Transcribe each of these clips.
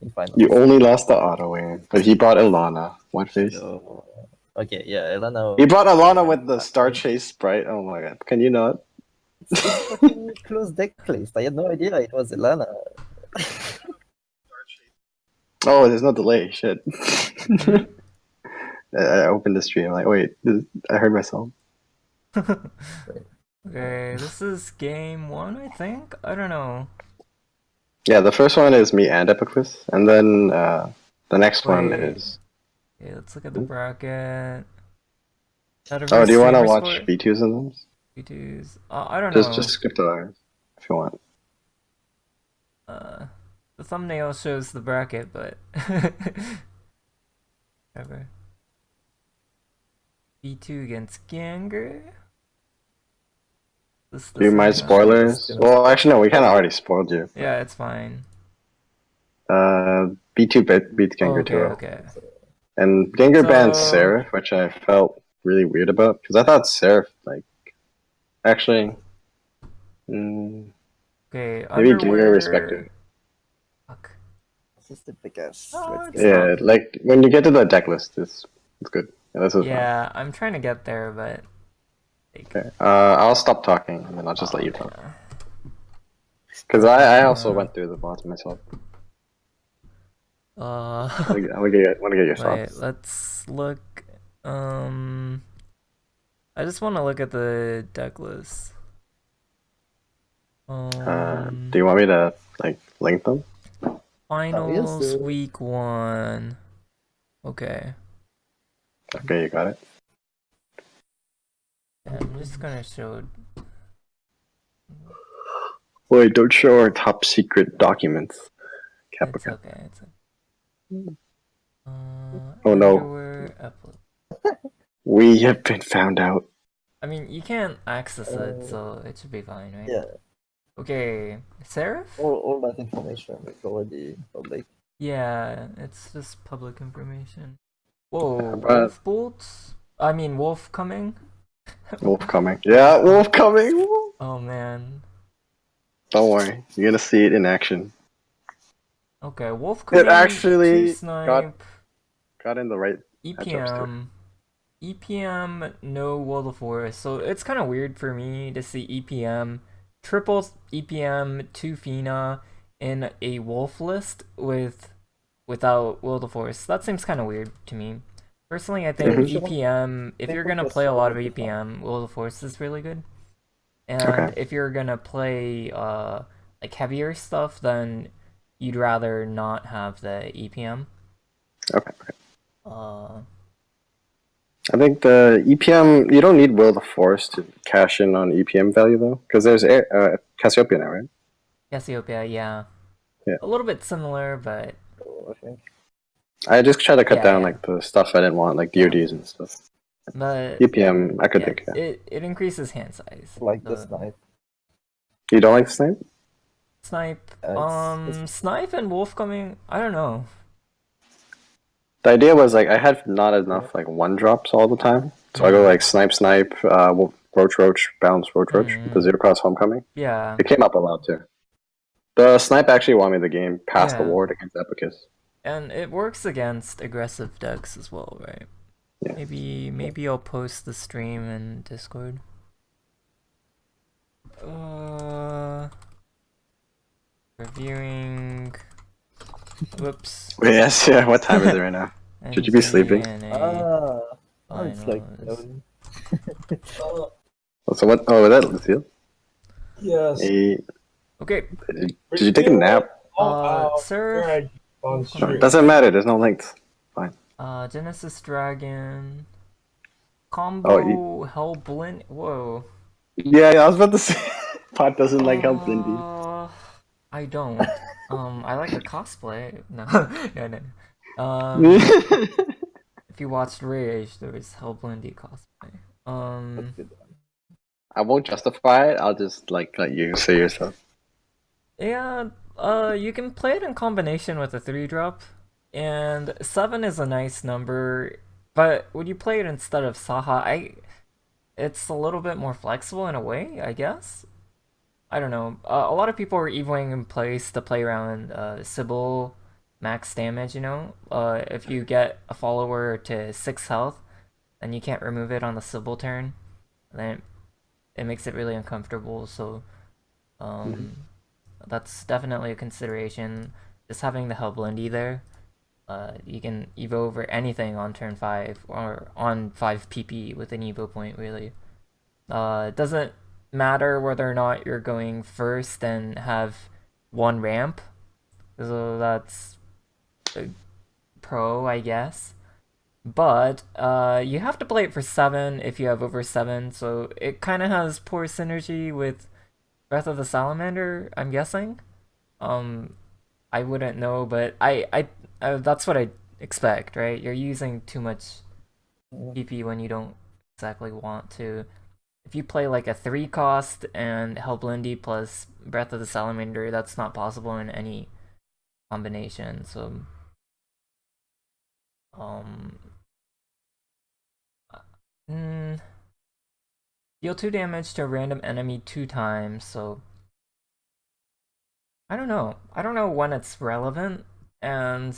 in finals. You only lost the auto win, but he brought Ilana. What face? So, okay, yeah, Elena. He brought Ilana with the Star Chase Sprite. Oh my god, can you not? It's fucking close deck list. I had no idea it was Elena. Oh, there's no delay. Shit. I opened the stream. I'm like, wait, I heard myself. Okay, this is game 1, I think? I don't know. Yeah, the first one is me and Epiclus, and then the next one Wait. is. Okay, let's look at the bracket. Oh, do you want to watch V2s in them? V2s? I don't know. Just skip the lines if you want. The thumbnail shows the bracket, but whatever. V2 against Ganger. Do you mind spoilers? Well, actually, no. We kind of already spoiled you. Yeah, it's fine. V2 beats Ganger 2. Okay. And Ganger banned Seraph, which I felt really weird about because I thought Seraph actually. Okay. Maybe Ganger respected. Fuck. This is the biggest. Yeah, like when you get to the deck list, it's good. Yeah, I'm trying to get there, but. Okay. I'll stop talking and then I'll just let you talk. Because I also went through the bots myself. I want to get your thoughts. Wait, let's look. I just want to look at the deck list. Do you want me to link them? Finals week 1. Okay. Okay, you got it. I'm just gonna show. Wait, don't show our top secret documents. It's okay. It's okay. Oh no. We have been found out. I mean, you can't access it, so it should be fine, right? Yeah. Okay, Seraph? All that information is already public. Yeah, it's just public information. Whoa, Wolf bolts? I mean, Wolf coming? Wolf coming. Yeah, Wolf coming! Oh man. Don't worry, you're gonna see it in action. Okay, Wolf coming. It actually snipe, got in the right EPM. EPM, no World of Forest. So it's kind of weird for me to see EPM, triple EPM, 2 Fina in a Wolf list without World of Forest. That seems kind of weird to me. Personally, I think EPM, if you're going to play a lot of EPM, World of Forest is really good. And if you're going to play heavier stuff, then you'd rather not have the EPM. Okay. I think the EPM, you don't need World of Forest to cash in on EPM value though, because there's Cassiopeia now, right? Cassiopeia, yeah. A little bit similar, but I just try to cut down the stuff I didn't want, like DODs and stuff. But EPM, I could think. It increases hand size. Like the snipe. You don't like snipe? Snipe, snipe and wolf coming. I don't know. The idea was I had not enough one drops all the time, so I go snipe, roach, bounce, roach, the zero cost homecoming. Yeah. It came up a lot too. The snipe actually won me the game past the ward against Epicus. And it works against aggressive decks as well, right? Yeah. Maybe I'll post the stream in Discord. Reviewing. Whoops. Yes, yeah. What time is it right now? Should you be sleeping? It's like So what? Oh, was that Lucille? Yes. Okay. Did you take a nap? Sir. Doesn't matter. There's no links. Fine. Genesis Dragon. Combo Hellblind. Whoa. Yeah, I was about to say. Pot doesn't like Hellblindy. I don't. I like the cosplay. No, no. If you watched Rage, there was Hellblindy cosplay. I won't justify it. I'll just let you say yourself. Yeah. You can play it in combination with a 3-drop, and 7 is a nice number. But when you play it instead of Saha, it's a little bit more flexible in a way, I guess. I don't know. A lot of people are evoing in place to play around Sybil, max damage, you know? If you get a follower to 6 health, then you can't remove it on the Sybil turn. Then it makes it really uncomfortable, so that's definitely a consideration. Just having the Hellblendy there, you can evo over anything on turn 5 or on 5 PP with an evo point, really. It doesn't matter whether or not you're going first and have 1 ramp, so that's a pro, I guess. But you have to play it for 7 if you have over 7, so it kind of has poor synergy with Breath of the Salamander, I'm guessing. I wouldn't know, but that's what I expect, right? You're using too much PP when you don't exactly want to. If you play like a 3 cost and Hellblendy plus Breath of the Salamander, that's not possible in any combination, so deal 2 damage to a random enemy 2 times, so I don't know. I don't know when it's relevant, and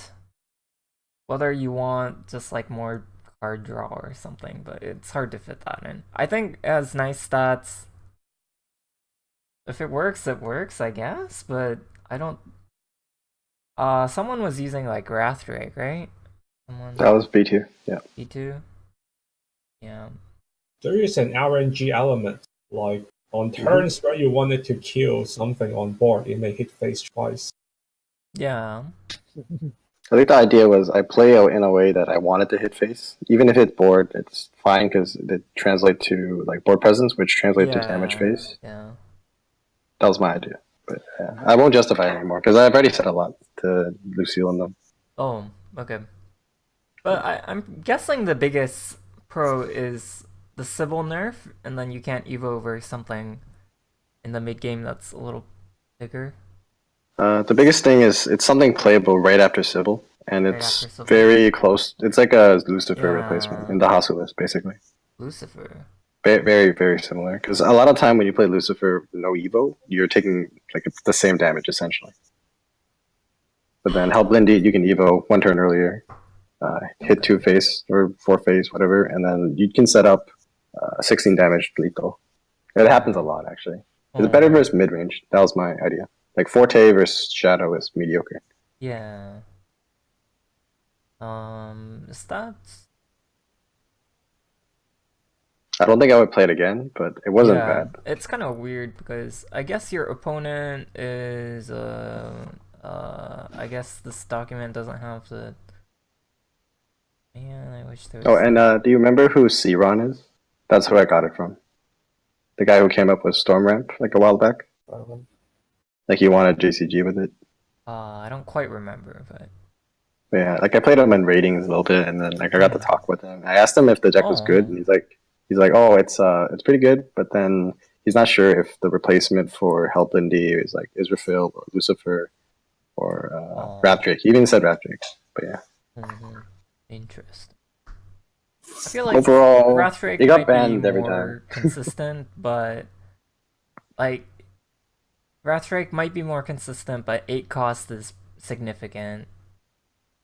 whether you want just like more card draw or something, but it's hard to fit that in. I think it has nice stats. If it works, I guess, but I don't... someone was using like Wrathdrake, right? That was B2, yeah. B2? Yeah. There is an RNG element, like on turns where you wanted to kill something on board, it may hit face twice. Yeah. I think the idea was I play out in a way that I wanted to hit face. Even if it's board, it's fine because it translates to like board presence, which translates to damage face. Yeah. That was my idea. But yeah, I won't justify it anymore because I've already said a lot to Lucille and them. Oh, okay. But I'm guessing the biggest pro is the Sybil nerf, and then you can't evo over something in the mid game that's a little bigger. The biggest thing is it's something playable right after Sybil, and Right it's after Sybil. very close. It's like a Lucifer Yeah. replacement in the Hasu list, basically. Lucifer. Very, very similar. Because a lot of time when you play Lucifer no Evo, you're taking like the same damage essentially. But then Hellblendy, you can Evo 1 turn earlier, hit 2 face or 4 face, whatever, and then you can set up 16 damage lethal. It happens a lot actually. It's better versus mid range. That was my idea. Like Forte versus Shadow is mediocre. Yeah. Stats. I don't think I would play it again, but it wasn't Yeah, bad. it's kind of weird because I guess your opponent is I guess this document doesn't have the... Man, I wish there was... Oh, and do you remember who C-Ron is? That's who I got it from. The guy who came up with Storm Ramp like a while back. Like he wanted JCG with it. I don't quite remember, but Yeah, like I played him in ratings a little bit, and then like I got to talk with him. I asked him if the deck was good, and he's like, oh, it's pretty good, but then he's not sure if the replacement for Hellblendy is like Israfil or Lucifer or Rapdrake. He even said Rapdrake, but yeah. Interesting. I feel like Overall, Wrathdrake he got might be banned every more time. consistent, but like Wrathdrake might be more consistent, but 8 cost is significant.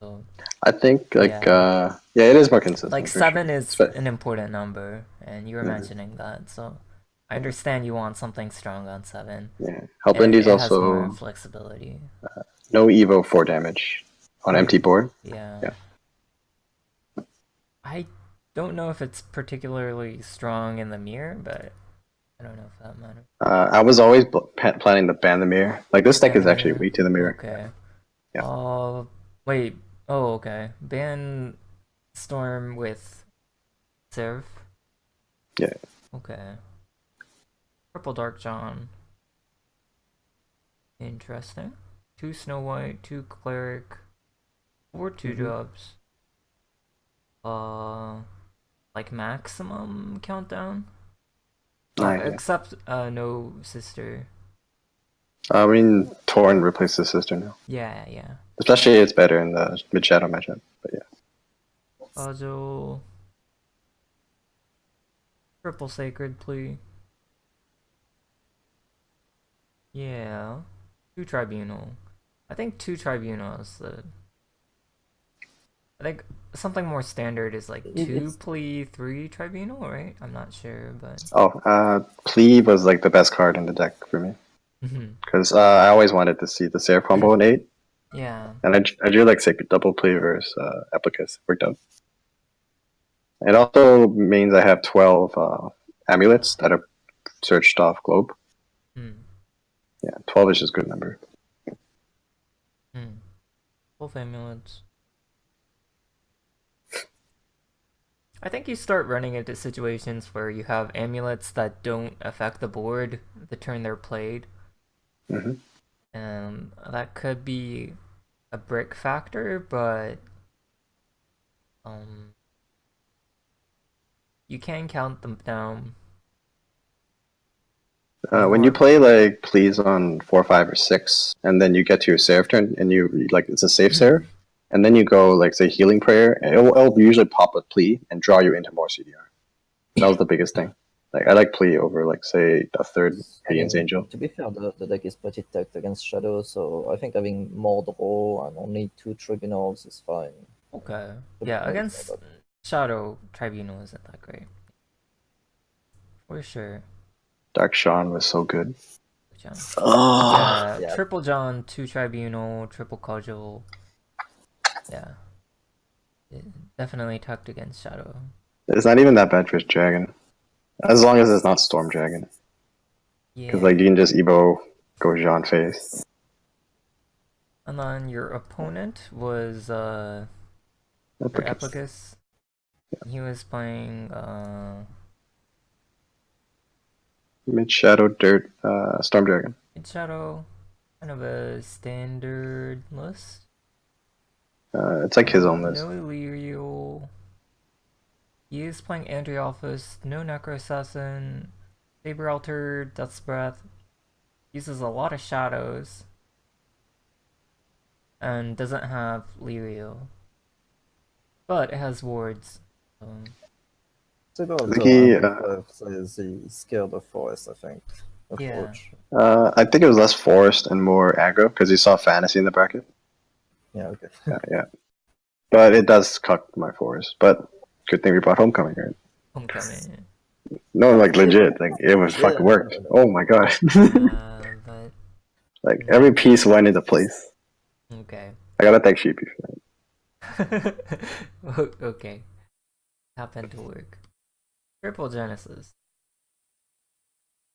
So I think like yeah, it is more consistent. like 7 is an important number, and you were mentioning that, so I understand you want something strong on 7. Yeah, Hellblendy's has also more flexibility. No Evo 4 damage on empty board. Yeah. I don't know if it's particularly strong in the mirror, but I don't know if that matters. I was always planning to ban the mirror. Like this deck is actually weak to the mirror. Okay. Yeah. Wait. Oh, okay. Ban Storm with Seraph. Yeah. Okay. Purple Dark John. Interesting. 2 Snow White, 2 Cleric, 4 2-drops. Like maximum countdown? Except no sister. I mean, Torn replaced the sister now. Yeah. Especially it's better in the mid shadow matchup. But yeah. Kajo. Triple Sacred Plea. Yeah. 2 Tribunal. I think 2 Tribunal is the I think something more standard is like It- 2 it's- plea, 3 tribunal, right? I'm not sure, but Plea was like the best card in the deck for me because I always wanted to see the Seraph combo in 8, yeah. and I drew like say double plea versus Epicus. Worked out. It also means I have 12 amulets that are searched off globe. Hmm. Yeah, 12 is just a good number. Both amulets. I think you start running into situations where you have amulets that don't affect the board the turn they're played. Mhm. And that could be a brick factor, but you can count them down. When you play like pleas on 4, 5, or 6, and then you get to your Seraph turn, and you like it's a safe Seraph, and then you go like say healing prayer, and it'll usually pop a plea and draw you into more CDR. That was the biggest thing. Like I like plea over like say a third Radiance Angel. To be fair, the deck is pretty tucked against Shadow, so I think having more draw and only 2 tribunals is fine. Okay. But Yeah, no, it's against not bad. Shadow Tribunal isn't that great. For sure. Dark Sean was so good. John. Oh, Yeah, Yeah. Triple John, 2 Tribunal, Triple Cudgel. Yeah. Definitely tucked against Shadow. it's not even that bad for Dragon, as long as it's not Storm Dragon, because Yeah. like you can just Evo go Jean face. And then your opponent was your Epicus. Epicus. He was playing Mid Shadow Dirt Storm Dragon. Mid Shadow, kind of a standard list. It's like his own list. No Illyrio. He is playing Andreophis, no Necro Assassin, Saber Alter, Death's Breath. Uses a lot of shadows. And doesn't have Lirio. But it has wards. So go think he, says he's scared of forest, I think. Yeah. Approach. I think it was less forest and more aggro because he saw fantasy in the bracket. Yeah, okay. Yeah. But it does cuck my forest. But good thing we brought Homecoming, right? Homecoming. No, like legit. Like it was Yeah, fucking worked. no. Oh my god. But Like every piece went into place. okay. I gotta thank Sheepy for that. Okay. Happened to work. Triple Genesis.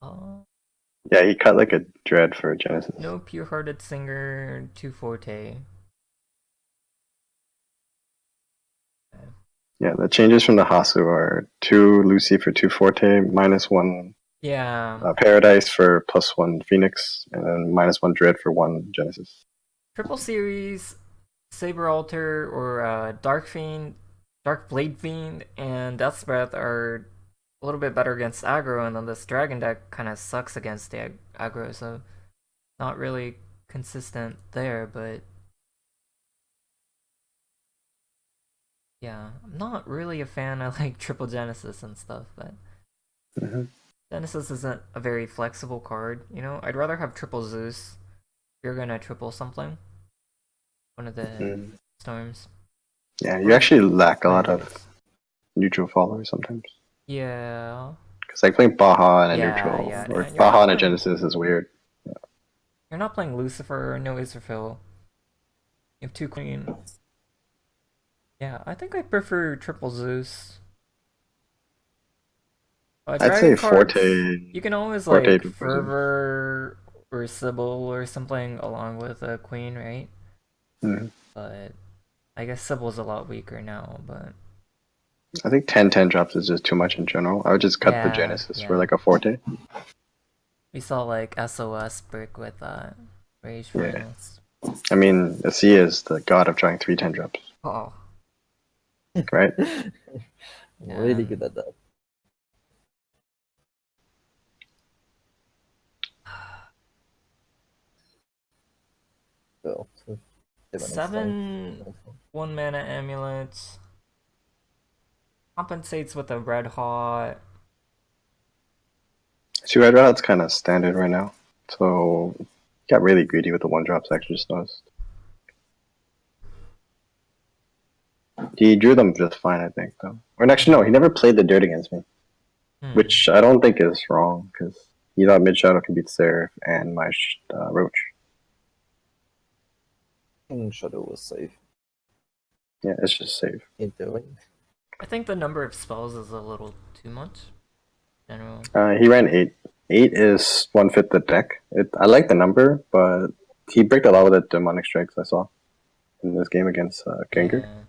Yeah, he cut like a dread for Genesis. No Pure Hearted Singer, 2 Forte. Yeah, the changes from the Hasu are 2 Lucy for 2 Forte, -1 Yeah. Paradise for +1 Phoenix, and then -1 Dread for 1 Genesis. Triple Series, Saber Alter, or Dark Fiend, Dark Blade Fiend, and Death's Breath are a little bit better against aggro, and then this Dragon deck kind of sucks against the aggro, so not really consistent there, but yeah, I'm not really a fan of like Triple Genesis and stuff, but Genesis isn't a very flexible card, you know? I'd rather have Triple Zeus if you're gonna triple something. One of the storms. Yeah, you actually lack a lot of neutral followers sometimes. Yeah. Because like playing Baja and a Yeah, neutral, yeah, or and you're Baja not and a playing- Genesis is weird. You're not playing Lucifer or no Israfil. You have 2 Queen. Yeah, I think I prefer Triple Zeus. I'd Dragon say cards, Forte. you can always Forte like before Zeus. Fervor or Sybil or something along with a Queen, right? Mhm. But I guess Sybil's a lot weaker now, but I think 10/10 drops is just too much in general. I would just cut the Yeah, Genesis for yeah. like a Forte. we saw like SOS brick with Rage Yeah. Finals. I mean, Asi is the god of drawing 3 10 drops, Oh. right? Really good at that. So, 7 1-mana amulets. Compensates with a red hot. 2 red rod's kind of standard right now. So, got really greedy with the 1 drops, actually just noticed. He drew them just fine, I think, though. Or actually, no, he never played the dirt against me, which I don't think is wrong, because he thought mid shadow can beat Seraph and my Roach. I think Shadow was safe Yeah, it's just safe. in theory. I think the number of spells is a little too much. General. He ran 8. 8 is 1/5 the deck. I like the number, but he bricked a lot of the demonic strikes I saw in this game against Gengar. Yeah.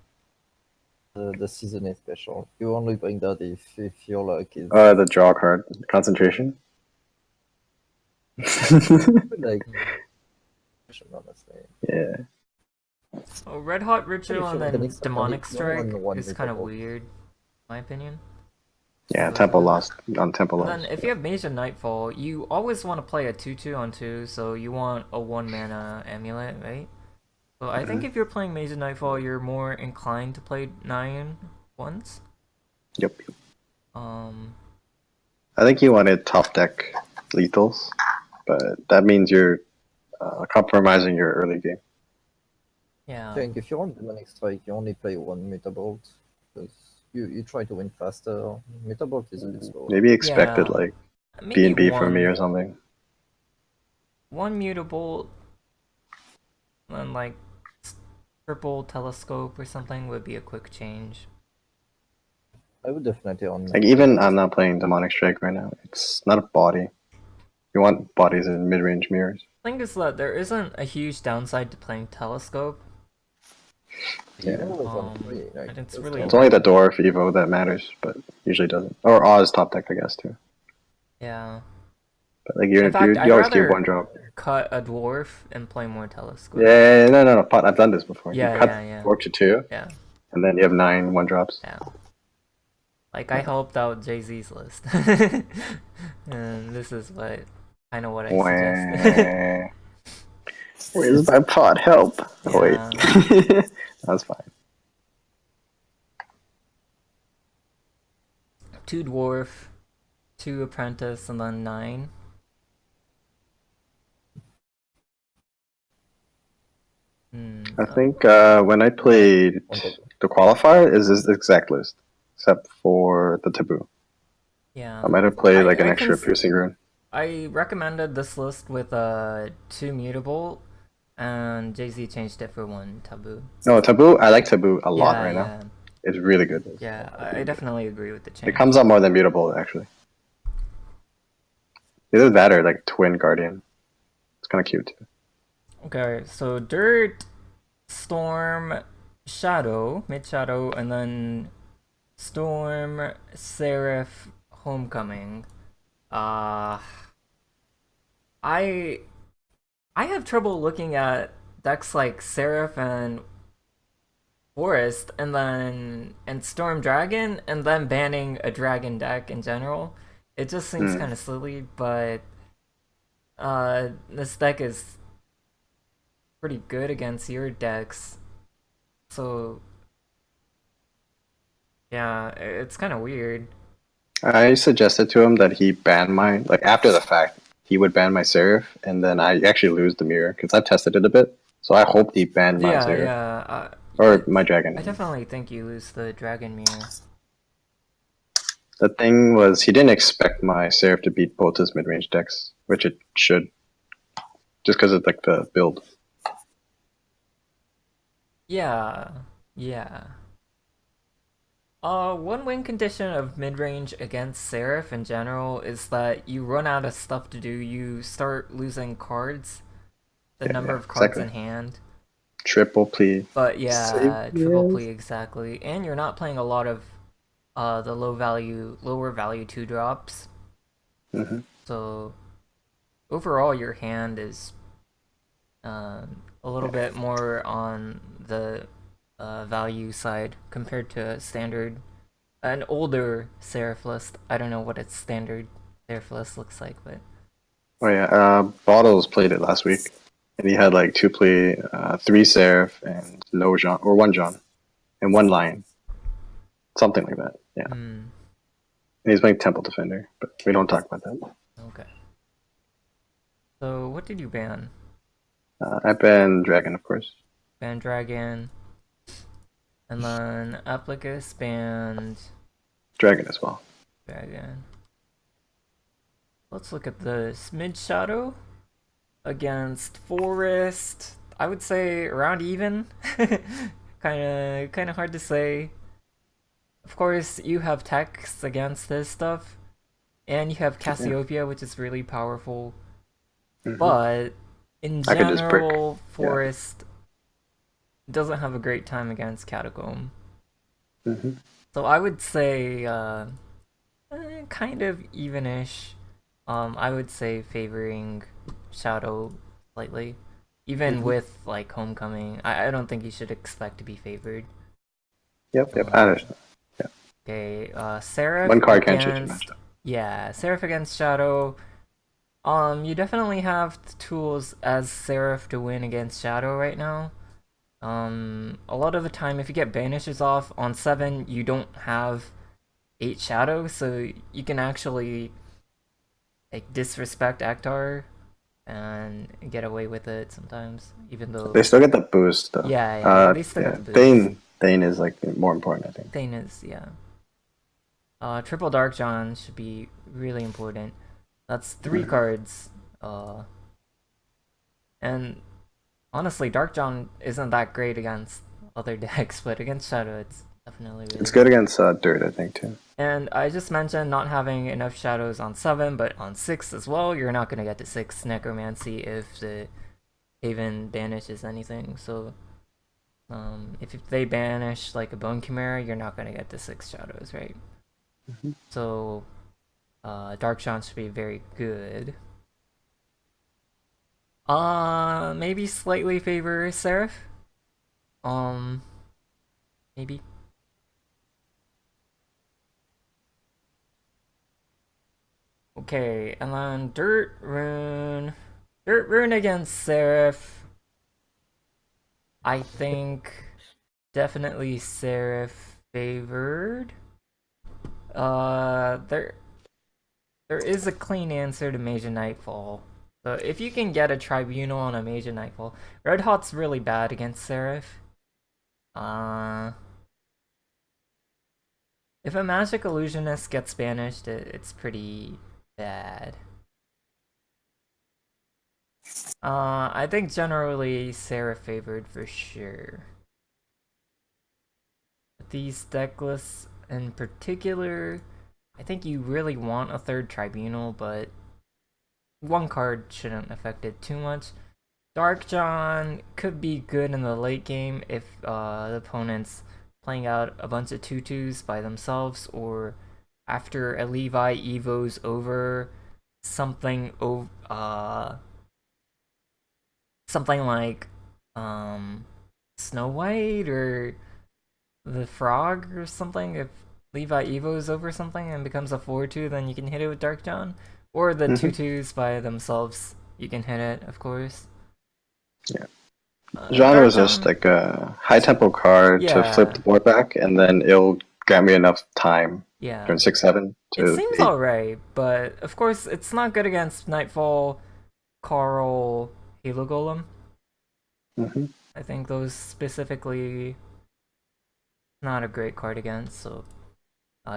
The season is special. You only bring that if your luck is The draw card concentration. like honestly. Yeah. Oh, Red Hot Ritual and Pretty then sure Demonic it's more than Strike one is kind of mutable. weird, in my opinion. Yeah, Temple lost on Temple And lost. then if you have Mage of Nightfall, you always want to play a 2/2 on 2, so you want a 1 mana amulet, right? So I think if you're playing Mage of Nightfall, you're more inclined to play 9 once. Yep. I I think you wanted top deck lethals, but that means you're compromising your early game. Yeah. I think if you want Demonic Strike, you only play one Metabolt, because you try to win faster. Metabolt is a bit slow. Maybe expected Yeah. like Maybe B&B from me or something. one Mutable and like triple telescope or something would be a quick change. I would definitely on. Like even I'm not playing Demonic Strike right now. It's not a body. You want bodies in mid-range mirrors. Thing is that there isn't a huge downside to playing telescope. Yeah. And it's really It's only the dwarf Evo that matters, but usually doesn't. Or Oz top deck, I guess, too. yeah. But like you In fact, I'd always keep rather one drop. cut a dwarf and play more telescope. Yeah, no. Pot, I've done this before. Yeah, you cut yeah. dwarf to 2, Yeah. and then you have 9 one drops. Yeah. Like I helped out Jay-Z's list. And this is what kind of what I suggest. Where's my pot help? Oh, wait. That's fine. 2 dwarf, 2 apprentice, and then 9. I think when I played the qualifier, is this exact list, except for the taboo. Yeah. I might have played like an extra piercing rune. I recommended this list with 2 mutable, and Jay-Z changed it for 1 taboo. No, taboo. I like taboo a lot right now. It's really good. Yeah, I definitely agree with the change. It comes up more than mutable actually. Either that or like twin guardian. It's kind of cute too. Okay, so dirt, storm, shadow, mid shadow, and then storm, seraph, homecoming. I have trouble looking at decks like Seraph and Forest and Storm Dragon and then banning a dragon deck in general. It just seems kind of silly, but this deck is pretty good against your decks. So yeah, it's kind of weird. I suggested to him that he ban my, like after the fact, he would ban my Seraph, and then I actually lose the mirror, because I've tested it a bit. So I hope he banned my Seraph. Or my dragon. I definitely think you lose the dragon mirror. The thing was, he didn't expect my Seraph to beat both his mid-range decks, which it should. Just because of like the build. Yeah. One win condition of mid-range against Seraph in general is that you run out of stuff to do. You start losing cards, the number of cards in hand. Triple plea. But yeah, triple plea exactly. And you're not playing a lot of the lower value 2-drops. So overall, your hand is a little bit more on the value side compared to an older Seraph list. I don't know what its standard Seraph list looks like, but oh yeah, Bottles played it last week, and he had like 2 play, 3 Seraph, and no John or 1 John, and 1 Lion, something like that. Yeah, and he's playing Temple Defender, but we don't talk about that. Okay. So what did you ban? I banned Dragon, of course. Ban Dragon. And then Applicus banned Dragon as well. Dragon. Let's look at the Smidge Shadow against Forest. I would say around even. kind of hard to say. Of course, you have Tex against this stuff, and you have Cassiopeia, which is really powerful. But in I could just brick. general, Forest doesn't have a great time against Catacomb. So I would say kind of evenish. I would say favoring Shadow slightly. Even with like Homecoming, I don't think you should expect to be favored. Yep, I understand. Okay, Seraph One card can't change a against matchup. yeah, Seraph against Shadow. You definitely have the tools as Seraph to win against Shadow right now. A lot of the time, if you get banishes off on 7, you don't have 8 Shadow, so you can actually like disrespect Akhtar and get away with it sometimes, even though They still get the boost though. yeah, they still get the boost. Thane is like more important, I think. Thing is, yeah. Triple Dark John should be really important. That's 3 cards. And honestly, Dark John isn't that great against other decks, but against Shadow, it's definitely really It's good against Dirt, I think, too. And I just mentioned not having enough Shadows on 7, but on 6 as well. You're not going to get to 6 Necromancy if the Haven banishes anything. So if they banish like a Bone Chimera, you're not going to get to 6 Shadows, right? So Dark John should be very good. Maybe slightly favor Seraph. Maybe. Okay, and then Dirt Rune. Dirt Rune against Seraph. I think definitely Seraph favored. There is a clean answer to Mage of Nightfall. So if you can get a Tribunal on a Mage of Nightfall, Red Hot's really bad against Seraph. If a Magic Illusionist gets banished, it's pretty bad. I think generally Seraph favored for sure. These deck lists in particular, I think you really want a 3rd Tribunal, but 1 card shouldn't affect it too much. Dark John could be good in the late game if the opponent's playing out a bunch of 2/2s by themselves, or after a Levi Evo's over, something like Snow White or the Frog or something. If Levi Evo's over something and becomes a 4/2, then you can hit it with Dark John. Or the 2/2s by themselves, you can hit it, of course. Yeah. John Dark was just like a high tempo card to flip the board back, and then it'll grant me enough time turn 6/7 to it seems 8. alright, but of course it's not good against Nightfall, Carl, Halo Golem. I think those specifically not a great card against, so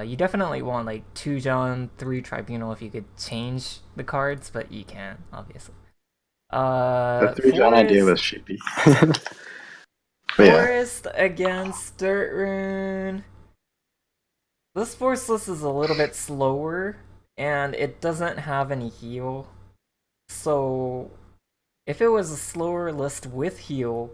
you definitely want like 2 John, 3 Tribunal if you could change the cards, but you can't, obviously. The 3 John idea was sheepy. Forest against Dirt Rune. This Forest list is a little bit slower, and it doesn't have any heal. So, if it was a slower list with heal,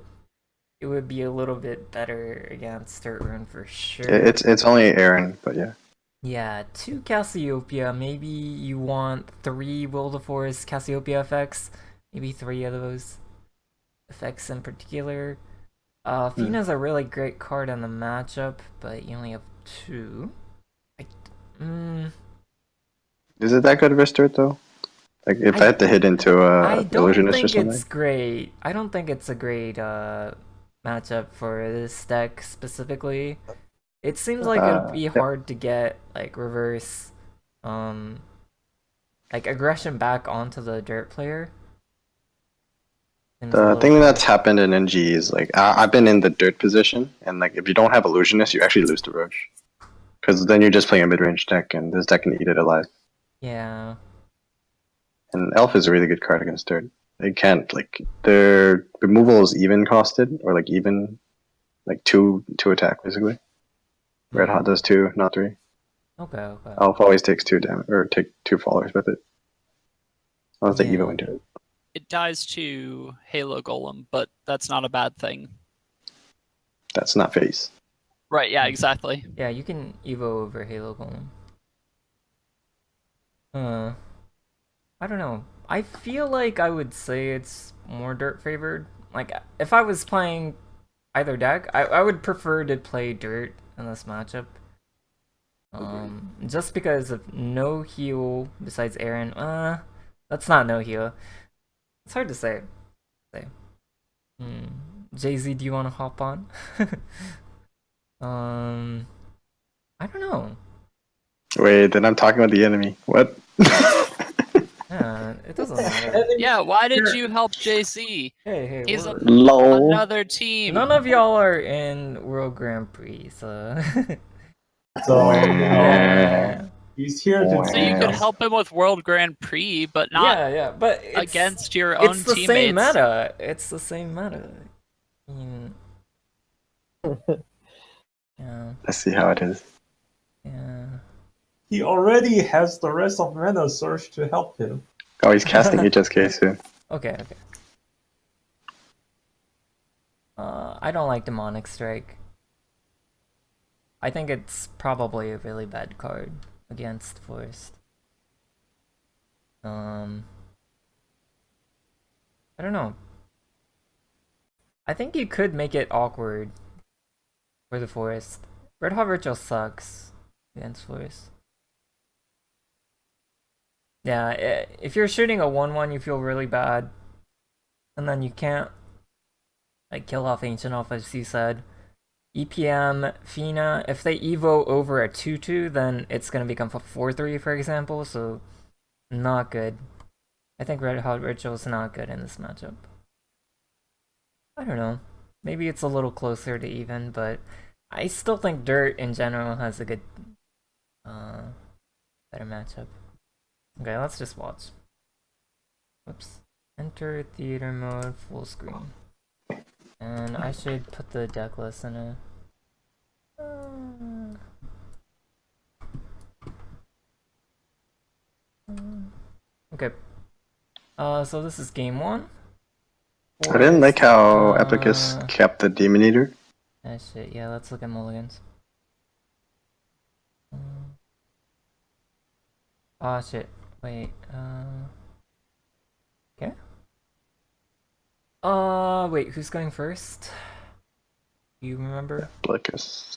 it would be a little bit better against Dirt Rune for sure. It's only Aaron, but yeah. Yeah, 2 Cassiopeia. Maybe you want 3 Will the Forest Cassiopeia effects. Maybe 3 of those effects in particular. Fina's a really great card in the matchup, but you only have 2. Is it that good versus Dirt though? Like if I had to hit into a Illusionist or something? It's great. I don't think it's a great matchup for this deck specifically. It seems like it'd be hard to get like reverse like aggression back onto the Dirt player. The thing that's happened in NG is like I've been in the dirt position, and like if you don't have illusionist, you actually lose the Roach, because then you're just playing a mid-range deck, and this deck can eat it alive. Yeah. And Elf is a really good card against dirt. They can't like their removal is even costed or like even like two attack basically. Red Hot does 2, not 3. Okay, okay. Elf always takes 2 damage or take 2 followers with it. Unless they Evo into it. It dies to Halo Golem, but that's not a bad thing. That's not face. Right, yeah, exactly. Yeah, you can Evo over Halo Golem. I don't know. I feel like I would say it's more dirt favored. Like, if I was playing either deck, I would prefer to play dirt in this matchup. Just because of no heal besides Aaron. That's not no heal. It's hard to say. Jay-Z, do you want to hop on? I don't know. Wait, then I'm talking about the enemy. What? Yeah, it doesn't matter. Yeah, why did you help JC? Hey, He's we're- Lol. another team. none of y'all are in World Grand Prix, so... So Yeah. he's here to. So you could help him with World Grand Prix, but not Yeah, but it's, against your own it's the teammates. same meta. It's the same meta. Yeah, Let's see how it is. yeah. He already has the rest of Mana Surge to help him. Oh, he's casting HSK soon. Okay. I don't like Demonic Strike. I think it's probably a really bad card against Forest. I don't know. I think you could make it awkward for the Forest. Red Hot Ritual sucks against Forest. Yeah, if you're shooting a 1-1, you feel really bad. And then you can't like kill off Ancient Elf, as you said. EPM, Fina, if they Evo over a 2-2, then it's going to become a 4-3, for example, so not good. I think Red Hot Ritual is not good in this matchup. I don't know. Maybe it's a little closer to even, but I still think Dirt in general has a good, better matchup. Okay, let's just watch. Whoops. Enter theater mode, full screen. And I should put the deck list in a... Okay. So this is game 1. I didn't like how Epicus kept the Demon Eater. Ah, shit. Yeah, let's look at mulligans. Oh, shit. Wait, okay. Wait, who's going first? You remember? Epicus.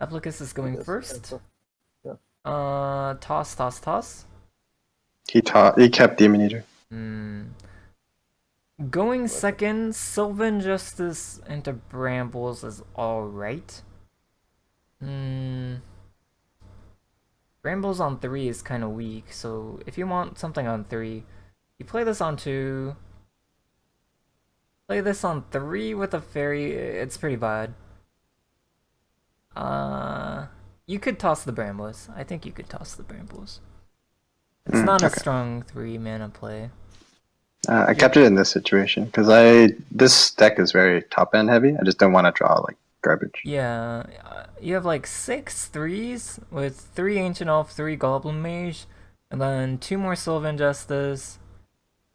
Epicus is going first. Yeah. Toss. He kept Demon Eater. Going second, Sylvan Justice into Brambles is alright. Brambles on 3 is kind of weak, so if you want something on 3, you play this on 2. Play this on 3 with a fairy, it's pretty bad. You could toss the Brambles. I think you could toss the Brambles. It's not a strong 3 mana play. I kept it in this situation because this deck is very top end heavy. I just don't want to draw like garbage. Yeah, you have like 6 3s with 3 Ancient Elf, 3 Goblin Mage, and then 2 more Sylvan Justice,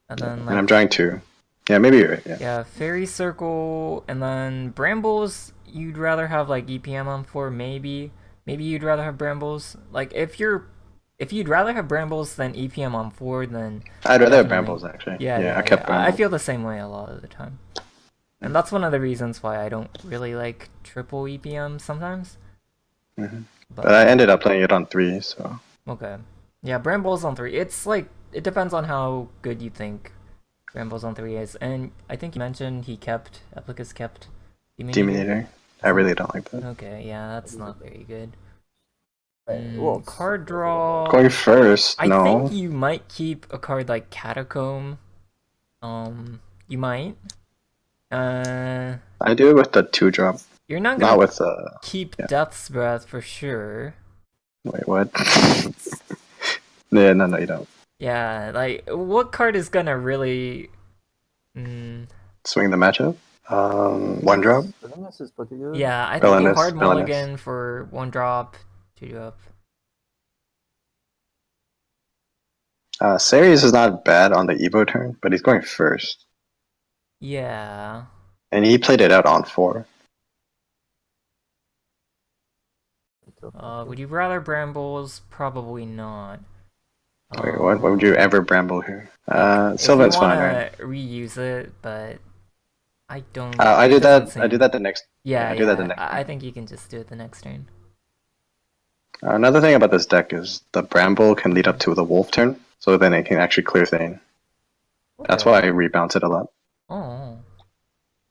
and then like... And I'm drawing 2. Yeah, maybe you're right, yeah. Yeah, Fairy Circle, and then Brambles, you'd rather have like EPM on 4, maybe. Maybe you'd rather have Brambles. Like, if you'd rather have Brambles than EPM on 4, then... I'd rather have Brambles, actually. Yeah, I kept Brambles. I feel the same way a lot of the time. And that's one of the reasons why I don't really like triple EPM sometimes. But I ended up playing it on 3, so... Okay. Yeah, Brambles on 3. It's like, it depends on how good you think Brambles on 3 is. And I think you mentioned Epicus kept Demon Eater. I really don't like that. Okay, yeah, that's not very good. Well, Card draw... Going first, I no. think you might keep a card like Catacomb. You You might. I do it with the 2-drop, You're not not gonna with keep yeah. Death's Breath for sure. Wait, what? Yeah, no, you don't. Yeah, like what card is gonna really? Swing the matchup. 1-drop. Villainous is pretty good. Yeah, I think a Villainous, hard villainous. mulligan for 1-drop, 2-drop. Ceres is not bad on the Evo turn, but he's going first. Yeah. And he played it out on 4. Would you rather Brambles? Probably not. Wait, what? What would you ever bramble here? If Sylvan's you fine, wanna right? reuse it, but I don't. I it do doesn't that. I do seem- that the next. Yeah, I do that the next. I think you can just do it the next turn. Another thing about this deck is the bramble can lead up to the wolf turn, so then it can actually clear Thane. That's why I rebounce it a lot. Oh.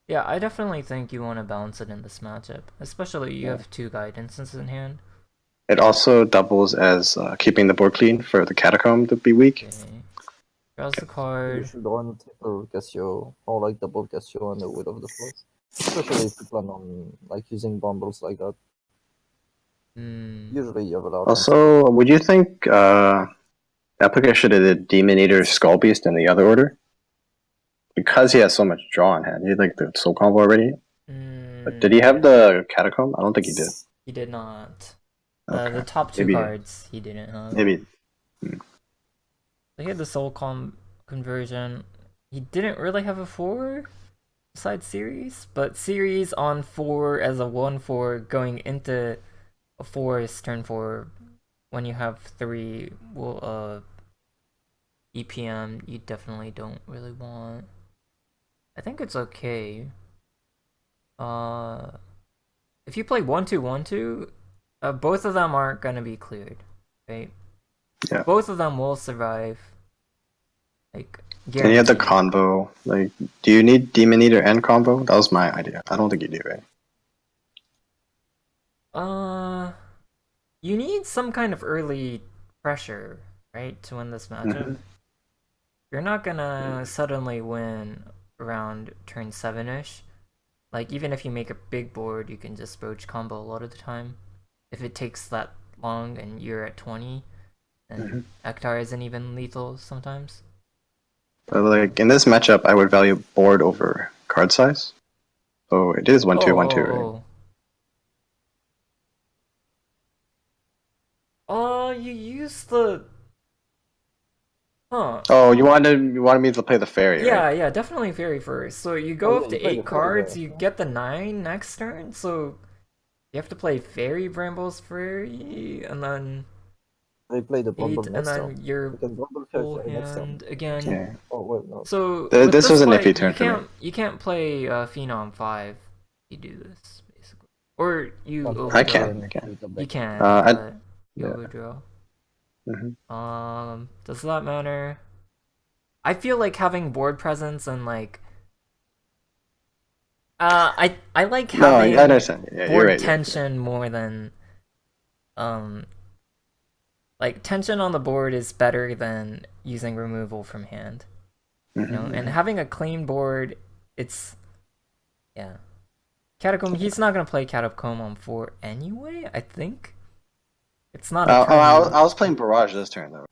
Yeah, I definitely think you want to balance it in this matchup, especially you have 2 guidances in hand. It also doubles as keeping the board clean for the catacomb to be weak. Okay. Draws the You card. should run triple Cassio or like double Cassio on the Will of the Forest. Especially if you plan on like using bumbles like that. Usually you have a lot. Also, would you think Epica should have did Demon Eater Skull Beast in the other order? Because he has so much draw in hand. He had like the soul combo already. But did he have the catacomb? I don't think he did. He did not. Okay. The top 2 Maybe- cards he didn't have. Maybe. He had the soul conversion. He didn't really have a 4 besides series, but series on 4 as a 1/4 going into a forest turn 4 when you have 3 EPM you definitely don't really want. I think it's okay. If you play 1/2/1/2, both of them aren't gonna be cleared, right? Yeah. Both of them will survive. Like, And you have the guaranteed. combo. Like, do you need Demon Eater and combo? That was my idea. I don't think you do, right? You need some kind of early pressure, right, to win this matchup. You're not gonna suddenly win around turn 7-ish. Like, even if you make a big board, you can just broach combo a lot of the time. If it takes that long and you're at 20, and Ektar isn't even lethal sometimes. But like in this matchup, I would value board over card size. So it is 1/2/1/2, right? You use the. Huh. Oh, you wanted me to play the fairy, Yeah, right? yeah, definitely fairy first. So you go Oh, up yeah, to you play 8 the fairy cards, there. you get the 9 next turn, so you have to play fairy, brambles, fairy, and then They play the 8, bumble and next then turn. your You can bumble full fairy next turn. hand again. Yeah. Oh wait, no. So This with was an fight, iffy turn for me. You can't play Phenom 5. You do this basically, or you Bumble overdraw. I can. You can. I- you yeah. overdraw. Mhm. Does that matter? I feel like having board presence and like. I like No, I having understand. Yeah, you're board right. tension more than like tension on the board is better than using removal from hand. You know, and having a clean board, it's yeah. Catacomb. He's not gonna play Catacomb on 4 anyway. I think it's not. A turn I was playing Barrage this turn though.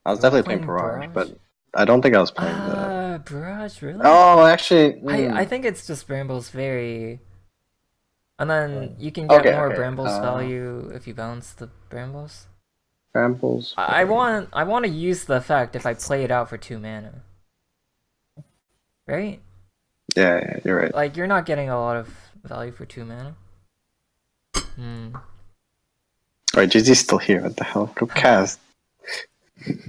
I was You were definitely playing playing Barrage, Barrage? but I don't think I was playing the. Barrage, really? Oh, actually, I think it's just Brambles Fairy. And then you can get more Brambles value if you balance the Brambles. Brambles. I want to use the effect if I play it out for 2 mana. Right? Yeah, you're right. Like, you're not getting a lot of value for 2 mana. Alright, JZ's still here. What the hell? Go cast.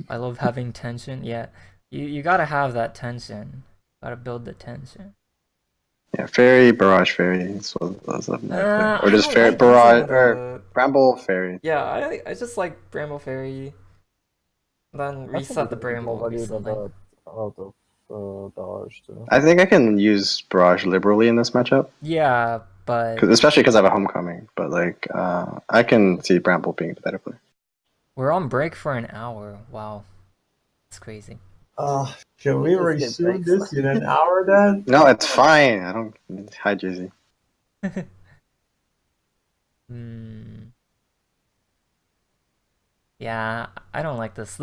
I love having tension. Yeah. You gotta have that tension. Gotta build the tension. Yeah, Fairy, Barrage, Fairy. So those of I or just don't Fairy, like Barrage, using or Bramble, Fairy. Yeah, I just like Bramble Fairy. Then reset the Bramble or something. Out of Barrage too. I think I can use Barrage liberally in this matchup. Yeah, but Especially because I have a homecoming. But like, I can see Bramble being the better player. we're on break for an hour. Wow. It's crazy. Should we Let's get resume back. this in an hour then? No, it's fine. I don't. Hi, Jay-Z. Yeah, I don't like this.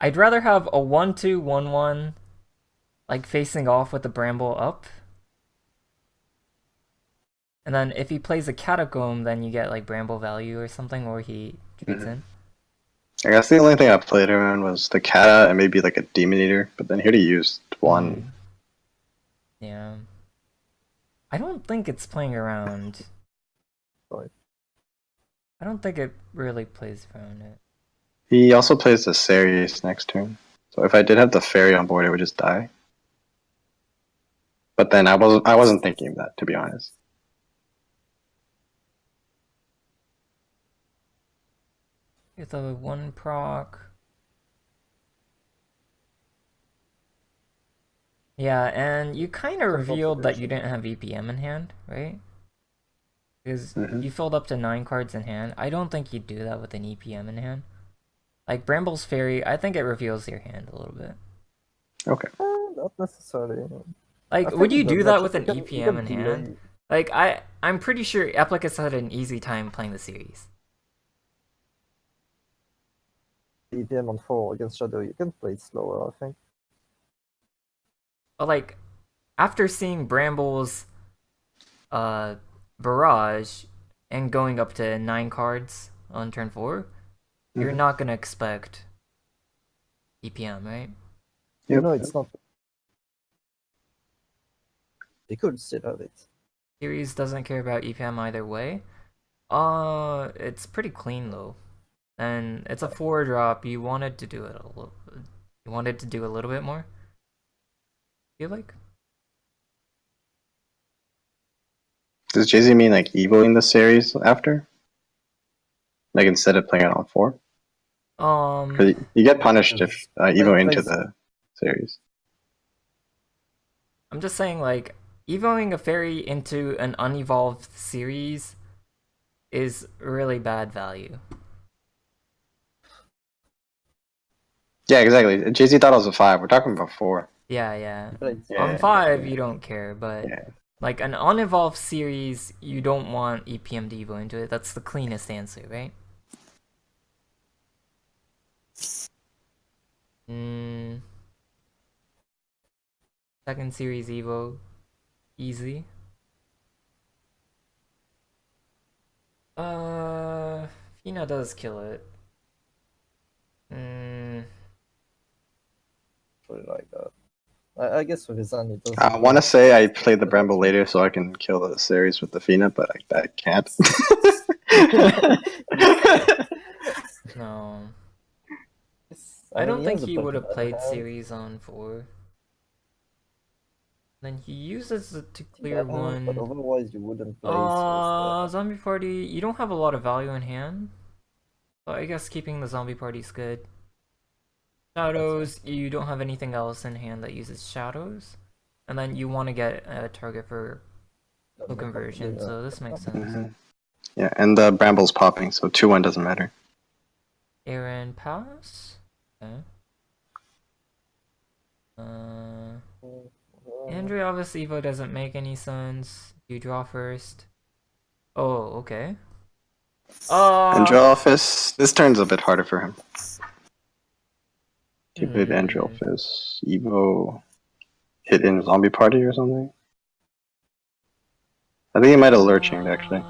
I'd rather have a 1-2, 1-1, like facing off with the bramble up. And then if he plays a catacomb, then you get like bramble value or something, or he trades in. I guess the only thing I played around was the Kata and maybe like a Demon Eater, but then here he used one. Yeah. I don't think it's playing around. Right. I don't think it really plays around it. He also plays the Ceres next turn. So if I did have the fairy on board, it would just die. But then I wasn't thinking of that, to be honest. It's a 1 proc. Yeah, and you kind of revealed that you didn't have EPM in hand, right? Because you filled up to 9 cards in hand. I don't think you'd do that with an EPM in hand. Like Bramble's Fairy, I think it reveals your hand a little bit. Okay. Not necessarily. Like, I would you think do the that matchup- with an you can EPM in delay- hand? Like, I'm pretty sure Eplicus had an easy time playing the series. EPM on 4 against Shadow, you can play it slower, I think. But like, after seeing Bramble's barrage and going up to 9 cards on turn 4, you're not gonna expect EPM, right? You know, it's not. They could still have it. Series doesn't care about EPM either way. It's pretty clean though, and it's a 4-drop. You wanted to do it a little. You wanted to do a little bit more. Feel like? Does Jay-Z mean like evoing the series after? Like instead of playing it on 4? Because you get punished if evo into the series. I'm just saying, like, evoing a fairy into an unevolved series is really bad value. Yeah, exactly. Jay-Z thought it was a 5. We're talking about 4. Yeah. Yeah, On 5, you don't care, but Yeah. like an unevolved series, you don't want EPM to evo into it. That's the cleanest answer, right? Second series evo, easy. Fina does kill it. Really like that. I guess with his hand, it doesn't. I want to say I played the Bramble later so I can kill the series with the Fina, but I can't. No. I I don't mean, think has a he would have bunch of played hand. series on 4. Then he uses it to clear Yeah, 1. but otherwise you wouldn't play series Zombie Party, you don't have a lot of value in hand. So I guess keeping the Zombie Party's good. Shadows, you don't have anything else in hand that uses shadows. And then you want to get a target for full conversion, so this makes sense. Yeah, and the Bramble's popping, so 2-1 doesn't matter. Aaron pass? Okay. Andreovis Evo doesn't make any sense. You draw first. Oh, okay. Andrelphis, this turn's a bit harder for him. He played Andrelphis, Evo, hit in Zombie Party or something. I think he might have lurching actually.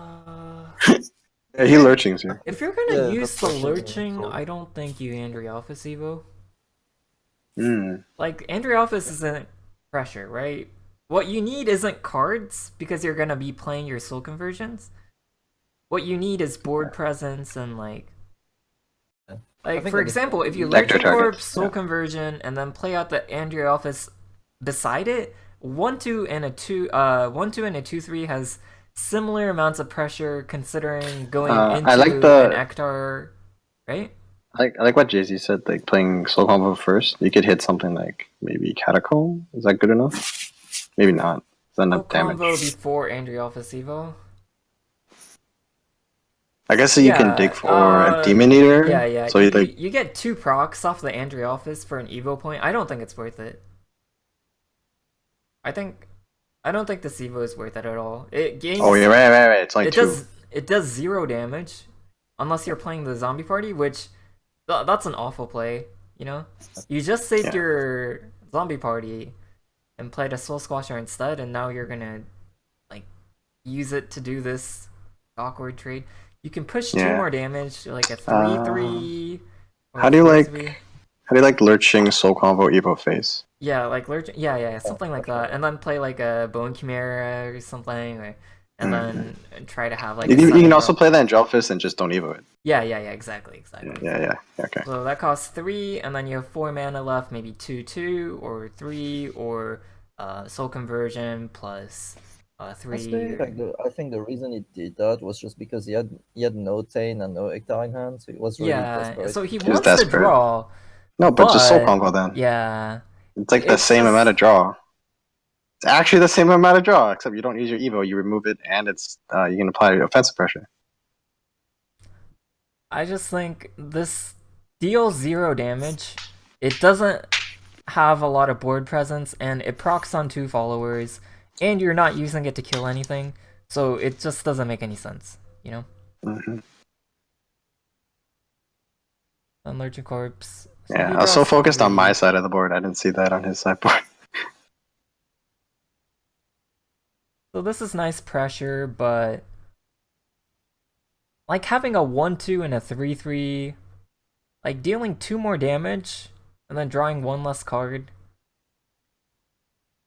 Yeah, he lurchings here. If you're gonna use the that's lurching, so- I don't think you Andreophis Evo. Hmm. Like, Andreophis isn't pressure, right? What you need isn't cards, because you're gonna be playing your soul conversions. What you need is board presence and like think for I example, if you Vector Legend Corp, targets, soul yeah. conversion, and then play out the Andreophis beside it, 1-2 and a 1-2 and a 2-3 has similar amounts of pressure considering going into I like the- an Ektar, right? I like what Jay-Z said, like playing Soul Combo first. You could hit something like maybe Catacomb. Is that good enough? Maybe not. Is that No enough damage? combo before Andreophis Evo. I guess you can dig for a demon eater. Yeah. So You get 2 procs off the Andreophis for an Evo point. I don't think it's worth it. I don't think this Evo is worth it at all. It gains. Oh yeah, right. It's like two. It does 0 damage, unless you're playing the zombie party, which that's an awful play. You know, you just saved your zombie party and played a soul squasher instead, and now you're gonna like use it to do this awkward trade. You can push 2 more damage, like a 3/3. How do you like Lurching Soul Combo Evo Face? Yeah, like Lurching, yeah, something like that, and then play like a Bone Chimera or something, and then try to have like. You can also play the Angelphis and just don't Evo it. Yeah, exactly. Yeah. Okay. So that costs 3, and then you have 4 mana left, maybe 2/2 or 3 or Soul Conversion plus 3. I think the reason it did that was just because he had no Tane and no Ectar in hand, so it was really desperate. So he was wants desperate. to draw. No, but just Soul Combo then. Yeah. It's like the same amount of draw. It's actually the same amount of draw, except you don't use your Evo, you remove it, and it's you can apply offensive pressure. I just think this deals 0 damage. It doesn't have a lot of board presence, and it procs on 2 followers, and you're not using it to kill anything, so it just doesn't make any sense, you know? Unlurching Corpse. Yeah, I was so focused on my side of the board, I didn't see that on his sideboard. So this is nice pressure, but like having a 1/2 and a 3/3, like dealing 2 more damage and then drawing 1 less card,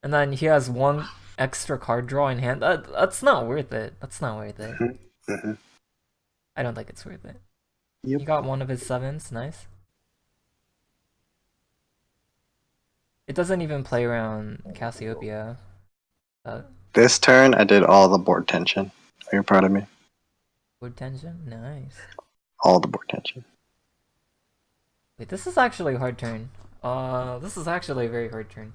and then he has 1 extra card draw in hand. That's not worth it. I don't think it's worth it. Yep. He got 1 of his 7s, nice. It doesn't even play around Cassiopeia. This turn, I did all the board tension. Are you proud of me? Board tension? Nice. All the board tension. Wait, this is actually a hard turn. This is actually a very hard turn.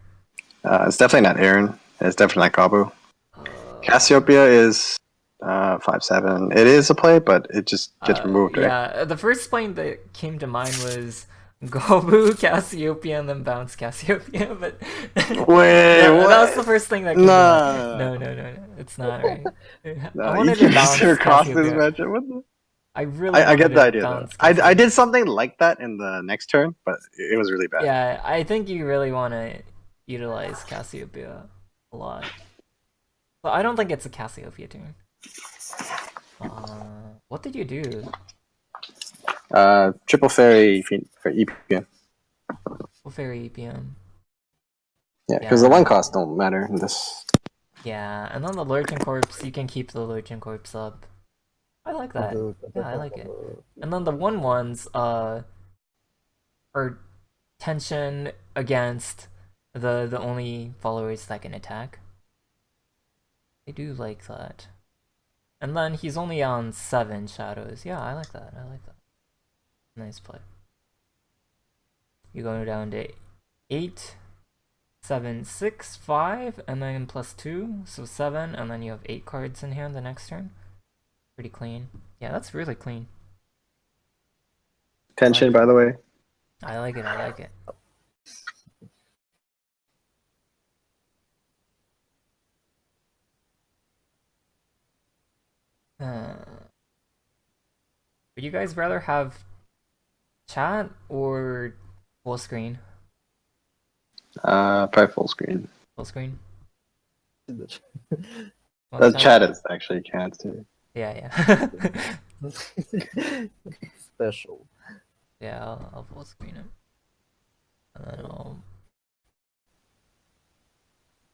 It's definitely not Aaron. It's definitely not Kabu. Cassiopeia is 5/7. It is a play, but it just gets removed, right? Yeah, the first plane that came to mind was Gobu, Cassiopeia, and then bounce Cassiopeia, but Wait, what? That was the first thing that came to mind. No, it's not right. I wanted to bounce cross this Cassiopeia. matchup. What the? I get the idea though. I did something like that in the next turn, but it was really bad. Yeah, I think you really want to utilize Cassiopeia a lot. But I don't think it's a Cassiopeia turn. What did you do? Triple Fairy for EPM. Triple Fairy EPM. Yeah, because the 1 cost don't matter in this. Yeah, and then the Lurching Corpse, you can keep the Lurching Corpse up. I like that. Yeah, I like it. And then the 1/1s are tension against the only followers that can attack. I do like that. And then he's only on 7 shadows. Yeah, I like that. Nice play. You go down to 8, 7, 6, 5, and then +2, so 7, and then you have 8 cards in hand the next turn. Pretty clean. Yeah, that's really clean. Tension, by the way. I like it. Would you guys rather have chat or full screen? Probably full screen. Full screen? The chat is actually can't too. Yeah. Special. Yeah, I'll full screen it. And then I'll...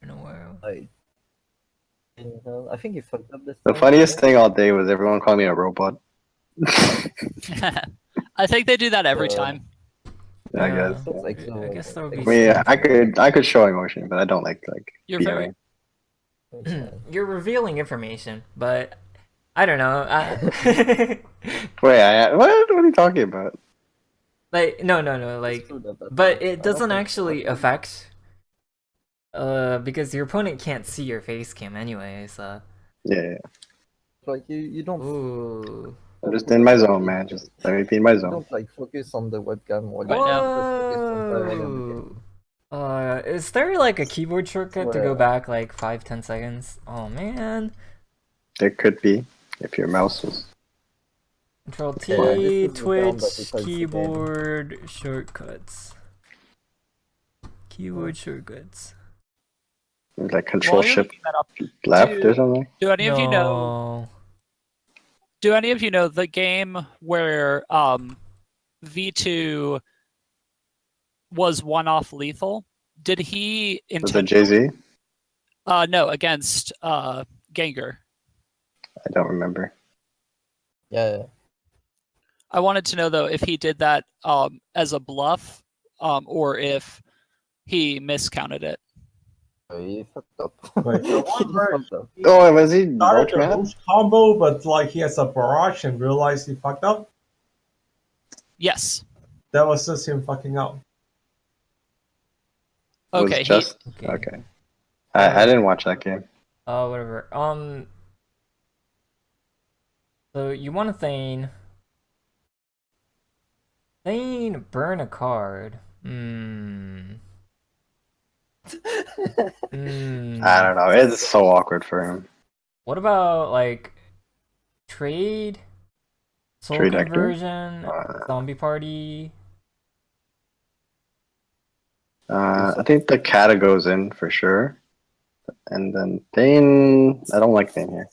I don't know where... I think you fucked up this The time, funniest right? thing all day was everyone calling me a robot. I think they do that every time. I Yeah. guess. It's like I guess there would be... I mean, I could show emotion, but I don't like You're very... feeling. You're revealing information, but I don't know. Wait, what are you talking about? Like no, like, but it doesn't actually affect. Because your opponent can't see your face cam anyway, so. Yeah. Like you don't. Ooh. I'm just in my zone, man. Just let me be in my zone. Don't like focus on the webcam while Right you now. just focus entirely on the game. Whoa. Is there like a keyboard shortcut to go Swear. back like 5-10 seconds? Oh man. There could be if your mouse was. Control Yeah, T, this is the term that Twitch, decides the game. keyboard shortcuts. Keyboard shortcuts. Like Control While you're Shift looking that up, left do- or something. do any of you know? No. Do any of you know the game where V2 was one-off lethal? Did he With the intentionally? Jay-Z? No, against Gengar. I don't remember. Yeah, I wanted to know though if he did that as a bluff, or if he miscounted it. he fucked up. Wait, He fucked up. Oh, was he Started roach the mad? roach combo, but like he has a barrage and realized he fucked up. Yes. That was just him fucking up. Okay. Was just Okay. okay. I didn't watch that game. Whatever. So you want to Thane. Thane burn a card. Hmm. I don't know. It's so awkward for him. What about like trade, soul Trade actor? conversion, zombie party? I think the Kata goes in for sure. And then Thane, I don't like Thane here.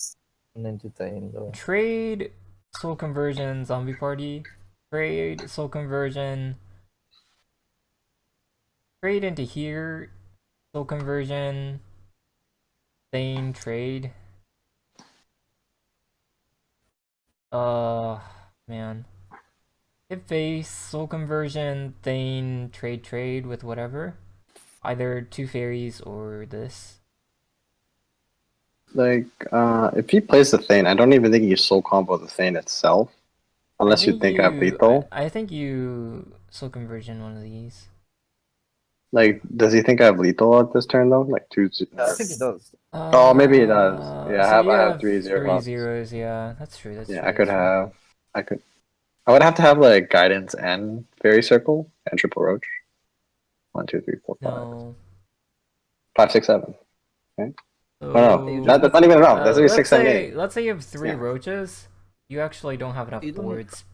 And entertain though. Trade, soul conversion, zombie party. Trade, soul conversion. Trade into here, soul conversion. Thane, trade. Man. Hit face, soul conversion, Thane, trade with whatever. Either two fairies or this. Like, if he plays the Thane, I don't even think you soul combo the Thane itself. Unless you think I have lethal. I think you soul conversion one of these. Like, does he think I have lethal at this turn though? Like two. I think he does. Oh, maybe he does. Yeah, So you I have 3 0. Three zeros, yeah. That's true. That's Yeah, true. I could that's true. have. I would have to have like guidance and fairy circle and triple roach. 1, 2, 3, 4, 5. No. 5, 6, 7. So, no, that's not even enough. That's like 6, 7, 8. Let's say you have three Yeah. roaches. You actually don't have enough You don't- boards.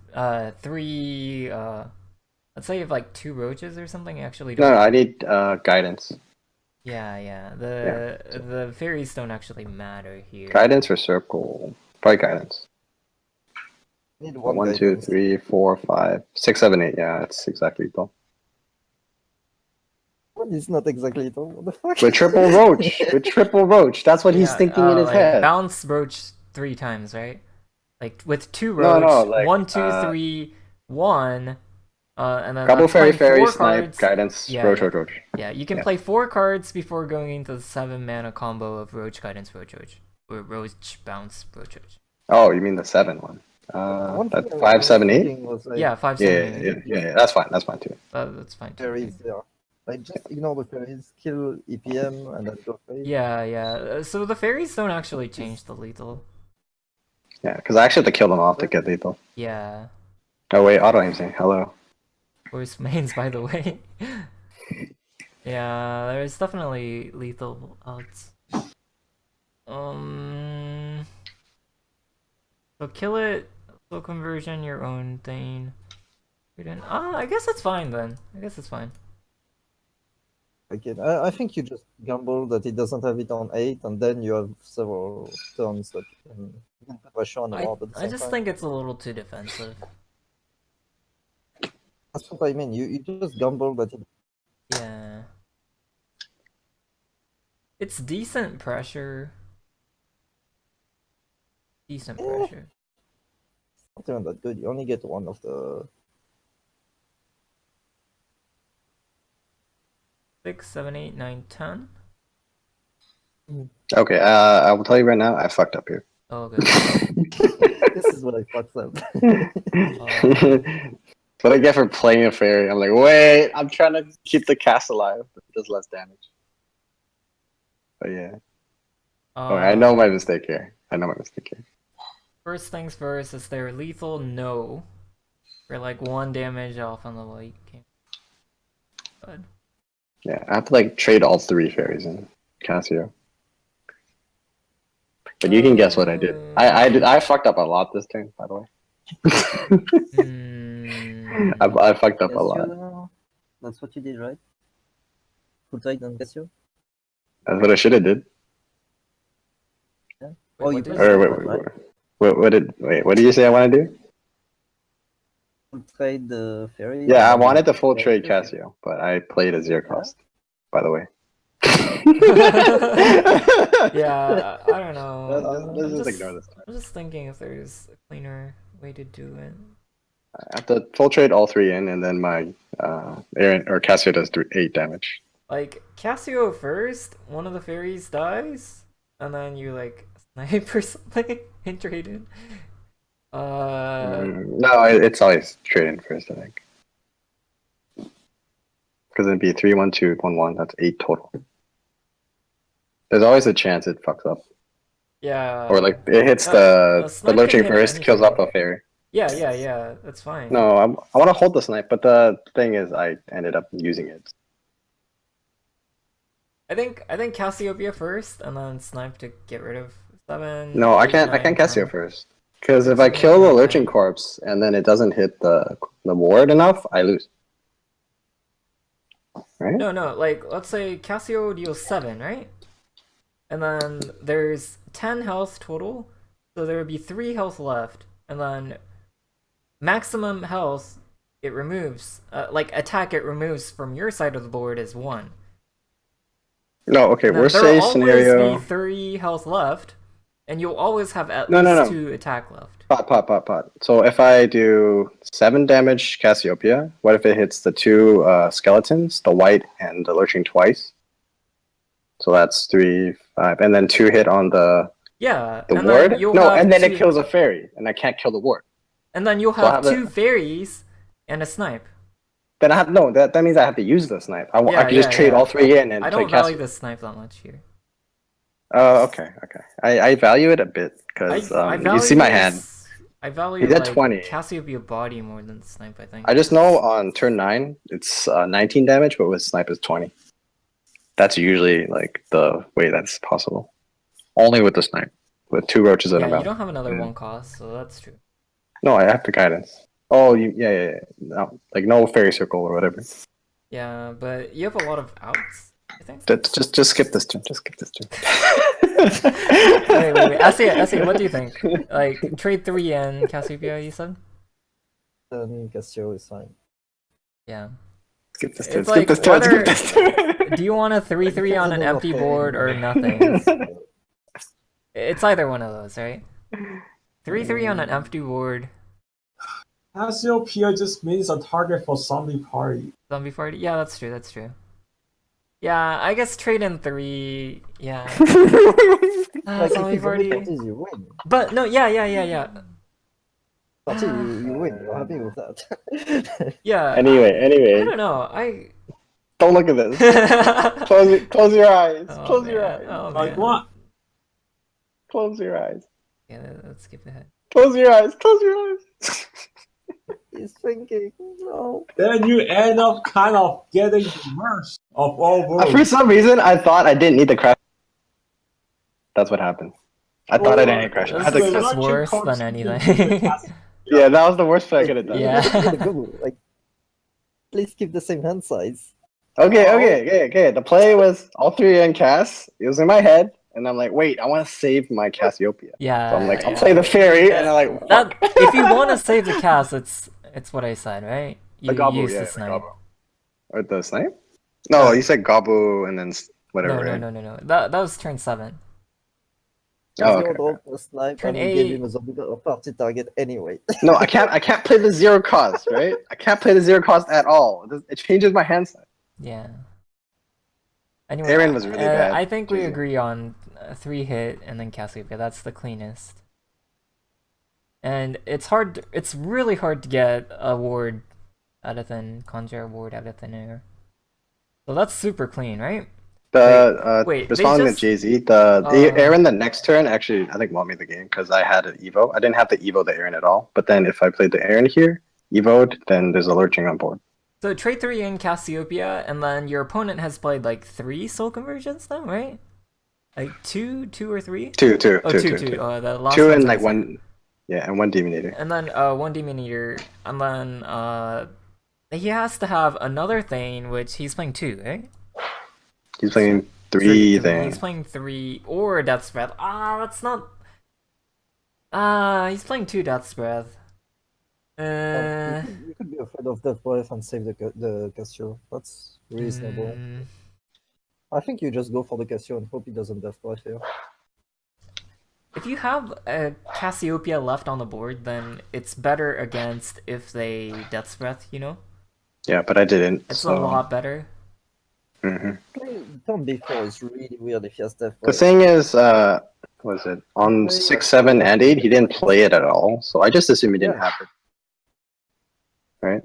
Three. Let's say you have like 2 roaches or something. You actually No, don't. I need guidance. Yeah. The fairies don't actually matter here. Guidance or circle? Probably guidance. Need 1, 2, guidance. 3, 4, 5, 6, 7, 8. Yeah, that's exactly lethal. It's not exactly though. What the fuck? With triple roach. With triple roach. That's what he's Yeah, thinking in his like, head. Bounce roach 3 times, right? Like with 2 No, roach. no, like, 1, 2, 3, 1. And then Couple that's fairy, playing 4 snipe, cards. guidance, Yeah, roach, yeah. roach, roach. Yeah, you can Yeah. play 4 cards before going into the 7 mana combo of roach guidance, roach. Or roach bounce, roach. Oh, you mean the 7 one? One That's thing I 5, was 7, 8? thinking was, like, Yeah, 5, Yeah, 7, 8. yeah. That's fine. That's fine too. That's fine too. fairies there. Like just ignore the fairies, kill EPM, and then go fairies. Yeah. So the fairies don't actually change the lethal. Yeah, because I actually have to kill them off to get lethal. Yeah. Oh wait, auto aim saying hello. Worst mains, by the way. Yeah, there's definitely lethal outs. So kill it, slow conversion, your own thing. I guess it's fine then. I guess it's fine. Again, I think you just gamble that it doesn't have it on 8, and then you have several turns that you can put pressure on the mob at the I same just time. think it's a little too defensive. That's what I mean. You just gamble that it. Yeah. It's decent pressure. Decent Eh. pressure. Not even that good. You only get one of the. 6, 7, 8, 9, 10. Okay, I will tell you right now, I fucked up here. Oh, good. This is what I fucked up. That's what I get for playing a fairy. I'm like, wait, I'm trying to keep the cast alive, but it does less damage. But yeah. Okay, I know my mistake here. First things first, is there lethal? No. We're like 1 damage off on the light. Good. Yeah, I have to like trade all 3 fairies in Cassio. But you can guess what I did. I fucked up a lot this turn, by the way. I fucked up a lot. Cassio, that's what you did, right? Full trade on Cassio? That's what I should have did. Yeah. Wait, Oh, you what did played you Or say? that one, right? what did you say I want to do? Full trade the fairy. Yeah, I and then wanted to full play trade Cassio. Cassio, but I played a 0 cost, by the way. Yeah, I don't know. Let's just ignore this. I'm just thinking if there's a cleaner way to do it. I have to full trade all 3 in, and then my Aaron or Cassio does 8 damage. Like, Cassio first, one of the fairies dies, and then you, like, snipe or something and trade it. No, it's always trade in first, I think. Because it'd be 3, 1, 2, 1, 1. That's 8 total. There's always a chance it fucks up. Yeah. Or like it hits the the snipe lurching can hit first, kills anything. up a fairy. Yeah, that's fine. No, I want to hold the snipe, but the thing is, I ended up using it. I think Cassiopeia first, and then snipe to get rid of 7. No, I 8, can't 9, Cassio 10. first. Because if I kill the lurching corpse and then it doesn't hit the ward enough, I lose. Right? No, like, let's say Cassio deals 7, right? And then there's 10 health total, so there would be 3 health left, and then maximum health it removes, like, attack it removes from your side of the board is 1. No, okay, And then worst there'll case always scenario. be 3 health left, and you'll always have at No, least no. 2 attack left. Pot. So if I do 7 damage Cassiopeia, what if it hits the 2 skeletons, the white and the lurching twice? So that's 3, 5, and then 2 hit on the Yeah, the and ward. then you'll No, have and then 2, it kills a fairy, and I can't kill the ward. and then you'll So I have have 2 fairies and a snipe. Then I have no. That means I have to use the snipe. I can just trade all 3 in and I play don't value Cassio. the snipe that much here. Oh, okay. I value it a bit because you see my hand. I value He's at like 20. Cassiopeia body more than the snipe, I think. I just know on turn 9 it's 19 damage, but with snipe is 20. That's usually like the way that's possible. Only with the snipe, with 2 roaches and a Yeah, you mouth. don't have another 1 cost, so that's true. No, I have the guidance. Oh, yeah. No, like no fairy circle or whatever. Yeah, but you have a lot of outs, I think. Just skip this turn. Just skip this turn. wait. Essay, what do you think? Like, trade 3 in Cassiopeia, you said? Then Cassio is fine. Yeah. Skip this turn. It's Skip like, this turn. whether- Skip this turn. Do you want a 3-3 on an empty board or nothing? It's either one of those, right? 3-3 on an empty board. Cassiopeia just means a target for zombie party. Zombie party? Yeah, that's true. Yeah, I guess trade in 3. Yeah. Like if Zombie it's party. zombie parties, you win. But no, yeah. Party, you win. You're happy with that. Yeah. Anyway. I don't know. Don't look at this. Close your eyes. Oh, Close your man. eyes. Oh, Like man. what? Close your eyes. Yeah, let's skip ahead. Close your eyes. Close your eyes. He's thinking, no. Then you end up kind of getting the worst of all For worlds. some reason, I thought I didn't need the crash. That's what happened. I thought I didn't need crash. I had This to- is just Electric worse corpse than into anything. Cassiopeia. Yeah, that was the worst thing I could have done. Yeah. Like, please keep the same hand size. Okay. The play was all 3 in Cass. It was in my head, and I'm like, wait, I want to save my Cassiopeia. Yeah. So I'm like, I'll yeah. play the fairy, and I'm like, That, fuck. if you want to save the cast, it's what I said, right? You The Gabu, use yeah, the the snipe. Gabu. Or the snipe? No, you said Gabu and then whatever. right? No. That was turn 7. Oh, He's okay. gonna open a snipe Turn and we give 8. him a zombie party target anyway. No, I can't play the 0 cost, right? I can't play the 0 cost at all. It changes my hand size. Yeah. Anyway, Aaron was really bad. I think we Jesus. agree on 3 hit and then Cassiopeia. That's the cleanest. And it's really hard to get a ward out of conjure a ward out of thin air. So that's super clean, right? Wait, they responding just- to Jay-Z, the uh, Aaron the next turn actually I think won me the game because I had an Evo. I didn't have the Evo the Aaron at all. But then if I played the Aaron here, Evo'd, then there's a lurching on board. So trade 3 in Cassiopeia, and then your opponent has played like 3 soul conversions now, right? Like two or 3? Two. Two. Two. The last Two one's and on like the one, yeah, and one Demon Eater. and then 1 Demon Eater, and then he has to have another Thane, which he's playing 2, right? He's playing three He's things. playing 3 or Death's Breath. That's not. He's playing 2 Death's Breath. You could be afraid of Death Breath and save the Cassio. That's reasonable. I think you just go for the Cassio and hope he doesn't Death Breath here. If you have a Cassiopeia left on the board, then it's better against if they Death's Breath, you know? Yeah, but I didn't. It's so. a lot better. Turn before is really weird if he has Death The Breath. thing is, was it on 6, 7, and 8? He didn't play it at all, so I just assumed he didn't have it. Right?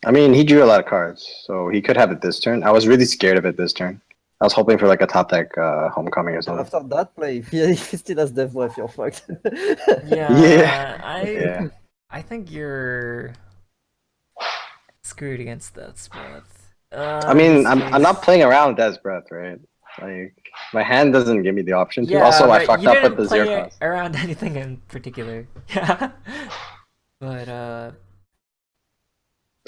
I mean, he drew a lot of cards, so he could have it this turn. I was really scared of it this turn. I was hoping for like a top deck homecoming or something. After that play, if he still has Death Breath, you're fucked. Yeah. I think you're screwed against Death's Breath. I mean, I'm not playing around with Death's Breath, right? Like, my hand doesn't give me the option to. Yeah, also, I but fucked you up didn't with the play zero cost. around anything in particular. Yeah. But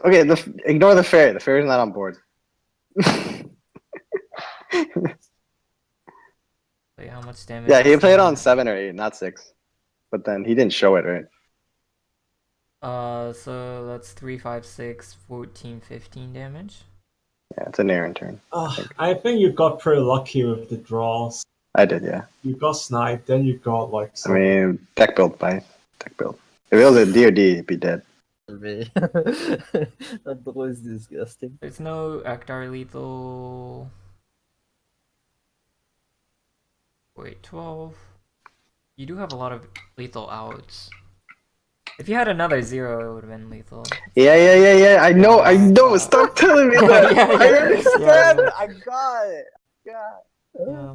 Okay, ignore the fairy. The fairy's not on board. wait, how much damage? Yeah, he is played that? on 7 or 8, not 6. But then he didn't show it, right? So that's 3, 5, 6, 14, 15 damage. Yeah, it's an Aaron turn. I think you got pretty lucky with the draws. I did, yeah. You got sniped, then you got like. I mean, deck build, by deck build. If it was a DoD, it'd be dead. That draw is disgusting. There's no Ektar lethal. Wait, 12. You do have a lot of lethal outs. If you had another 0, it would have been lethal. Yeah. I know. Stop telling me that. Yeah, I understand. yeah. I got it. Yeah.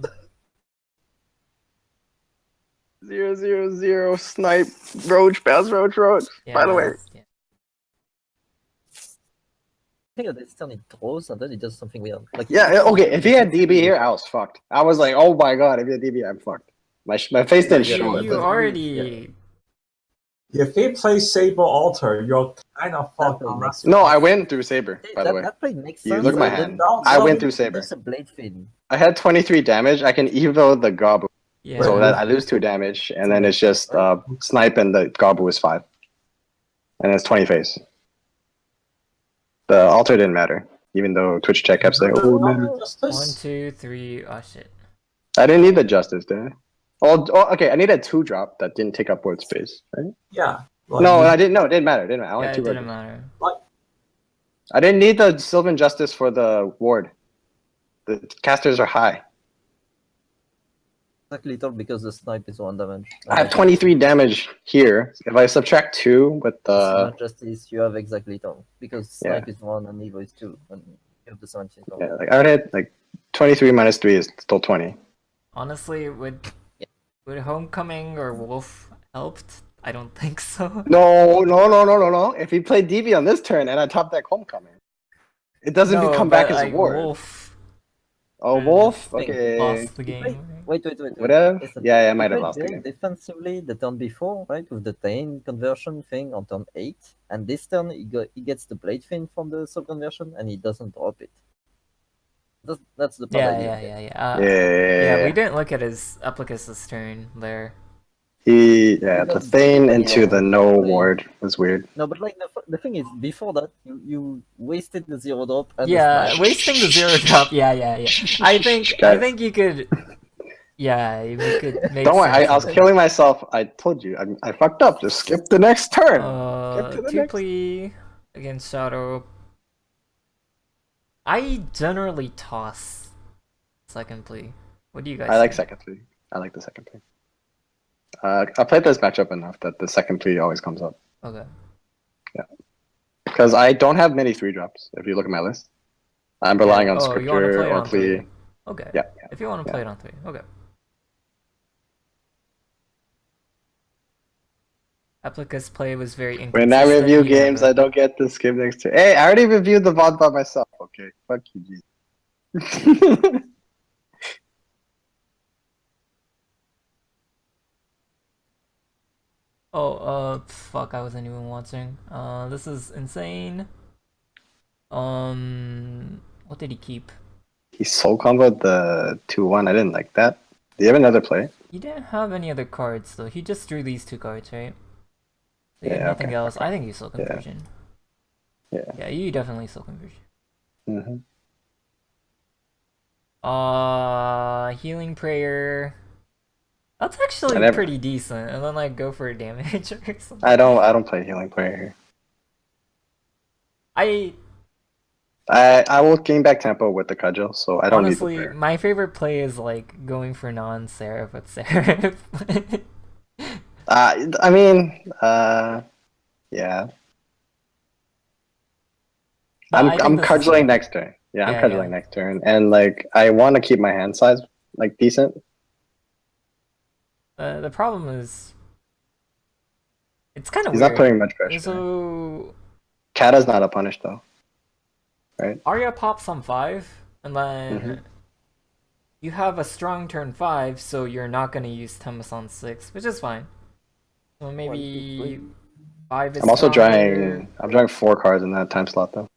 0, snipe, roach, bounce, roach. By the way. Yeah. I think at this turn it draws and then it does something weird. Like Okay. If he had DB here, I was fucked. I was like, oh my god, if he had DB, I'm fucked. My face didn't show it. You already. If he plays Saber Altar, you're kind of fucked. No, I went through Saber, by the way. That play makes You sense. look at my but hand. then I went through Saber. It's a blade fin. I had 23 damage. I can Evo the Gabu, Yeah. so that I lose 2 damage, and then it's just snipe and the Gabu is 5. And it's 20 face. The altar didn't matter, even though Twitch chat kept saying, oh, it matters. 1, 2, 3. Oh shit. I didn't need the justice, did I? Oh, okay, I needed 2 drop that didn't take up board space, right? Yeah. Like, No, I didn't. No, it didn't matter. I Yeah, only it 2 didn't regulars. matter. I didn't need the Sylvan Justice for the ward. The casters are high. Exactly little because the snipe is 1 damage. I have 23 damage here. If I subtract 2 with the... Justice, you have exactly little because snipe is 1 and Evo is 2. And you have the 17. Yeah, like I would hit like 23 minus 3 is still 20. Honestly, would Homecoming or Wolf helped? I don't think so. No. If he played DB on this turn and I top deck Homecoming, it doesn't come back as a ward. Wolf Oh, Wolf? Thing Okay. lost the game. Wait. Whatever. Listen, Yeah, I might he have played lost the very game. defensively the turn before, right, with the Thane conversion thing on turn 8, and this turn he gets the blade fin from the sub conversion and he doesn't drop it. That's the part I didn't get. Yeah, we didn't look at his Applicus's turn there. The Thane into the no ward was weird. No, but like the thing is, before that, you wasted the 0 drop. And Yeah, the snipe. wasting the 0 drop. Yeah. I think you could. Yeah, you could make. Don't worry, I was sense of it. killing myself. I told you, I fucked up. Just skip the next turn. Skip to the next. Two-plea against Shadow. I generally toss second plea. What do you guys? I like think? second plea. I like the second plea. I played this matchup enough that the second plea always comes up. Okay. Because I don't have many 3 drops. If you look at my list, I'm relying on Oh, you want to scripture play it or on 3? plea. Okay. Yeah, If you want to yeah. play it on 3, okay. Applicus play was very inconsistent. When I review He games, never... I don't get to skip next to. Hey, I already reviewed the VOD by myself. Okay, fuck you, G. Oh, fuck, I wasn't even watching. This is insane. What did he keep? He soul comboed the 2-1. I didn't like that. Do you have another play? He didn't have any other cards, though. He just drew these 2 cards, right? He had Yeah, nothing okay. else. Okay. I think you saw conversion. Yeah. Yeah, you definitely saw conversion. Mm-hmm. Healing prayer. That's actually pretty decent. And then like go for damage or something. I don't play healing player here. I will gain back tempo with the cudgel, so I don't need the honestly, prayer. my favorite play is like going for non-seraph with seraph. I mean, yeah. I'm cudgeling next turn. Yeah, I'm cudgeling next turn, and like I want to keep my hand size like decent. The problem is, it's kind of He's weird. not putting much pressure. So Kata's not a punish though, right? Arya pops on 5, and then you have a strong turn 5, so you're not gonna use Temis on 6, which is fine. So maybe 5 is I'm also stronger. I'm drawing 4 cards in that time slot though.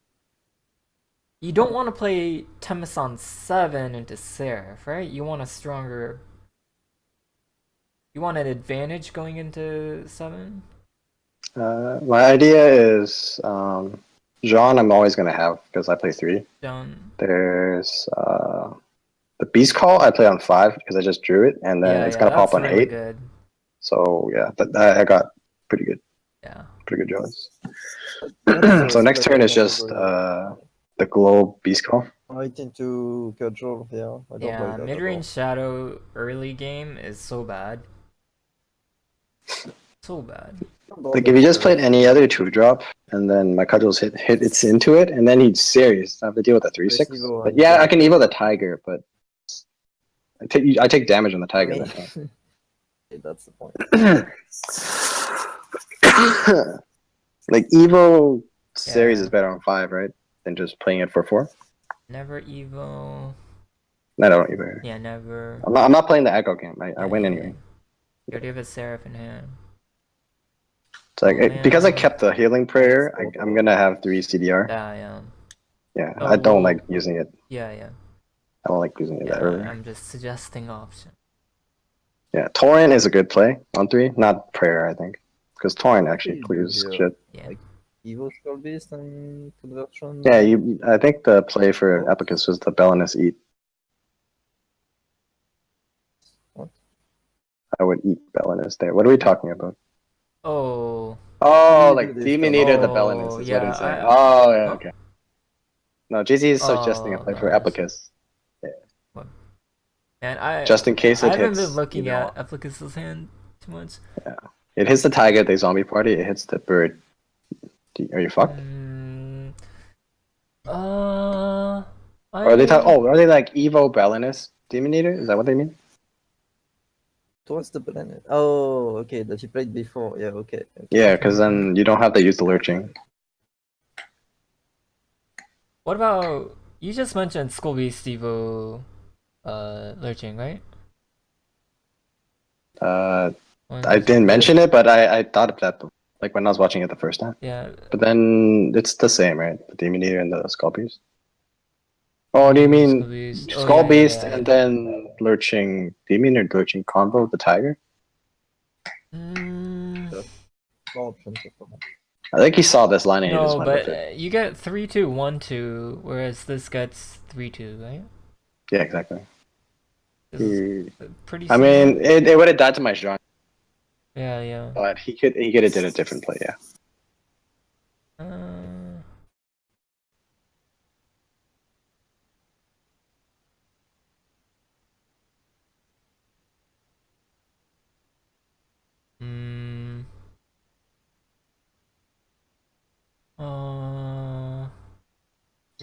You don't want to play Temis on 7 into Seraph, right? You want a stronger... You want an advantage going into 7? My idea is Jean I'm always going to have because I play 3. Done. There's the Beast Call I play on 5 because I just drew it, and then it's going to pop on really 8. Good. So yeah, I got pretty good. Yeah. Pretty good draws. So next turn is just the Globe Beast Call. I tend to cudgel, yeah. I don't like that mid-range Shadow early game is so bad. So bad. Like if you just played any other 2-drop, and then my cudgels hit it's into it, and then he's serious. I have to deal with a 3/6. But yeah, I can evo the tiger, but I take damage on the tiger. That's the point. Like evo series is better on 5, right? Than just playing it for 4. Never evo. I don't either. Yeah, never. I'm not playing the echo game. I win anyway. You already have a Seraph in hand. It's like because I kept the healing prayer, I'm gonna have 3 CDR. Yeah, I don't like using it. Yeah. I don't like using it that early. I'm just suggesting option. Yeah, Torrent is a good play on 3, not prayer, I think, because Torrent actually clears shit. Yeah. Like Evo Skull Beast and conversion. Yeah, I think the play for Epicus was the Belinus eat. What? I would eat Belinus there. What are we talking about? Oh, like Demon Eater the Belinus is what I'm saying. Okay. No, JZ is suggesting a play for Epicus. Yeah. And just in case it hits. I haven't been looking at Epicus's hand too much. Yeah. It hits the tiger, the zombie party, it hits the bird. Are you fucked? Or are they are they like Evo Belinus Demon Eater? Is that what they mean? Towards the planet. Oh, okay, that you played before. Yeah, okay. Yeah, because then you don't have to use the lurching. What about you just mentioned Skull Beast Evo lurching, right? I didn't mention it, but I thought of that like when I was watching it the first time. Yeah. But then it's the same, right? The Demon Eater and the Skull Beast. Oh, do you mean Skull Beast and then lurching Demon or lurching combo with the tiger? I think he saw this line and he just went with it. You get 3-2, 1-2, whereas this gets 3-2, right? Yeah, exactly. Pretty. I mean, it would have died to my strong. Yeah. But he could have did a different play, yeah.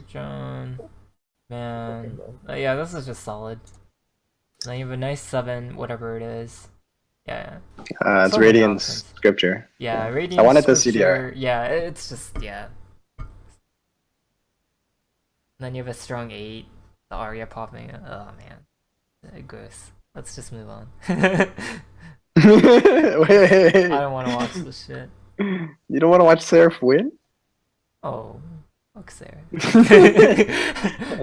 John. Man. Okay, Yeah, this is just solid. Then you have a nice 7, whatever it is. Yeah. It's So many Radiant's options. Scripture. Yeah, I Radiant wanted the Scripture. CDR. Yeah, it's just, yeah. Then you have a strong 8. The Arya popping. Oh, man. Gross. Let's just move on. Wait. I don't want to watch this shit. You don't want to watch Seraph win? Oh, fuck Sarah.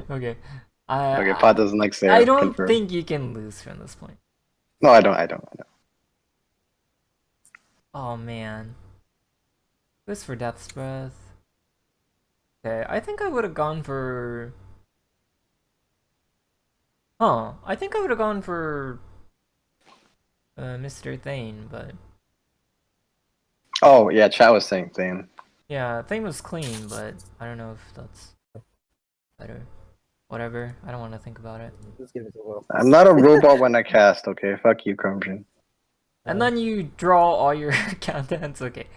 Okay. Okay, Pod doesn't like I Seraph. don't confirmed. think you can lose from this point. No, I don't. Oh man. Goes for Death's Breath. Okay, I think I would have gone for. I think I would have gone for Mr. Thane, but Oh, yeah, chat was saying Thane. yeah, Thane was clean, but I don't know if that's better. Whatever, I don't want to think about it. just give it a whirl. I'm not a robot when I cast, okay? Fuck you, Crumption. And then you draw all your countdowns. Okay.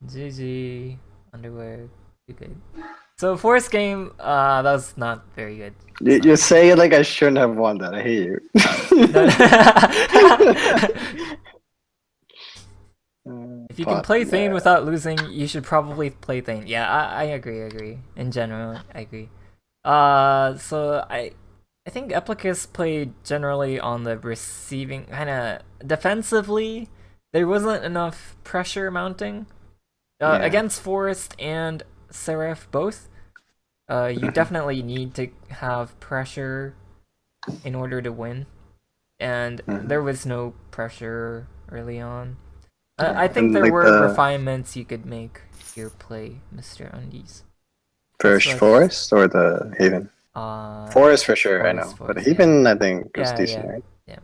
GG. Underwear. You good. So force game, that was not very good. You're saying like I shouldn't have won that. I hate you. If you can play Thane without losing, you should probably play Thane. Yeah, I agree. In general, I agree. So I think Epicus played generally on the receiving, kind of defensively. There wasn't enough pressure mounting against Forest and Seraph both. You definitely need to have pressure in order to win, and there was no pressure early on. I think there were refinements you could make your play, Mr. Undies. First Forest or the Haven? Forest for sure, I know. But Haven, I think, was decent, right? Yeah.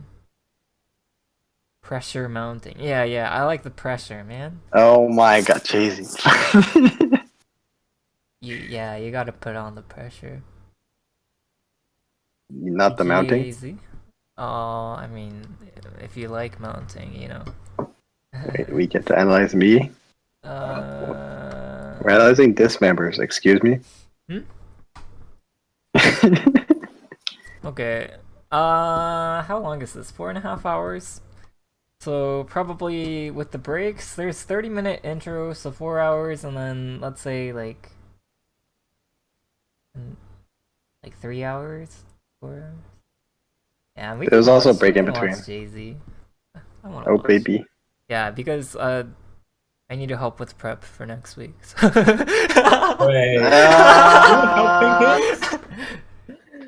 Pressure mounting. Yeah, I like the pressure, man. Oh my god, Jay-Z. You gotta put on the pressure. Not the mounting? Easy. Oh, I mean, if you like mounting, you know. Wait, we get to analyze me? We're analyzing dismembers, excuse me? Okay. How long is this? 4.5 hours? So probably with the breaks, there's 30-minute intro, so 4 hours, and then let's say like 3 hours, 4 hours. Yeah, we. There's also a break in between. Jay-Z. Oh watch. Baby. Yeah, because I need to help with prep for next week. So.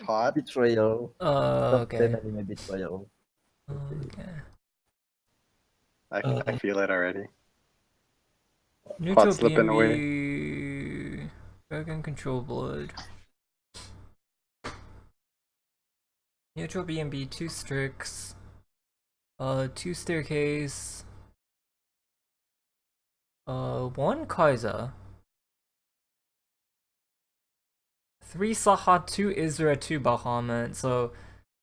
Pod betrayal. Okay. Betrayal. Okay. I feel it already. Neutral Pod slipping away. Dragon Control Blood. Neutral BNB, 2 Strix. 2 Staircase. 1 Kaiser. 3 Saha, 2 Isra, 2 Bahamut. So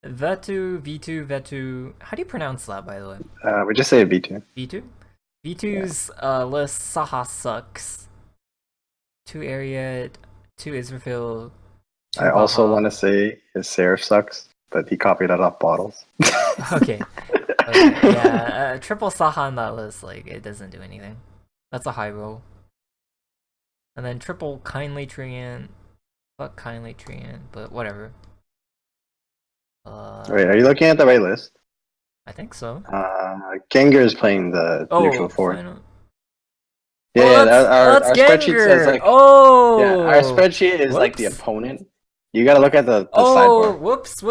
Vetu, V2, Vetu. How do you pronounce that, by the way? We just say V2. V2? V2's list, Saha sucks. 2 Ariad, 2 Israfil. I also want to say his Seraph sucks, but he copied it off bottles. Okay. Yeah, triple Saha on that list, like, it doesn't do anything. That's a high roll. And then triple Kindly Treant. Fuck Kindly Treant, but whatever. Wait, are you looking at the right list? I think so. Gengar is playing the neutral forward. Yeah, our spreadsheet says like. Oh! Yeah, our spreadsheet is like the opponent. You gotta look at the sideboard. Whoops.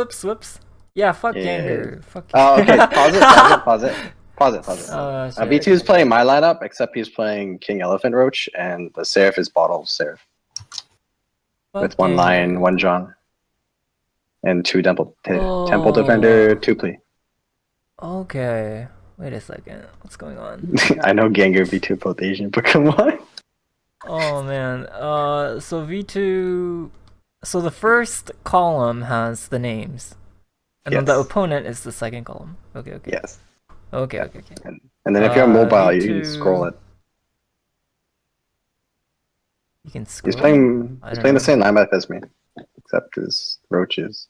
Yeah, fuck Gengar. Fuck. Oh, okay. Pause it. V2 is playing my lineup, except he's playing King Elephant Roach, and the Seraph is Bottle Seraph. With 1 Lion, 1 John, and 2 Temple Defender, 2 Plea. Okay. Wait a second. What's going on? I know Gengar V2 both Asian, but come on. Oh man. So V2. So the first column has the names, and then the opponent is the second column. Okay. Yes. Okay. And then if you're on mobile, V2... you can scroll it. You can He's scroll. playing. I He's don't playing know. the same lineup as me, except his roaches.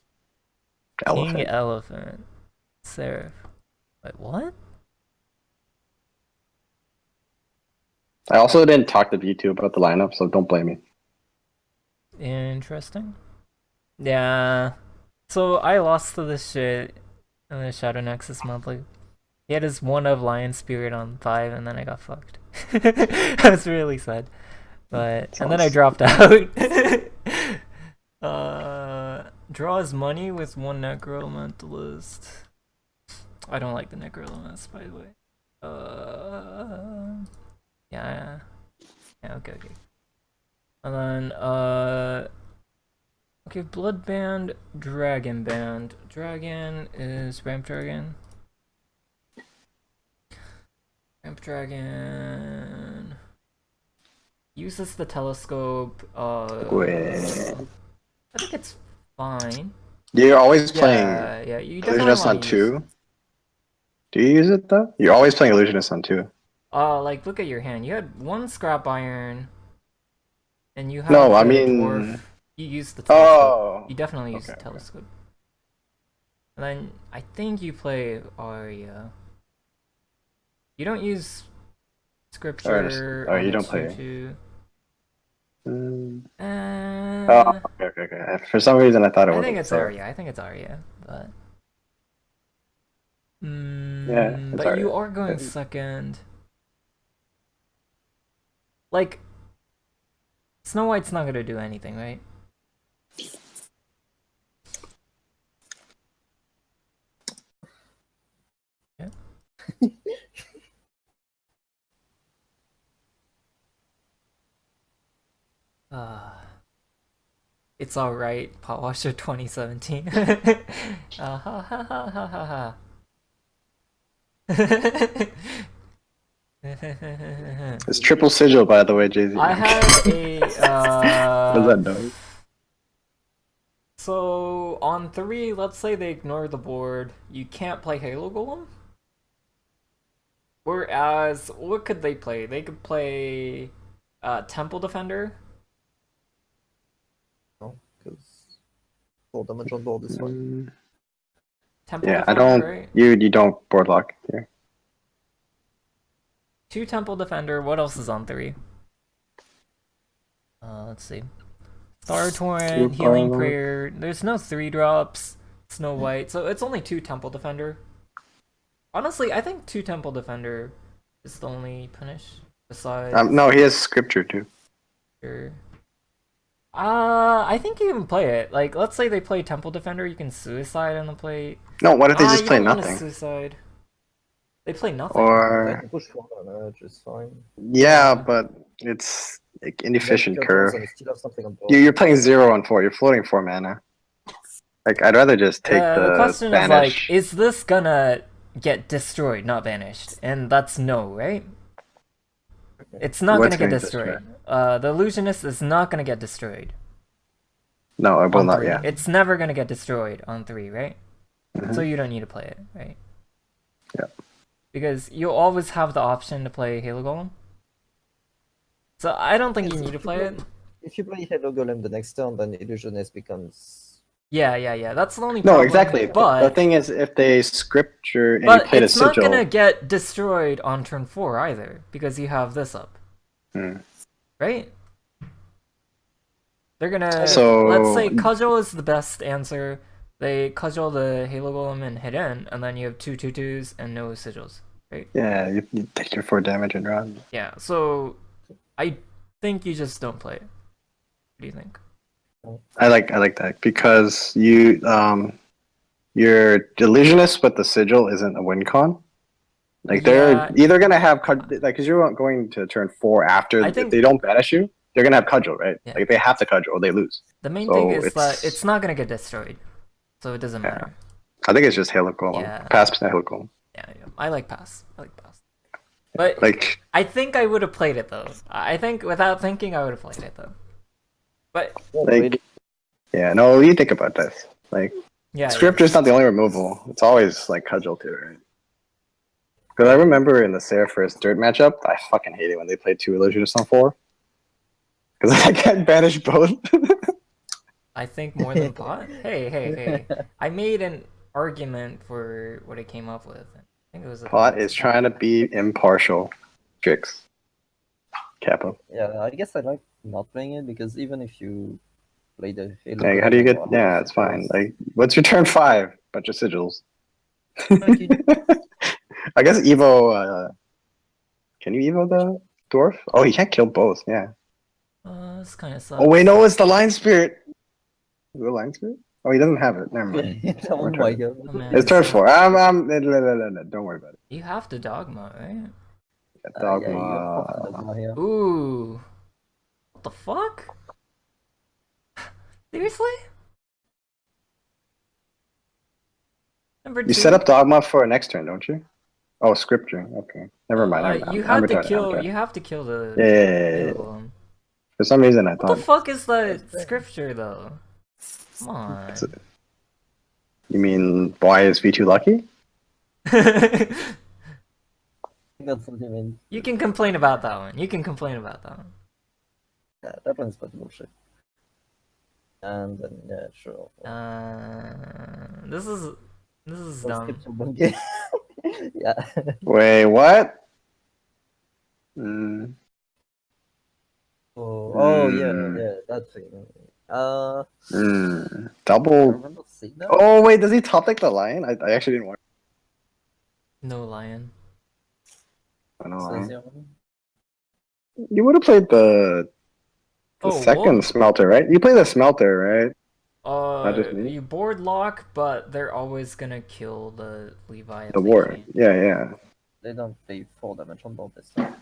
King Elephant. Elephant. Seraph. Wait, what? I also didn't talk to V2 about the lineup, so don't blame me. Interesting. Yeah. So I lost to this shit in the Shadow Nexus monthly. He had his one of Lion Spirit on 5, and then I got fucked. I was really sad. But and then I dropped out. Draws money with one Necromentalist. I don't like the Necromentalist, by the way. Yeah. Yeah, okay. And then, okay, Blood Band, Dragon Band. Dragon is Ramp Dragon. Ramp Dragon uses the telescope. I think it's fine. You're always playing Yeah, you definitely Illusionist on want to use. 2. Do you use it though? You're always playing Illusionist on 2. Like look at your hand. You had one scrap iron, and you have No, I the mean. dwarf. You used the telescope. Oh. You definitely used the Okay. telescope. And then I think you play Arya. You don't use scripture. Oh, on you the don't play. 2-2. Oh, okay. For some reason, I thought it was. I think it's Arya. But Yeah, it's but Arya. you are going second. Like, Snow White's not gonna do anything, right? Yeah. It's alright, Potwasher 2017. Ha ha ha ha ha ha. It's triple sigil, by the way, Jay-Z. I had a What does that know? So on 3, let's say they ignore the board, you can't play Halo Golem. Whereas, what could they play? They could play Temple Defender. No, because 4 damage on board is fine. Temple Yeah, Defender, I don't. right? You don't board lock here. 2 Temple Defender. What else is on 3? Let's see. Star Torrent, Healing Prayer. There's no 3 drops. Snow White. So it's only 2 Temple Defender. Honestly, I think 2 Temple Defender is the only punish. Besides. No, he has scripture too. Sure. I think you can play it. Like, let's say they play Temple Defender, you can suicide on the plate. No, what if they just you play don't wanna nothing? Suicide. They play nothing. They Or can push 4 damage, it's fine. yeah, but it's like inefficient Then curve. and you still have something on board. You're playing 0 on 4. You're floating 4 mana. Like I'd rather just take The question banish. is like, is this gonna get destroyed, not banished? And that's no, right? It's not What's gonna get gonna destroyed. The Illusionist is not gonna get destroyed. No, I will on not. 3. Yeah. It's never gonna get destroyed on 3, right? Mhm. So you don't need to play it, right? Yeah. Because you'll always have the option to play Halo Golem. So I don't think you need to play it. If you play Halo Golem the next turn, then Illusionist becomes... Yeah. That's the only No, problem. exactly. But the thing is, if they scripture and you but play the it's not sigil, gonna get destroyed on turn 4 either, because you have this up. Right? They're gonna So- let's say cudgel is the best answer. They cudgel the Halo Golem and hit in, and then you have 2/2/2s and no sigils. yeah, you take your 4 damage and run. Yeah, so I think you just don't play it. What do you think? I like that because you your illusionist with the sigil isn't a win con. Like they're Yeah. either gonna have like because you're going to turn 4 after I think- if they don't banish you, they're gonna have cudgel, right? Yeah. Like they have to cudgel or they lose. The main So thing is that it's- it's not gonna get destroyed, so it doesn't matter. I think it's just Halo Golem. Yeah. Pass Halo Golem. Yeah, I like pass. But Like I think I would have played it though. I think without thinking, I would have played it though. But like yeah, no, you think about this. Like yeah, Scripture's not the only removal. It's always like cudgel too, right? Because I remember in the Seraph first dirt matchup, I fucking hate it when they played 2 illusionists on 4. Because I can't banish both. I think more than pot. Hey. I made an argument for what I came up with. I think it was a Pot is trying to be impartial. Tricks. Kappa. Yeah, I guess I like not playing it because even if you play the Halo Like, how do you version get? or Yeah, Halo it's fine. Supers, Like, what's your turn 5? Bunch of sigils. like you I guess Evo. Can you Evo the dwarf? Oh, he can't kill both. Yeah. This kind of sucks. Oh wait, no, it's the lion spirit. Is it the lion spirit? Oh, he doesn't have it. Never mind. oh my god. Oh, man, It's turn so 4. Don't worry about it. You have the dogma, right? Yeah, you have half the Dogma. dogma here. Ooh. What the fuck? Seriously? Number 2? You set up dogma for next turn, don't you? Oh, scripture. Okay, never mind. You I'm have to retarded, kill. I'm retarded. You have to kill the. Yeah. Golem. For some reason, I What thought. the fuck is the scripture though? Come on. You mean why is V2 lucky? That's what you mean. You can complain about that one. You can complain about that one. Yeah, that one's but bullshit. And then yeah, sure. This is Let's dumb. skip to Bungie. Yeah. Wait, what? Mm. Oh yeah, that thing. I Double. remember seeing that. Oh wait, does he top deck the lion? I actually didn't watch. No lion. Says yeah. You would have played the second wolf? smelter, right? You play the smelter, right? Not just me? You board lock, but they're always gonna kill the Levi. If The they war. can. Yeah. They don't play 4 damage on board this time.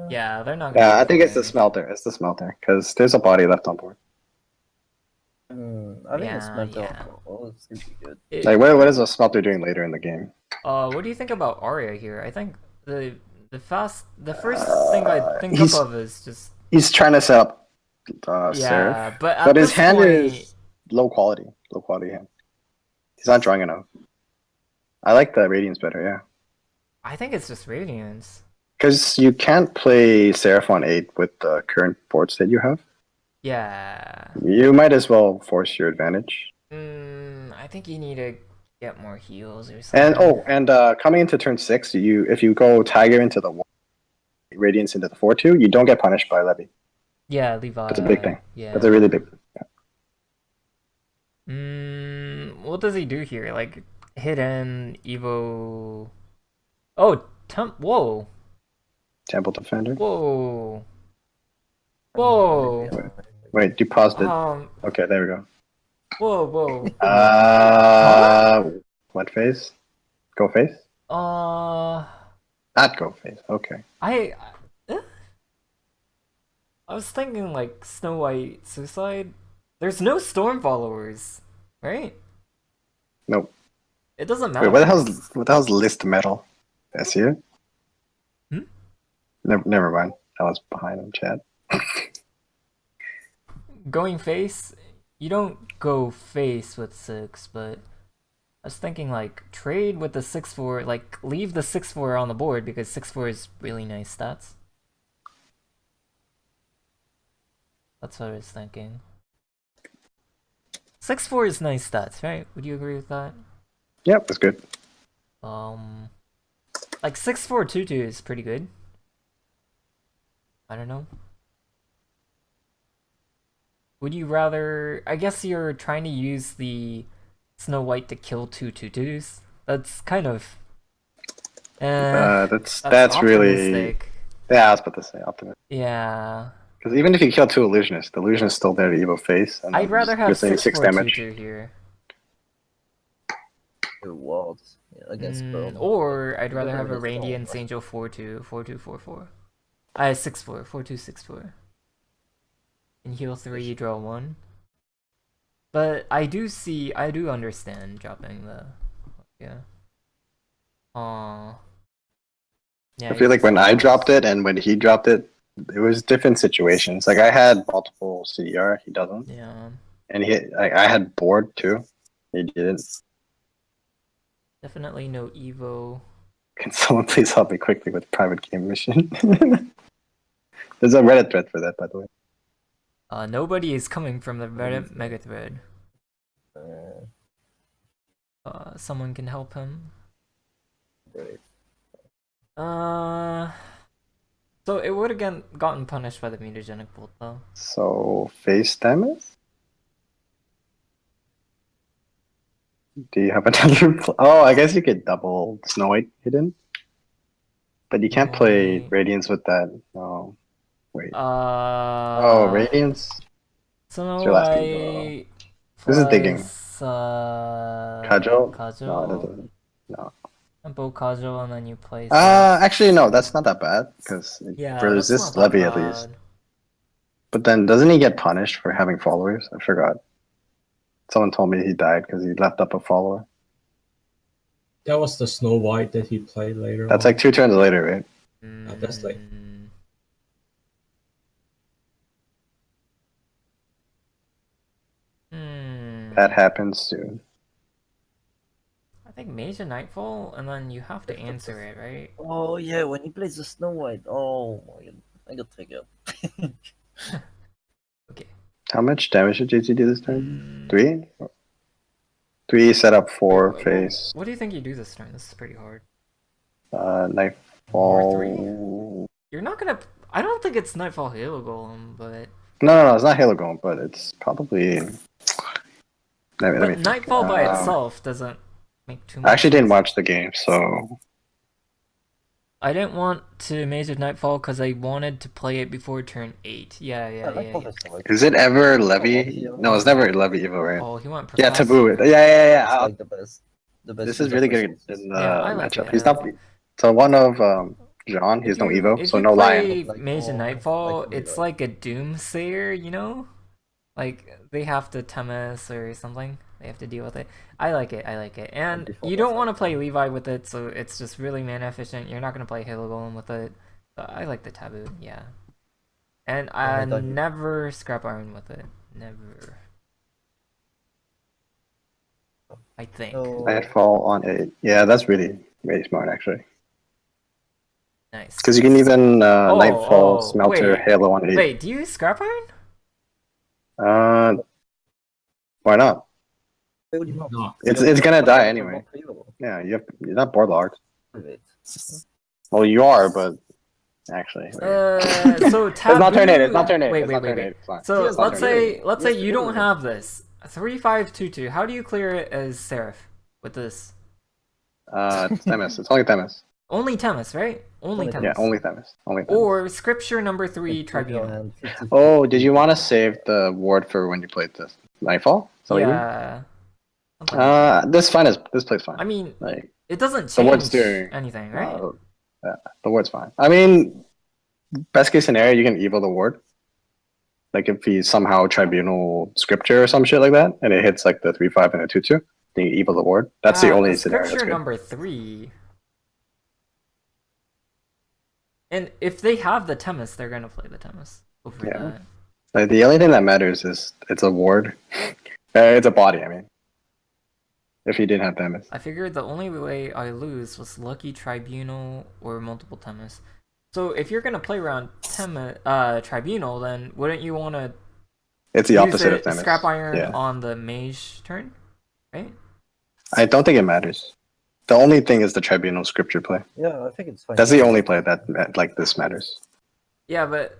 Yeah, they're not. Gonna Yeah, do I think it's the damage. smelter. It's the smelter because there's a body left on board. I think it's meant to. Yeah. Oh, it's gonna be good. Like, what is a smelter doing later in the game? What do you think about Arya here? I think the first thing I think he's- up of is just He's trying to set up yeah, Seraph, but at but his this hand point, is low quality hand. He's not drawing enough. I like the Radiance better, yeah. I think it's just Radiance. Because you can't play Seraph on 8 with the current boards that you have. Yeah. You might as well force your advantage. I think you need to get more heals or something. And coming into turn 6, if you go Tiger into the 1, Radiance into the 4/2, you don't get punished by Levy. Yeah, Levi. That's a big thing. Yeah. That's a really big thing. Yeah. What does he do here? Like hidden Evo. Oh, whoa. Temple Defender. Whoa. Whoa. Wait, you paused it. Um. Okay, there we go. Whoa. What phase? Go face? Uh. Not go face. Okay. I was thinking like Snow White Suicide. There's no storm followers, right? Nope. It doesn't matter. Wait, what the hell's list metal? That's you? Never mind. I was behind in chat. Going face, you don't go face with 6, but I was thinking like trade with the 6/4, like leave the 6/4 on the board because 6/4 is really nice stats. That's what I was thinking. 6/4 is nice stats, right? Would you agree with that? Yep, that's good. Like 6/4 2/2 is pretty good. I don't know. Would you rather? I guess you're trying to use the Snow White to kill 2 2/2s. That's kind of. That's really. optimistic. Yeah, I was about to say optimistic. Yeah. Because even if you kill 2 illusionists, the illusionist is still there to Evo face. And I'd rather have you're saying 6 damage. 2/2 here. Rewards against Burn. Or I'd rather have a Burn is Radiance all, right? Angel 4/2 4/2 4/4. 6/4 4/2 6/4. And heal 3, you draw 1. But I do understand dropping the yeah. Yeah. I feel like when I dropped it and when he dropped it, it was different situations. Like I had multiple CDR, he doesn't. Yeah. And I had board too. He didn't. Definitely no Evo. Can someone please help me quickly with private game mission? There's a Reddit thread for that, by the way. Nobody is coming from the Reddit mega thread. Someone can help him. Great. So it would have gotten punished by the mutagenic bolt though. So face damage. Do you have another? Oh, I guess you could double Snow White hidden, but you can't play White. Radiance with that. No, wait. Oh, Radiance. Snow your last White. This is digging. Cudgel. No, it doesn't. No. Simple Cudgel, and then you play. Actually, no, that's not that bad because it Yeah, resists that's not that Levy at bad. least. But then, doesn't he get punished for having followers? I forgot. Someone told me he died because he left up a follower. That was the Snow White that he played later. That's on. like 2 turns later, right? That's like That happens soon. I think Mage and Nightfall, and then you have to answer it, right? Oh yeah, when he plays the Snow White. Oh my god, I got triggered. Okay. How much damage did JT do this turn? 3? 3 set up 4 face. What do you think you do this turn? This is pretty hard. Nightfall. You're not gonna. I don't think it's Nightfall Halo Golem, but. No, it's not Halo Golem, but it's probably. But Nightfall by itself doesn't make too much. I actually didn't watch the game, so. I didn't want to Maze of Nightfall because I wanted to play it before turn 8. Yeah. Is it ever Levy? No, it's never Levy Evo, right? Oh, he went Yeah, Professor. Taboo. Yeah. It's like the best. This is really good in the I like matchup. it. He's not. So one of John, he's no Evo, so no play Lion. Mage of Nightfall, like it's like a Doomsayer, you know? Like, they have to Temis or something. They have to deal with it. I like it. And you don't want to play Levi with it, so it's just really mana efficient. You're not going to play Halo Golem with it. But I like the Taboo, yeah. And I never Scrap Iron with it. Never. I think. Nightfall on 8. Yeah, that's really smart, actually. Nice. Because you can even Nightfall, Smelter, wait. Halo on 8. Wait, do you use Scrap Iron? Why not? no. It's gonna die anyway. Yeah, you're not board locked. Wait. Well, you are, but actually. So It's Taboo... not turn 8. It's not turn 8. Wait. It's not turn 8. It's fine. So Yes, let's say Yes, you don't do. have this 3-5-2-2. How do you clear it as Seraph with this? It's Themis. It's only Themis. Only Temis, right? Only Temis. Yeah, only Themis. Only Themis. Or Scripture number 3 Tribunal. Oh, did you want to save the ward for when you played this Nightfall? Is that what you mean? Yeah. This plays fine. I mean, like it doesn't the ward's change doing anything, right? Yeah, the ward's fine. I mean, best case scenario, you can evil the ward. Like if he somehow Tribunal Scripture or some shit like that, and it hits like the 3/5 and a 2/2, then you evil the ward. That's the only scenario. Scripture That's good. number 3. And if they have the Temis, they're gonna play the Temis over that. Like, the only thing that matters is it's a ward. It's a body, I mean. If you didn't have Themis. I figured the only way I lose was Lucky Tribunal or multiple Temis. So if you're gonna play around Tribunal, then wouldn't you want to It's the opposite of Themis. Scrap Iron on the Mage turn, right? I don't think it matters. The only thing is the Tribunal Scripture play. Yeah, I think it's fine. That's the only play that like this matters. Yeah, but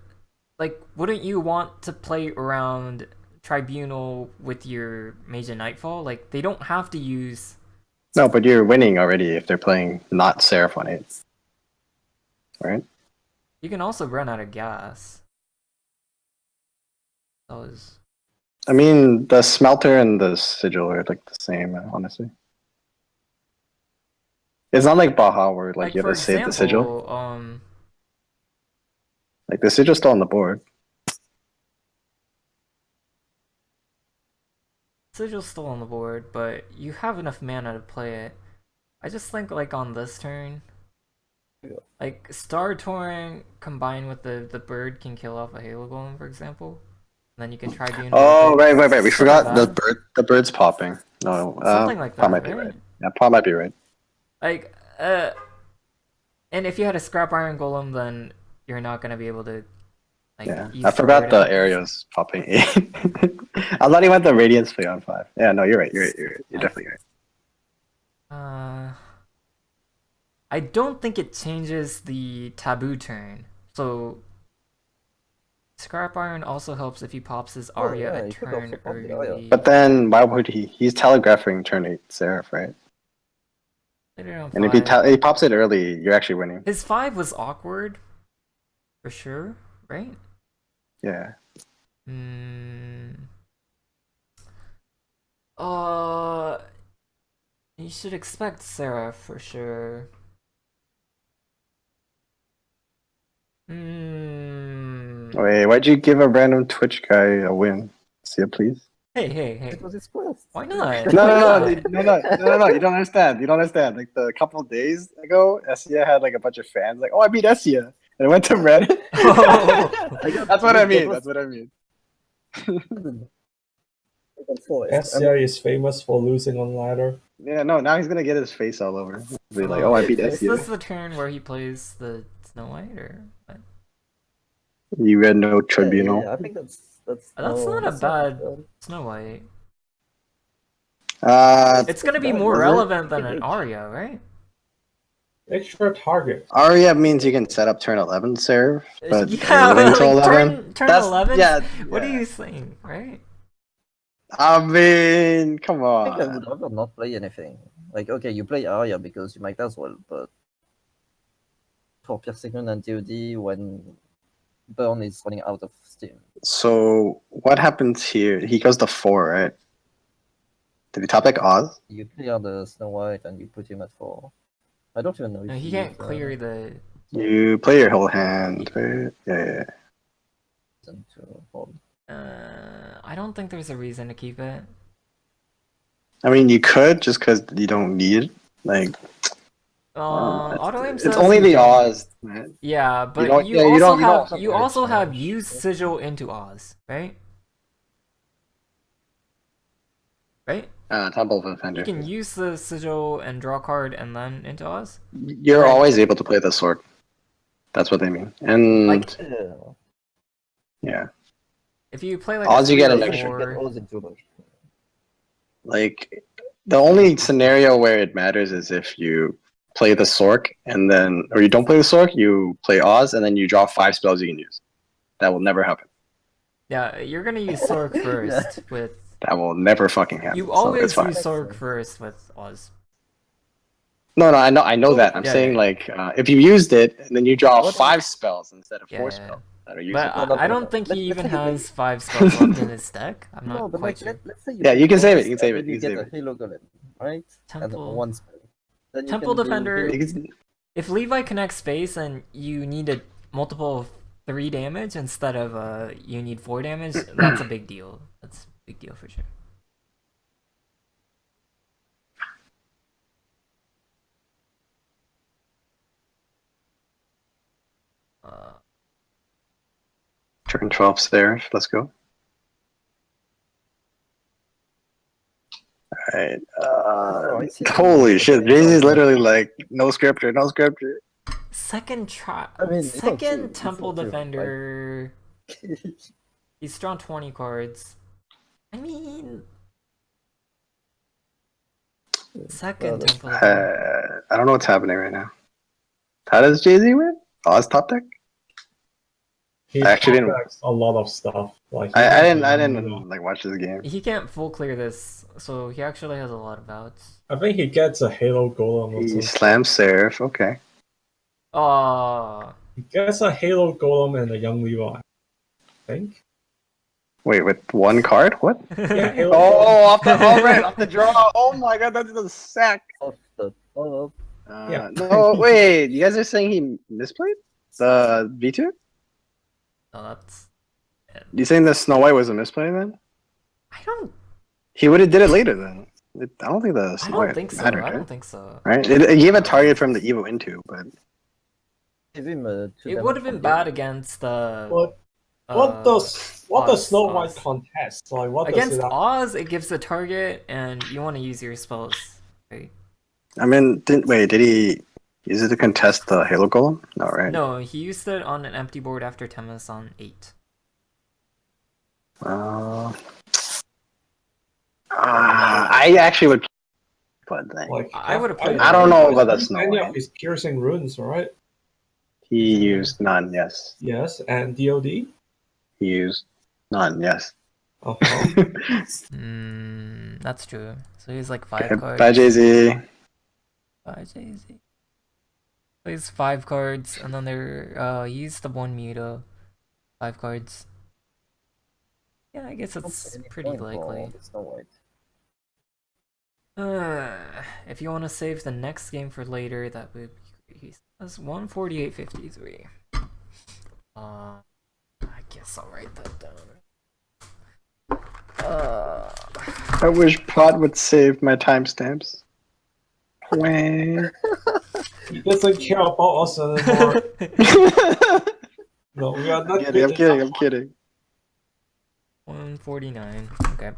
like, wouldn't you want to play around Tribunal with your Mage and Nightfall? Like, they don't have to use. No, but you're winning already if they're playing not Seraph on 8. Right? You can also run out of gas. That was. I mean, the Smelter and the Sigil are like the same, honestly. It's not like Baja where like you have to save the Sigil. Like the Sigil's still on the board. Sigil's still on the board, but you have enough mana to play it. I just think like on this turn, like Star Torrent combined with the bird can kill off a Halo Golem, for example. And then you can try doing. Oh right. We forgot the bird. The bird's popping. No, something like that. Paul might be right. Yeah, Paul might be right. Like and if you had a Scrap Iron Golem, then you're not gonna be able to Like, Yeah, use I forgot word the and- areas popping 8. I thought he meant the radiance play on 5. Yeah, no, you're right. You're definitely right. I don't think it changes the taboo turn. So Scrap Iron also helps if he pops his Arya yeah, a he could also turn pop the Arya. early. But then why would he? He's telegraphing turn 8 Seraph, right? Later on And if he 5. he pops it early, you're actually winning. His 5 was awkward, for sure, right? Yeah. You should expect Sarah for sure. Wait, why'd you give a random Twitch guy a win? See it, please. Hey. It was his quest. Why not? No. You don't understand. You don't understand. Like a couple of days ago, Essia had like a bunch of fans like, "Oh, I beat Essia," and it went to Reddit. That's what I mean. That's what I mean. SCI is famous for losing on ladder. Yeah, no. Now he's gonna get his face all over. Be like, "Oh, I beat Is this Essia." the turn where he plays the Snow White or what? You read no tribunal. Yeah, I think that's Not a bad Snow White. It's gonna be more was it? relevant than an Arya, right? Extra target. Arya means you can set up turn 11 serve, but Yeah, living till like 11. turn That's 11. yeah. What are yeah. you saying, right? I mean, come I think I on. would rather not play anything. Like, okay, you play Arya because you might as well, but for piercing and TOD when Burn is running out of steam. So what happens here? He goes to 4, right? Did he top deck Oz? You clear the Snow White and you put him at 4. I don't even know if He can't clear the. You play your whole hand, right? Yeah. reason to hold. I don't think there's a reason to keep it. I mean, you could just because you don't need it. Like, Auto aim it's says only you the don't. Oz, man. Yeah, but don't- you yeah, you also don't- have you don't- you also have change. used sigil into Oz, right? Right? Temple of Offender. You can use the sigil and draw a card and then into Oz. You're always able to play the sword. That's what they mean. And Like, yeah, if you play like Oz, a you get 3 an or extra- 4, Get Oz into the like the only scenario where it matters is if you play the Sork and then, or you don't play the Sork, you play Oz and then you draw 5 spells you can use. That will never happen. yeah, you're gonna use Sork first with. That will never fucking happen. You so always it's fine. use Sork first with Oz. No, I know that. I'm Yeah, saying yeah. like if you used it and then you draw What? 5 spells instead of 4 Yeah. spells that are But usable. I don't think he Let's even say you play- has 5 spells left in his deck. I'm No, not but quite like, sure. let's say you Yeah, play you can save it, Oz, you can save and it, then you can get save a Halo Golem, right? Temple. And one spell. Then you Temple can do Defender- Halo- If Levi connects space and you need a multiple of 3 damage instead of you need 4 damage, that's a big deal. That's a big deal for sure. Turn 12 Seraph, let's go. Alright. I see. Holy shit, Jay-Z's literally like, no scripture, no scripture. Second try. I mean, it's not Second true, it's Temple not true, Defender. He's drawn 20 cards. I mean, second Temple Defender. I don't know what's happening right now. How does Jay-Z win? Oz top deck? He I actually didn't- attacks a lot of stuff. Like I didn't like watch this game. He can't full clear this, so he actually has a lot of outs. I think he gets a Halo Golem or He something. slams Seraph, okay. He gets a Halo Golem and a Young Levi. I think. Wait, with 1 card? What? Yeah, Halo Oh, off the draw. Oh my god, that's a sack. Off the top. Yeah. No, wait, you guys are saying he misplayed the V2? Oh, that's. You saying the Snow White was a misplay then? I don't. He would have did it later then. I don't think the I Snow don't White think so. mattered, I right? don't think so. Right? It gave a target from the Evo into, but Give him It would have been bad against the. What does Oz, Snow White Oz. contest? Like what does Against it have? Oz, it gives the target, and you want to use your spells. Right? I mean, did he Use it to contest the Halo Golem? No, right? No, he used it on an empty board after Temus on 8. I actually would put that. Like I would've played I don't know about the Any Snow of his piercing runes, right? He used none, yes. Yes, and DOD. He used none, yes. Uh-huh. That's true. So he's like 5 cards. Bye, Jay-Z. Bye, Jay-Z. Plays 5 cards, and then he used the 1 Muta. 5 cards. Yeah, I guess it's pretty likely. If you want to save the next game for later, that would be great. That's 148.53. I guess I'll write that down. I wish Pot would save my timestamps. He doesn't care about us anymore. No, we are not. I'm kidding. 149. Okay.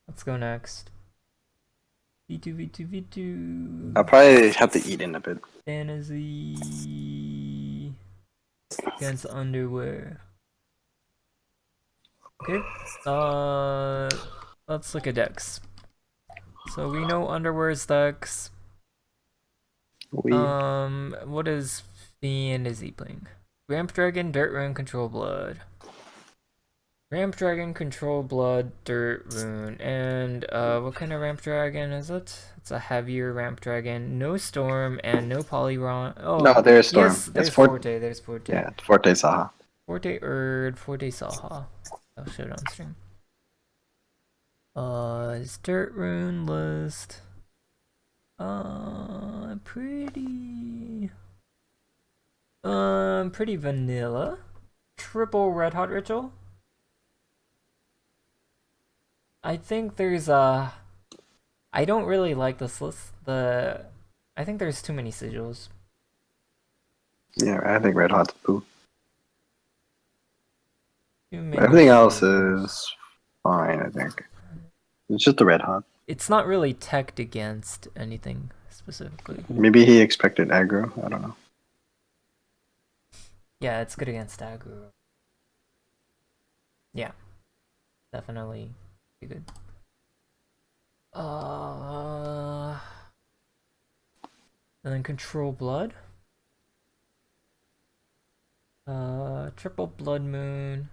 Let's go next. V2. I'll probably have to eat in a bit. Fantasy against underwear. Okay. Let's look at decks. So we know underwear's decks. What is Fantasy playing? Ramp Dragon, Dirt Rune, Control Blood. Ramp Dragon, Control Blood, Dirt Rune, and what kind of Ramp Dragon is it? It's a heavier Ramp Dragon. No Storm and no Polyron. Oh, no, there's Storm. Yes, there's Forte. There's Forte. Yeah, Forte Saha. Forte Erd, Forte Saha. I'll show it on stream. His Dirt Rune list. Pretty vanilla. Triple Red Hot Ritual. I think there's I don't really like this list. I think there's too many sigils. Yeah, I think Red Hot's poo. Everything Everything else is fine, I think. It's just the Red Hot. It's not really teched against anything specifically. Maybe he expected aggro. I don't know. Yeah, it's good against aggro. Yeah, definitely be good. And then Control Blood. Triple Blood Moon.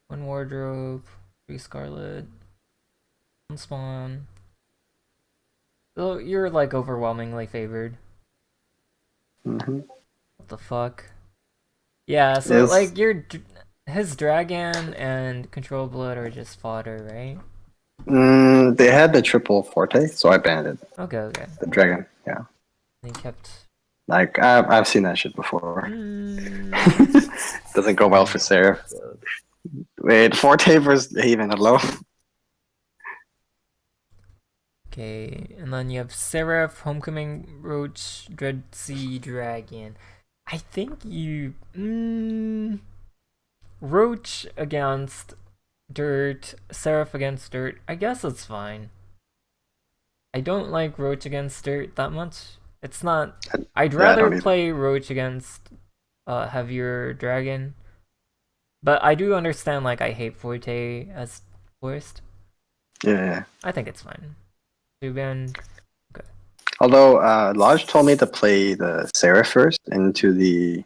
1 Wardrobe. 3 Scarlet. 1 Spawn. So you're like overwhelmingly favored. What the fuck? Yeah, so Yes. like his Dragon and Control Blood are just fodder, right? They had the triple Forte, so I banned it. Okay. The Dragon, yeah. They kept. Like, I've seen that shit before. Doesn't go well for Seraph. Wait, Forte versus Haven, hello? Okay, and then you have Seraph, Homecoming, Roach, Dread Sea, Dragon. I think you... Roach against Dirt, Seraph against Dirt. I guess it's fine. I don't like Roach against Dirt that much. It's not... I'd rather play Roach against heavier Dragon. But I do understand, like, I hate Forte as forced. Yeah. I think it's fine. Okay. Although, Lodge told me to play the Seraph first into the...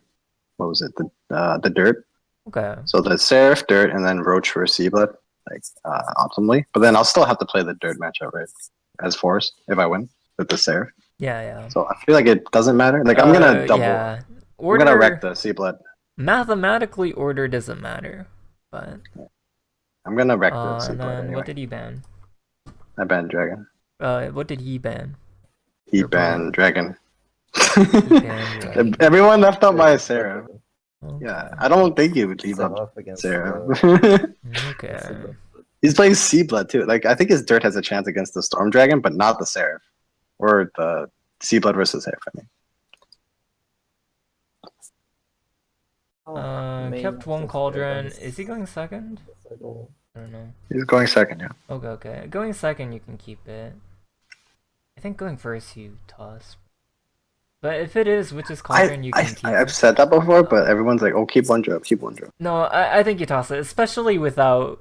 What was it? The Dirt. Okay. So the Seraph, Dirt, and then Roach for Seablood, like, optimally. But then I'll still have to play the Dirt matchup, right? As forced, if I win with the Seraph. Yeah. So I feel like it doesn't matter. Like, I'm gonna double. Yeah. I'm gonna wreck the Seablood. Mathematically, order doesn't matter, but... I'm gonna wreck the Seablood and then anyway. what did he ban? I banned Dragon. What did he ban? He banned Dragon. banned Dragon. Everyone left out my Seraph. Okay. Yeah, I don't think he would leave up Seraph. Okay. He's playing Seablood too. Like, I think his Dirt has a chance against the Storm Dragon, but not the Seraph. Or the Seablood versus Seraph, I mean. Kept 1 Cauldron. Is he going second? I don't know. He's going second, yeah. Okay. Going second, you can keep it. I think going first, you toss. But if it is Witch's I, Cauldron, you can tease I've it. said that before, but everyone's like, "Oh, keep one drop, keep one drop." No, I think you toss it, especially without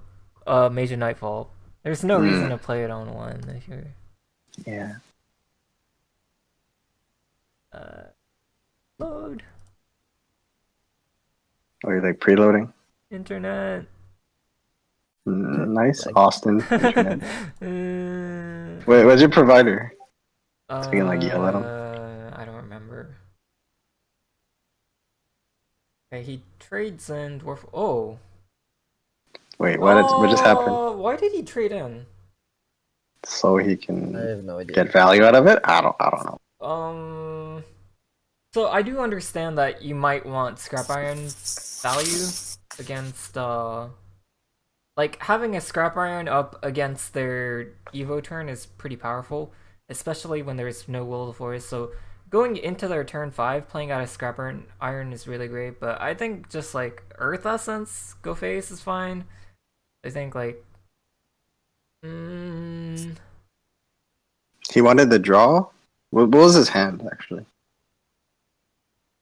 Major Nightfall. There's no reason to play it on one if you're. Yeah. Load Or you're like preloading. internet. Nice, Like- Austin. Internet. Uh, Wait, what's your provider? So we can like yell at him. I don't remember. Okay, he trades in dwarf. Oh. Wait, what just happened? Why did he trade in? So he I can have no idea. get value out of it? I don't know. So I do understand that you might want scrap iron value against like having a scrap iron up against their Evo turn is pretty powerful, especially when there's no Will of the Forest. So going into their turn 5, playing out a scrap iron is really great, but I think just like Earth Essence, go face is fine. I think like He wanted the draw? What was his hand, actually?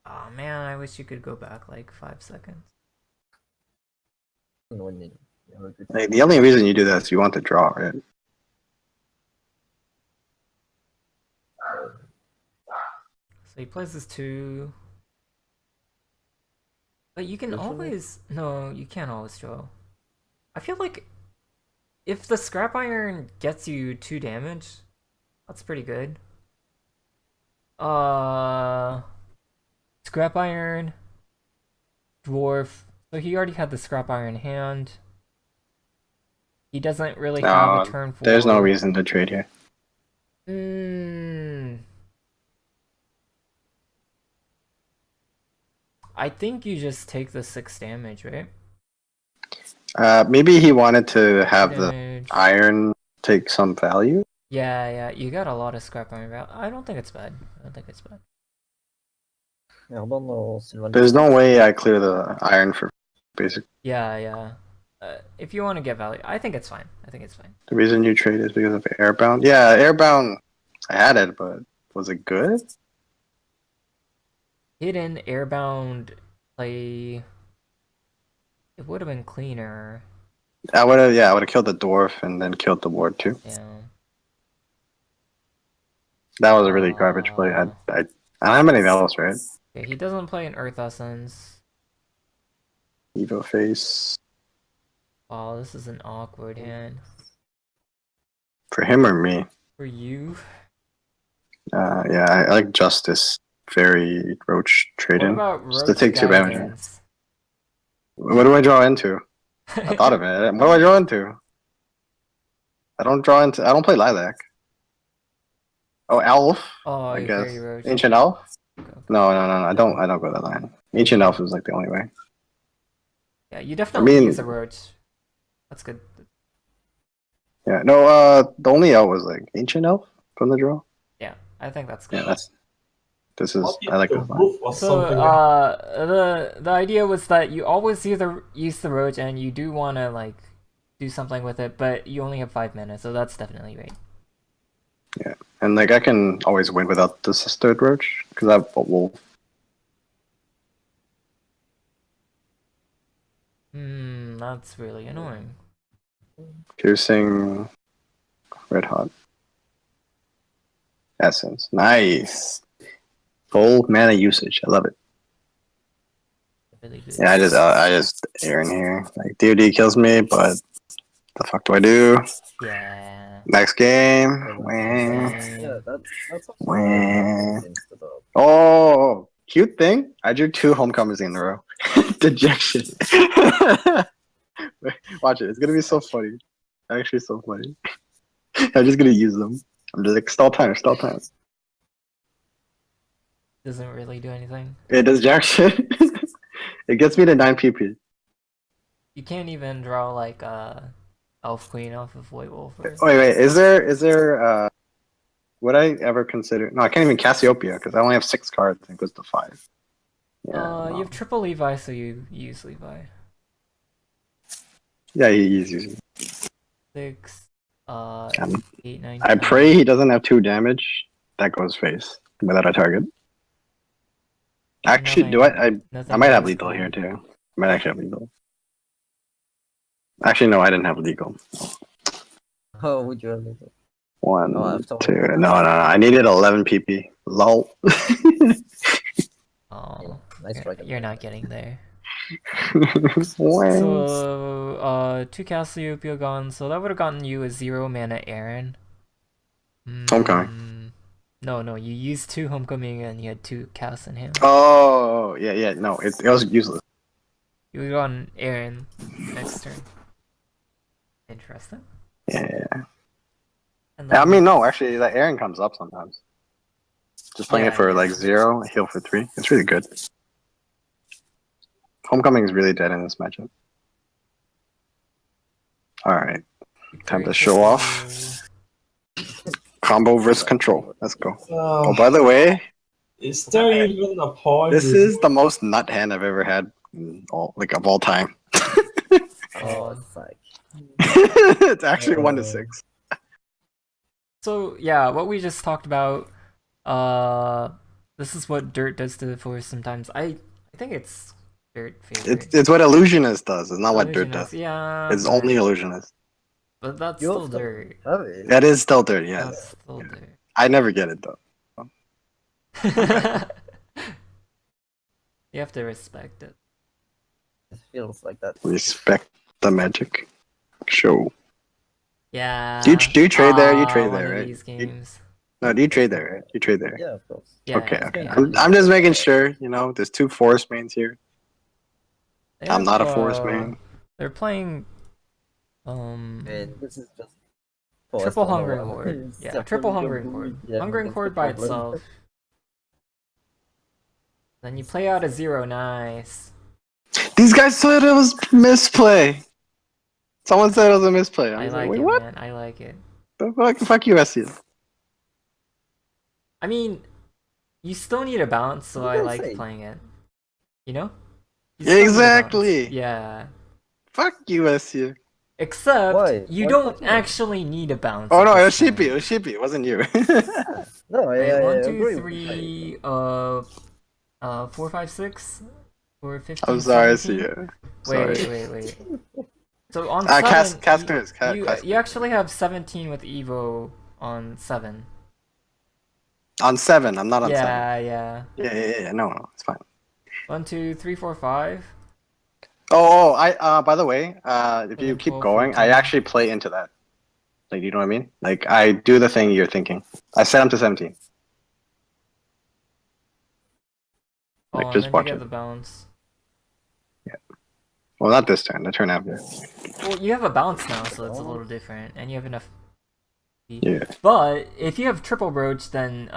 oh man, I wish you could go back like 5 seconds. When you have a good Like, the only reason you do that is you want the draw, right? So he plays this 2. But you can Literally? always... No, you can't always draw. I feel like if the scrap iron gets you 2 damage, that's pretty good. Scrap iron, dwarf. So he already had the scrap iron hand. He doesn't really have a No, turn 4. there's no reason to trade here. I think you just take the 6 damage, right? Maybe he wanted to have the Damage. iron take some value. Yeah, you got a lot of scrap iron value. I don't think it's bad. I don't think it's bad. I don't know, Sylvan. There's no way I clear the iron for basic. Yeah. If you want to get value, I think it's fine. I think it's fine. The reason you trade is because of airbound. Yeah, airbound. I had it, but was it good? Hidden airbound play. It would have been cleaner. I would have killed the dwarf and then killed the ward too. Yeah. That was a really garbage play. I don't have anything else, right? Okay, he doesn't play an Earth Essence. Evo face. Oh, this is an awkward hand. For him or me? For you? Yeah, I like Justice. Very Roach trade What in. about Just to Roach take 2 damage. Guidance? What do I draw into? I thought of it. What do I draw into? I don't play Lilac. Oh, Elf. Oh, I you're guess. very Roach. Ancient Elf? Okay. No. I don't go that line. Ancient Elf is like the only way. Yeah, you definitely mean- use a Roach. That's good. Yeah. No. The only Elf was like Ancient Elf from the draw. Yeah, I think that's good. Yeah. This is. What if I like the this line. roof was So something else? the idea was that you always use the Roach and you do want to like do something with it, but you only have 5 minutes, so that's definitely great. Yeah. And like I can always win without this third Roach because I have a wolf. That's really annoying. Piercing. Red hot. Essence. Nice. Full mana usage. I love it. Really good. Yeah, I just air in here. Like DoD kills me, but the fuck do I do? Yeah. Next game. Yeah, that's also Wah. instead of Oh, cute thing. I drew 2 homecomings in a row. Dejection. Watch it. It's gonna be so funny. Actually, so funny. I'm just gonna use them. I'm just like stall time. Doesn't really do anything. It does jack shit. It gets me to 9 PP. You can't even draw like Elf Queen off of White Wolf. Or... Wait. Is there would I ever consider? No, I can't even Cassiopeia because I only have 6 cards. It goes to 5. Yeah. You have triple Levi, so you use Levi. Yeah, he's using. 6, 8, 9. I pray he doesn't have 2 damage. That goes face without a target. Actually, Nothing- I nothing might have goes lethal through. here too. I might actually have lethal. Actually, no, I didn't have lethal. Oh, would you have it? One, Oh, after two. all. No. I needed 11 PP. Lol. Oh, Nice try. you're not getting there. Whens. So, 2 Cassiopeia gone, so that would have gotten you a 0 mana Aaron. Homecoming. No, you used 2 Homecoming and you had 2 casts in hand. Oh, yeah. No, it was useless. You would have gotten Aaron next turn. Interesting. Yeah. And I then, mean, no, actually, that Aaron comes up sometimes. Just playing Yeah, it for yeah. like 0, heal for 3. It's really good. Homecoming is really dead in this matchup. Alright, time to show off. Combo versus control. Let's go. Oh, by the way, Is there even a point? this is the most nut hand I've ever had of all time. Oh, psych. It's actually 1 to 6. So yeah, what we just talked about, this is what Dirt does to the force sometimes. I think it's Dirt favorite. It's what Illusionist does. It's not what Dirt Illusionist, does. yeah. It's only Illusionist. But that's You still also Dirt. have it. That is still Dirt, yes. That's still Dirt. I never get it though. You have to respect it. It feels like that. Respect the magic. Show. Yeah. Do you trade there? You trade one there, of right? these games. No, do you trade there, right? You trade there. Yeah, of course. Yeah, Okay. yeah. I'm just making sure, there's 2 forest mains here. They I'm have, not a forest main. They're playing And this is just triple Forest Hungering 101. Horde. It's Yeah, a triple really Hungering good Horde. yeah, Hungering against Horde the by problem. itself. Then you play out a 0, nice. These guys said it was misplay. Someone said it was a misplay. I I was like wait, it, what? man. I like it. The fuck you, SU. I mean, you still need a bounce, so What I did I like say? playing it. You know? You Yeah, still need a bounce. exactly. Yeah. Fuck you, SU. Except Why? you Why don't fuck me? actually need a bounce. Oh at no, it this was Sheepy. point. It was Sheepy. It wasn't you. No, Wait, I 1, agree 2, with you. 3, 4, 5, 6, or 15, I'm sorry, 17? SU. Sorry. Wait. So on 7, cast news. you actually have 17 with Evo on 7. On 7. I'm not on 7. Yeah. Yeah. No, it's fine. 1, 2, 3, 4, 5. I by the way, if you 11, keep 12, going, 14. I actually play into that. Like, you know what I mean? Like, I do the thing you're thinking. I set him to 17. Oh, Like, and just then you watch get it. the bounce. Well, not this turn. The turn after. Well, you have a bounce now, so it's a little different, and you have enough. Yeah. But if you have triple Roach, then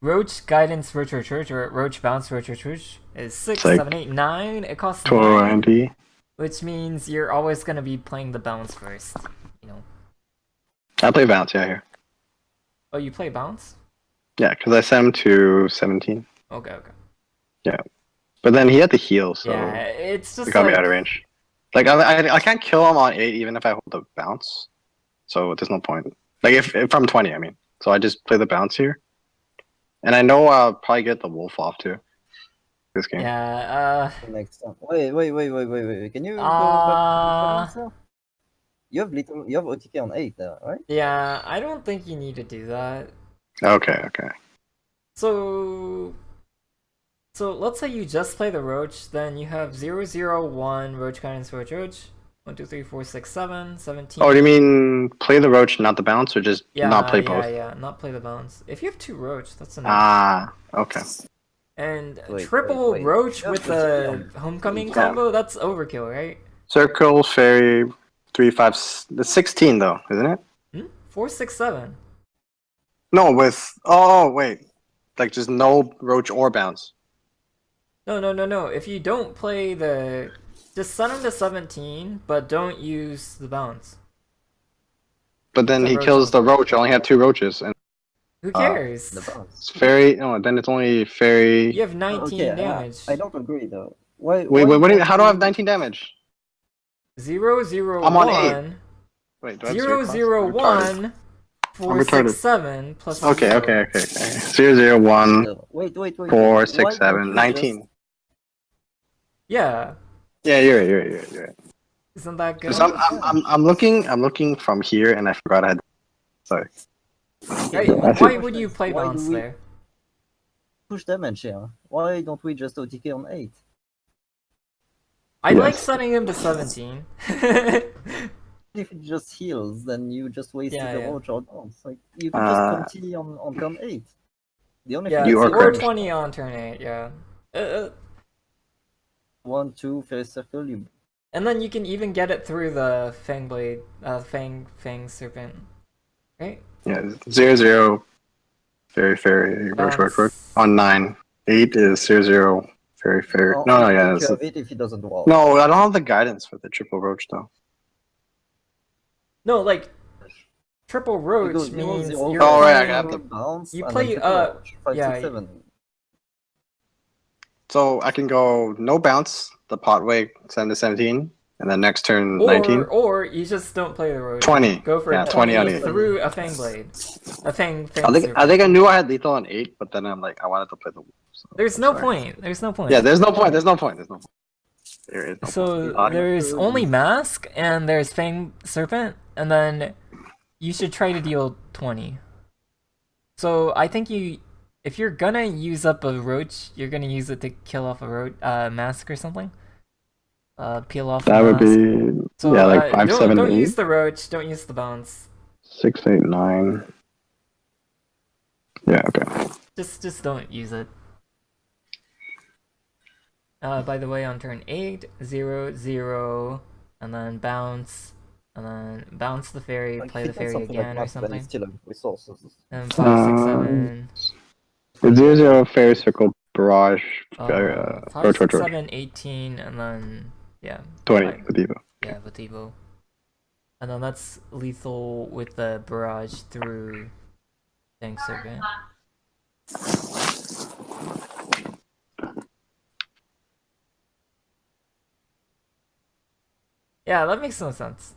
Roach Guidance Roach, or Roach Bounce Roach is 6, like 7, 8, 9. It costs 20 9, which means you're always gonna be playing the bounce first. You know. I play bounce, yeah, here. Oh, you play bounce? Yeah, because I set him to 17. Okay. Yeah. But then he had to heal, so Yeah, it's just it got me like, out of range. Like, I can't kill him on 8 even if I hold the bounce. So there's no point. Like, if I'm 20, I mean. So I just play the bounce here. And I know I'll probably get the wolf off too. This game. Yeah. Next time. Wait. Can you go back to the settings now? You have OTK on 8 now, right? Yeah. I don't think you need to do that. Okay. So let's say you just play the Roach, then you have 0, 0, 1, Roach Guidance Roach. 1, 2, 3, 4, 6, 7, 17. Oh, do you mean play the roach, not the bounce, or just not play both? Yeah, not play the bounce. If you have 2 Roach, that's enough. Ah, okay. And Wait, triple wait. Roach You have with OTK the on Homecoming 8. combo, that's overkill, right? Circle, fairy, 3, 5. It's 16 though, isn't it? 4, 6, 7. No, with wait, like just no roach or bounce. No. If you don't play the... Just set him to 17, but don't use the bounce. But then The he roach kills the on- roach. I only have 2 roaches, and Who cares? The bounce. it's fairy. No, then it's only fairy. You have 19 Okay, damage. I don't agree though. Why? Wait, what do you? How do I have you- 19 damage? 0, 0, I'm on 1. Wait, do I have 0, class? 0, I'm retarded. 1. 4, retarded. 6, 7 plus Okay, 0. okay. 0, 0, 1, Wait. 4, Why 6, don't 7, we 19. just- Yeah, Yeah, you're right. isn't that good? Because I'm looking from here, and I forgot I had. Sorry. Right, I see. why would you play Why do bounce we- there? push damage here? Why don't we just OTK on 8? I like Yes. setting him to 17. If it just heals, then you just wasted Yeah, the yeah. roach or dance. Like you can just continue on turn 8. The only Yeah, thing You is are or correct. 20 on turn 8, yeah. 1, 2, fairy circle. You And then you can even get it through the Fang Blade, Fang Serpent. Right? Yeah, 0, 0, fairy, roach. Bounce. On 9. 8 is 0, 0, fairy. on No, 8 yeah. you have it if he doesn't walk. No, I don't have the guidance for the triple roach though. No, like triple roach Because means you're you're Oh, right, I playing. got the- bounce. you and play, then triple roach. 5, yeah, 6, 7. So I can go no bounce, the potway 7 to 17, and then next turn 19. Or you just don't play the roach. 20. Go for Yeah, 20 20 on 8. through a Fang Blade. A Fang I think Serpent. I knew I had lethal on 8, but then I'm like I wanted to play the wolf. So There's no sorry. point. There's no point. Yeah, there's no point. There is no point. There is no So point. there's only Mask and there's Fang Serpent, and then you should try to deal 20. So I think if you're gonna use up a roach, you're gonna use it to kill off a mask or something. Peel off. That would mask. be So, yeah, like 5, don't, 7, don't 8, use the roach. Don't use the bounce. 6, 8, 9. Yeah, okay. Just don't use it. By the way, on turn 8, 0, 0, and then bounce, and then bounce the fairy, Like, play if the it does fairy something again or like that, then something. you still have resources. And 5, 6, 7. It's 0, 0, fairy circle, barrage, 5, roach, 6, roach. 7, 18, and then yeah. 20 with Evo. Yeah, with Evo. And then that's lethal with the barrage through Tank Serpent. Yeah, that makes no sense.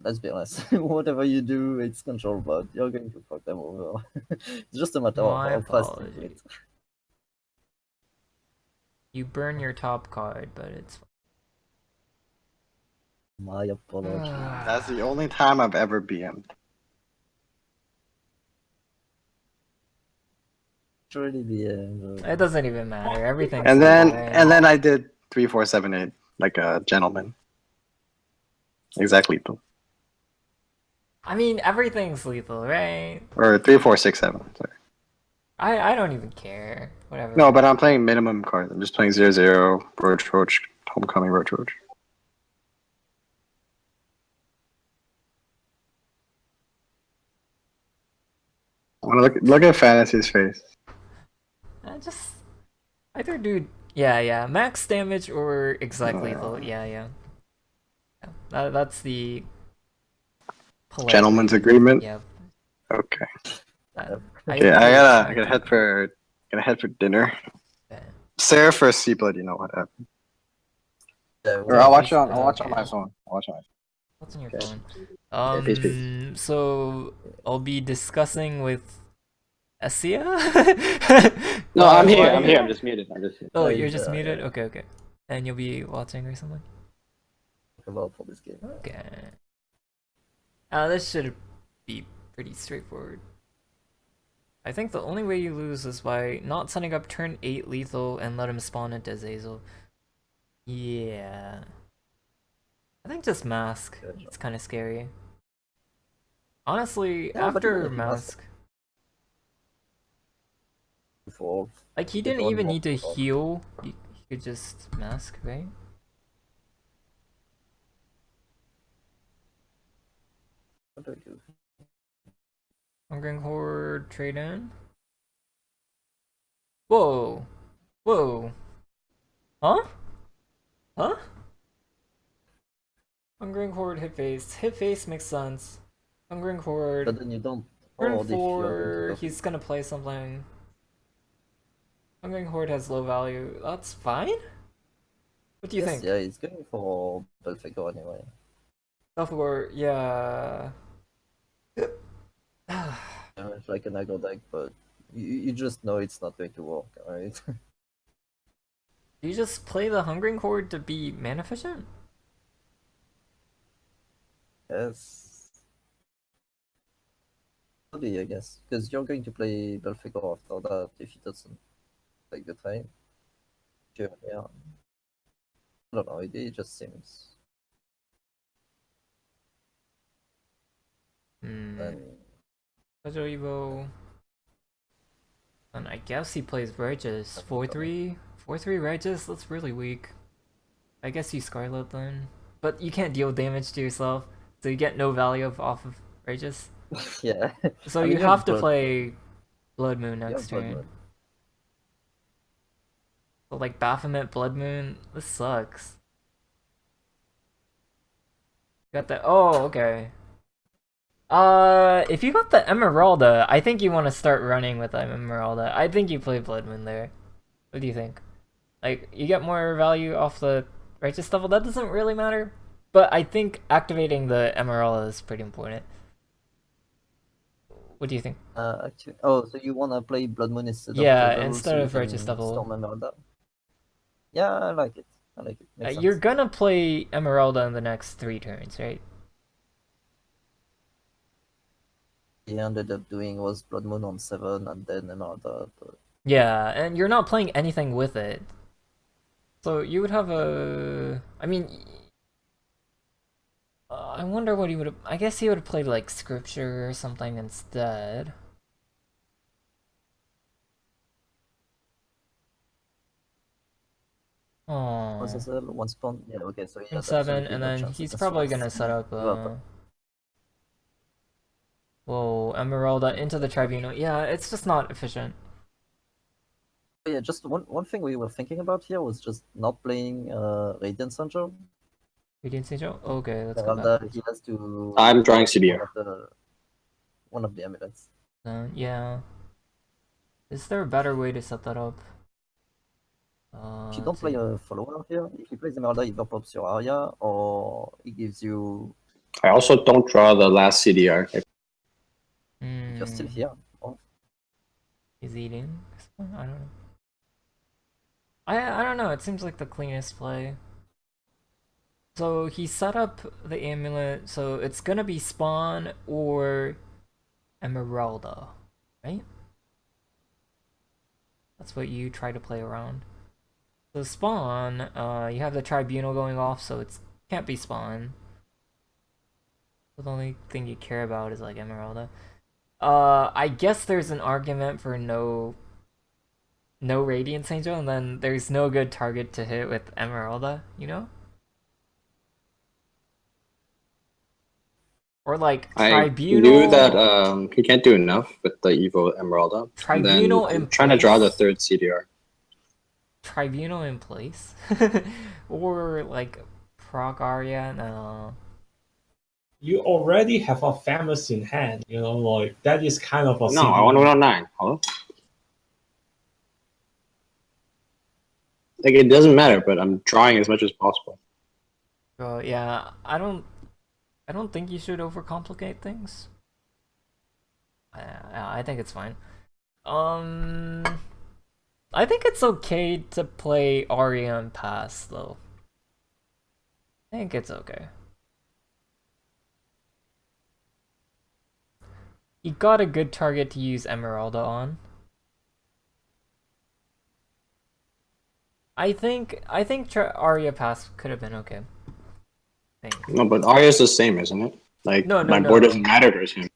Let's be honest. Whatever you do, it's control bot. You're going to fuck them over. It's just a matter of My how fast you do apologies. it. You burn your top card, but it's My apology. That's the only time I've ever BM'd. Really be It doesn't even matter. Everything. And then I did 3, 4, 7, 8 like a gentleman. Exactly lethal. I mean, everything's lethal, right? Or 3, 4, 6, 7. Sorry. I don't even care. Whatever. No, but I'm playing minimum cards. I'm just playing 0, 0, roach, homecoming, roach. I want to look at Fantasy's face. Just either do yeah max damage or exact lethal. Yeah. That's the polite Gentleman's way. agreement. Yeah. Okay. That- Okay, I gotta head for dinner. Okay. Sarah for Sea Blood, you know what happened. Or yeah, I'll watch it on Okay. my phone. What's on your Okay. phone? peace. So I'll be discussing with Essia. No, I'm here. why- I'm just muted. Oh, you're just Yeah, muted. yeah. Okay. And you'll be watching or something. about for this game. Okay. This should be pretty straightforward. I think the only way you lose is by not setting up turn 8 lethal and let him spawn into Azazel. Yeah. I think just mask. It's kind of scary. Honestly, Yeah, but after even if mask, Before like he didn't even need to heal. He could just mask, right? what do I do? Hungering Horde trade in. Whoa. Huh? Hungering Horde hit face. Hit face makes sense. Hungering Horde. But then you don't. Turn if you're 4, going to he's gonna play something. Hungering Horde has low value. That's fine? What do you Yes, think? Yeah, he's going for Belfico anyway. Self-war, yeah. It's like an aggro deck, but you just know it's not going to work, right? You just play the Hungering Horde to be mana efficient? Yes. Maybe, I guess. Because you're going to play Belphegor after that if it doesn't take the time. Sure, yeah. I don't know, it just seems. And Special Evo. And I guess he plays Regis. 4-3? 4-3 Regis? That's really weak. I guess you Scarlet then. But you can't deal damage to yourself, so you get no value off of Regis. yeah. So I mean, you have to play Blood Moon next Blood turn. Moon. So like Baphomet, Blood Moon, this sucks. Got the okay. If you got the Emeralda, I think you want to start running with Emeralda. I think you play Blood Moon there. What do you think? Like, you get more value off the Righteous Devil, that doesn't really matter. But I think activating the Emeralda is pretty important. What do you think? Actually, so you wanna play Blood Moon instead of Yeah, Devil, instead so you of Righteous can Devil. Storm Emeralda? Yeah, I like it. I like it. Makes You're sense. gonna play Emeralda in the next 3 turns, right? He ended up doing was Blood Moon on 7 and then Emeralda. But... Yeah, and you're not playing anything with it. So you would have a... I mean... I wonder what he would have... I guess he would have played like Scripture or something instead. Was Oh. it one spawn? Yeah, okay, so he And had 7, absolutely and no then chance he's against probably Frost. gonna set up... Well, Whoa, Emeralda into the Tribunal. Yeah, it's just not efficient. yeah, just one thing we were thinking about here was just not playing Radiant Angel. Radiant Angel? Okay, let's go back. Emeralda, he has to... I'm drawing CDR. One of the amulets. Yeah. Is there a better way to set that up? If you don't play a follower here, if you play the Emeralda, either pops your Arya or it gives you... I also don't draw the last CDR. If you're still here. Oh. He's eating? I don't know. I don't know, it seems like the cleanest play. So he set up the amulet, so it's gonna be Spawn or Emeralda, right? That's what you try to play around. So Spawn, you have the Tribunal going off, so it can't be Spawn. So the only thing you care about is like Emeralda. I guess there's an argument for no Radiance Angel, and then there's no good target to hit with Emeralda, you know? Or like Tribunal. I knew that he can't do enough with the Evo Emeralda. Tribunal and then in trying to draw the place? third CDR. Tribunal in place? Or like Proc Arya? No. You already have a famous in hand, like that is kind of a No, I want to win on 9. Hello? Like, it doesn't matter, but I'm drawing as much as possible. Yeah, I don't think you should overcomplicate things. I think it's fine. I think it's okay to play Arya and pass though. I think it's okay. You got a good target to use Emeralda on. I think Arya pass could have been okay. No, but Arya's the same, isn't it? Like, my board doesn't matter to him.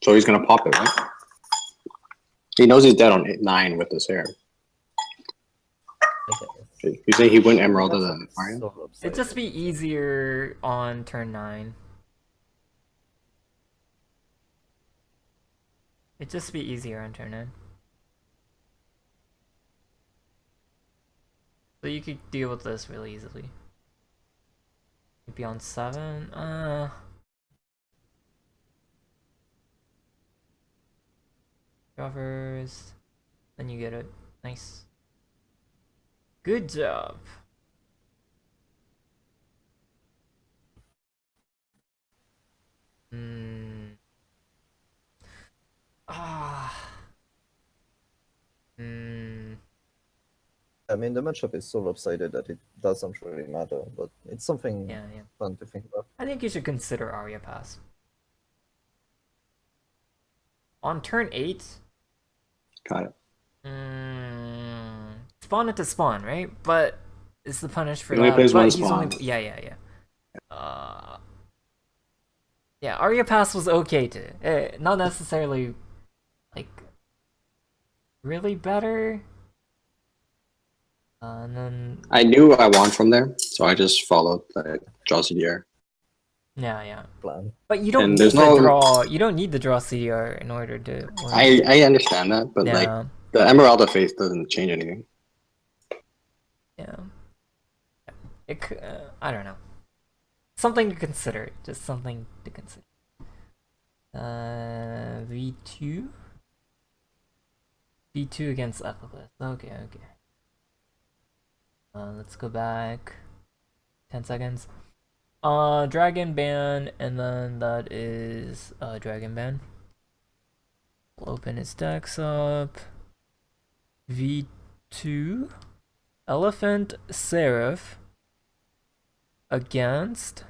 So he's going to pop it, right? He knows he's dead on 9 with this hair. Okay. You say he wouldn't Emeralda than Arya? It'd just be easier on turn 9. It'd just be easier on turn 9. So you could deal with this really easily. Maybe on 7? Covers. Then you get it. Nice. Good job. Hmm. Ah. Hmm. I mean, the matchup is so lopsided that it doesn't really matter, but it's something Yeah, yeah. fun to think about. I think you should consider Arya Pass. On turn 8, Got it. spawn it to spawn, right? But is the punish for He only that? plays But one he's spawn. only yeah, Arya Pass was okay too. Not necessarily like really better. And then I knew I won from there, so I just followed the draw CDR. yeah. Plan. But you don't And need there's the no- draw. You don't need the draw CDR in order to win. I understand that, but like Yeah. the Emeralda face doesn't change anything. Yeah. I don't know. Something to consider. Just something to consider. V2? V2 against Epiclus. Okay. Let's go back. 10 seconds. Dragon ban, and then that is dragon ban. We'll open his decks up. V2. Elephant Seraph against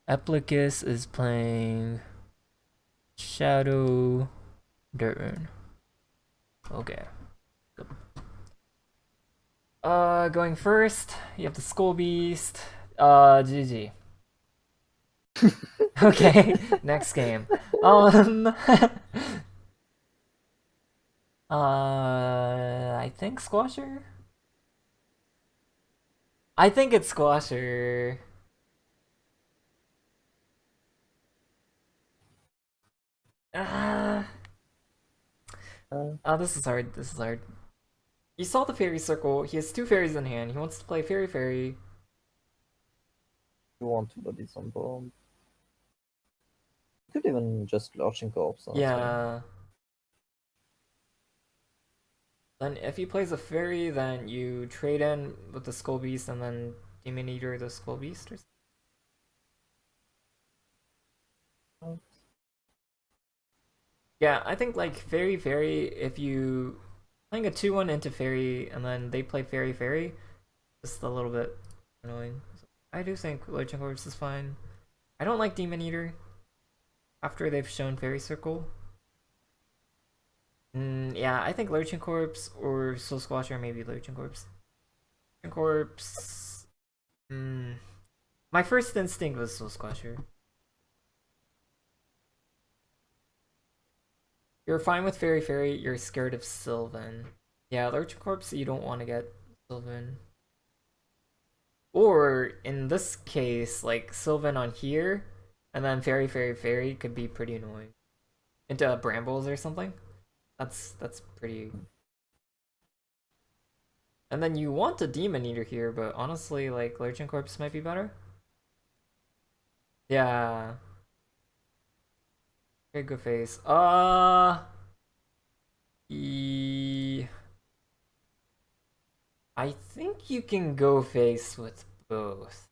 Epiclus is playing Shadow Dirt. Okay. Going first, you have the Skull Beast. GG. Okay, next game. I think Squasher? I think it's Squasher. This is hard. You saw the fairy circle. He has 2 fairies in hand. He wants to play fairy. You want to put this on board. You could even just launch in corpse. Yeah. Then if he plays a fairy, then you trade in with the Skull Beast and then Demon Eater the Skull Beast or something. Yeah, I think like fairy, if you playing a 2-1 into fairy and then they play fairy, just a little bit annoying. I do think Lurching Corpse is fine. I don't like Demon Eater after they've shown Fairy Circle. Yeah, I think Lurching Corpse or Soul Squasher, maybe Lurching Corpse. Lurching Corpse. My first instinct was Soul Squasher. You're fine with Fairy, you're scared of Sylvan. Yeah, Lurching Corpse, you don't want to get Sylvan. Or, in this case, like, Sylvan on here, and then Fairy could be pretty annoying. Into Brambles or something. That's pretty... And then you want a Demon Eater here, but honestly, like, Lurching Corpse might be better. Yeah. Okay, good face. I think you can go face with both.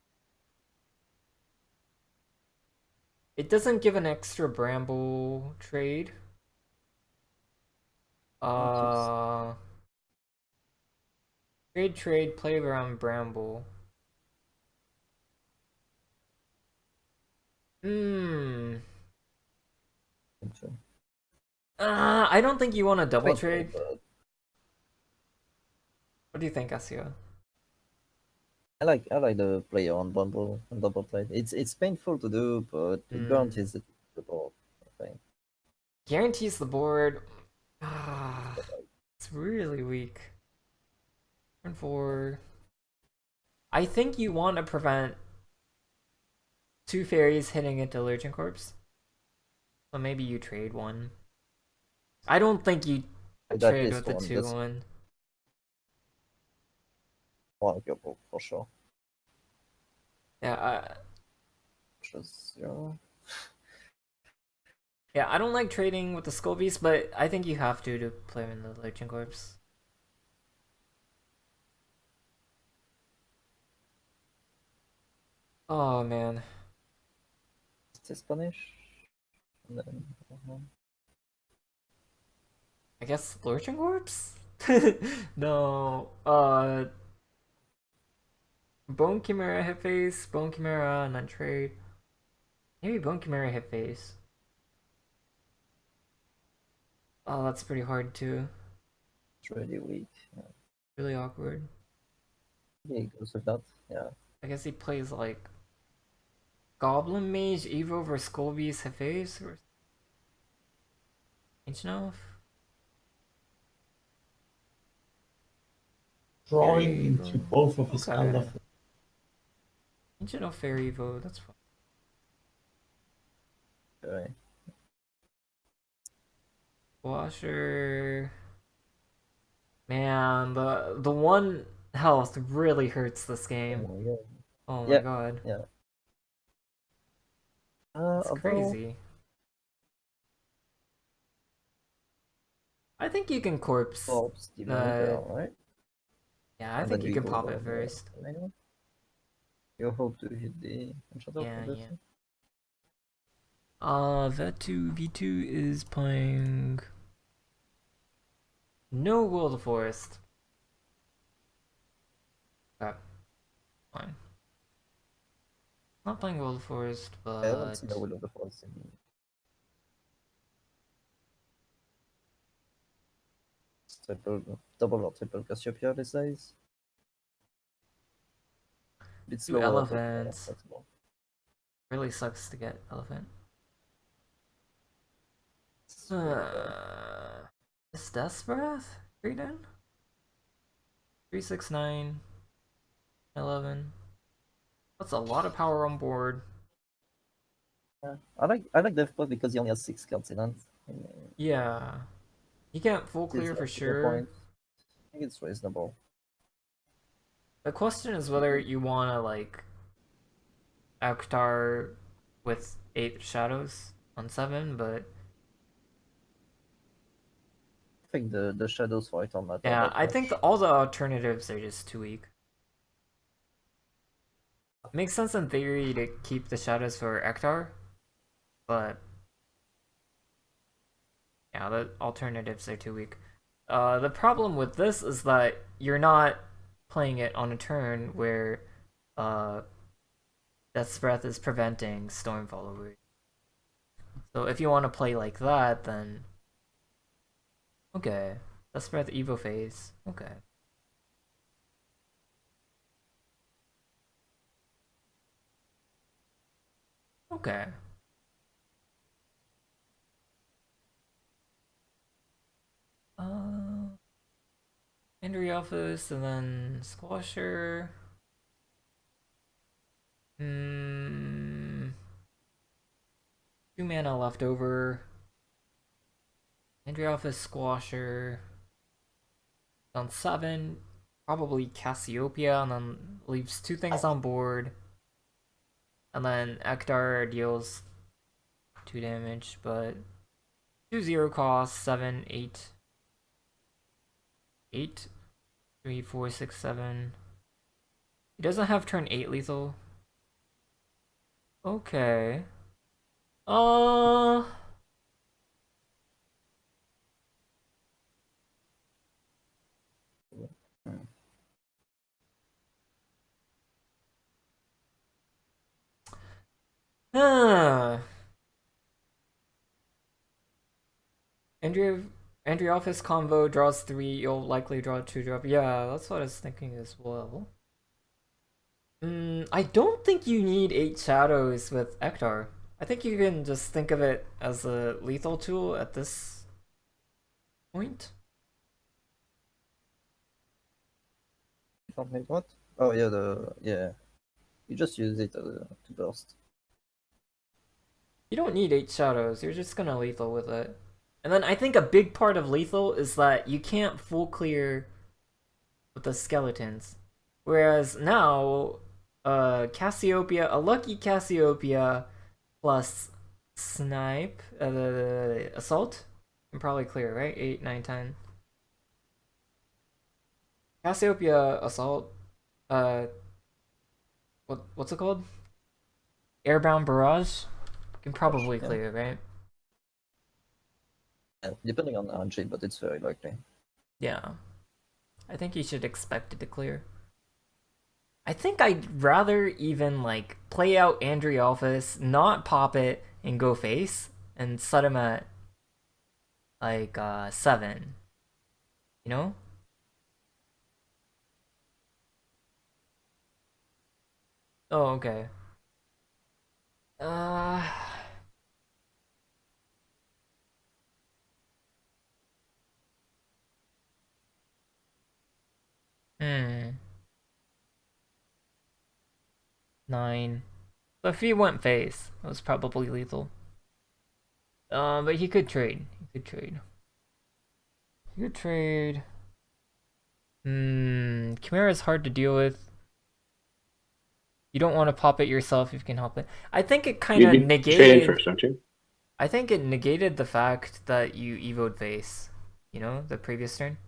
It doesn't give an extra Bramble trade. Trade, play around Bramble. I don't think you want a double trade. What do you think, Asio? I like the player on bundle and double play. It's painful to do, but it guarantees the board, I think. Guarantees the board. It's really weak. Turn 4. I think you want to prevent 2 fairies hitting into Lurching Corpse. So maybe you trade one. I don't think you trade with the 2-1. Arguable for sure. Yeah, Just, you know. yeah, I don't like trading with the Skull Beast, but I think you have to play in the Lurching Corpse. Oh man. Is this punish? And then, I guess Lurching Orbs? No. Bone Chimera hit face, Bone Chimera, and then trade. Maybe Bone Chimera hit face. Oh, that's pretty hard too. it's really weak. Yeah. Really awkward. Yeah, he goes with that. Yeah. I guess he plays like Goblin Mage, Evo versus Skull Beast hit face or Ancient Elf. Drawing Fairy into Evo. both of his Okay. elephants. Ancient Elf Fairy Evo, that's fine. Okay. Washer. Man, the one health really hurts this game. Oh my god. Oh my Yeah. god. Yeah. It's although- crazy. I think you can corpse. Corpse, Demonica, right? Yeah, I And think then you we can go pop for it the first. manual. You hope to hit the Enchanter, Yeah, obviously. Vetu V2 is playing no Will of the Forest. Okay. Fine. Not playing Will of the Forest, I haven't seen the but Will of the Forest in double or triple Cassiopeia these days. Bit two slower, but elephants. flexible. Really sucks to get elephant. Is Death's Breath? 3 then? 3, 6, 9, 11. That's a lot of power on board. Yeah. I like Death Breath because he only has 6 cards in hand. Yeah. You can't full clear for sure. I think it's reasonable. The question is whether you want to like Akhtar with 8 shadows on 7, but I think the shadows for it don't matter. yeah, that I much. think all the alternatives are just too weak. Makes sense in theory to keep the shadows for Akhtar, but yeah, the alternatives are too weak. The problem with this is that you're not playing it on a turn where Death's Breath is preventing Stormfall over. So if you want to play like that, then okay. Death's Breath Evo phase. Okay. Okay. Entry Office and then Squasher. 2 mana left over. Entry Office Squasher. On 7. Probably Cassiopeia, and then leaves 2 things on board. And then Ektar deals 2 damage, but 2/0 cost, 7, 8. 8, 3, 4, 6, 7. He doesn't have turn 8 lethal. Okay. Entry Office combo draws 3, you'll likely draw 2 drop. Yeah, that's what I was thinking as well. I don't think you need 8 shadows with Ektar. I think you can just think of it as a lethal tool at this point. What? Oh yeah, you just use it to burst. You don't need 8 shadows, you're just gonna lethal with it. And then I think a big part of lethal is that you can't full clear with the skeletons. Whereas now, Cassiopeia, a lucky Cassiopeia plus Snipe, Assault, can probably clear, right? 8, 9, 10. Cassiopeia, Assault, what's it called? Airbound Barrage? Can probably clear, right? Depending on NG, but it's very likely. Yeah. I think you should expect it to clear. I think I'd rather even like play out Andriolphus, not pop it and go face, and set him at like 7. You know? Oh, okay. Uh hmm. 9. So if he went face, it was probably lethal. But he could trade. He could trade. He could trade. Chimera is hard to deal with. You don't want to pop it yourself if you can help it. I think it kind of You trade in negated. first, don't you? I think it negated the fact that you evoed face. You know, the previous turn.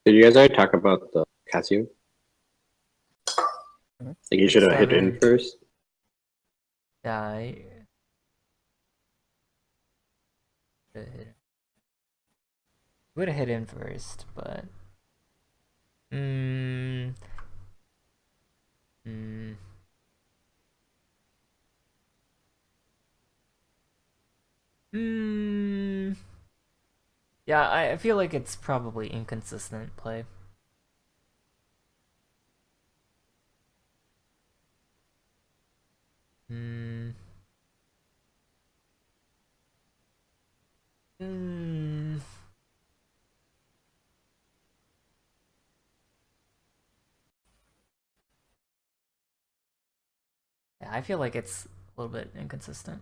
Did you guys already talk about the Casio? Mhm. Like you should have hit in 7. first. Yeah. Would have hit in first, but. Hmm. Hmm. Hmm. Yeah, I feel like it's probably inconsistent play. Hmm. Hmm. Yeah, I feel like it's a little bit inconsistent.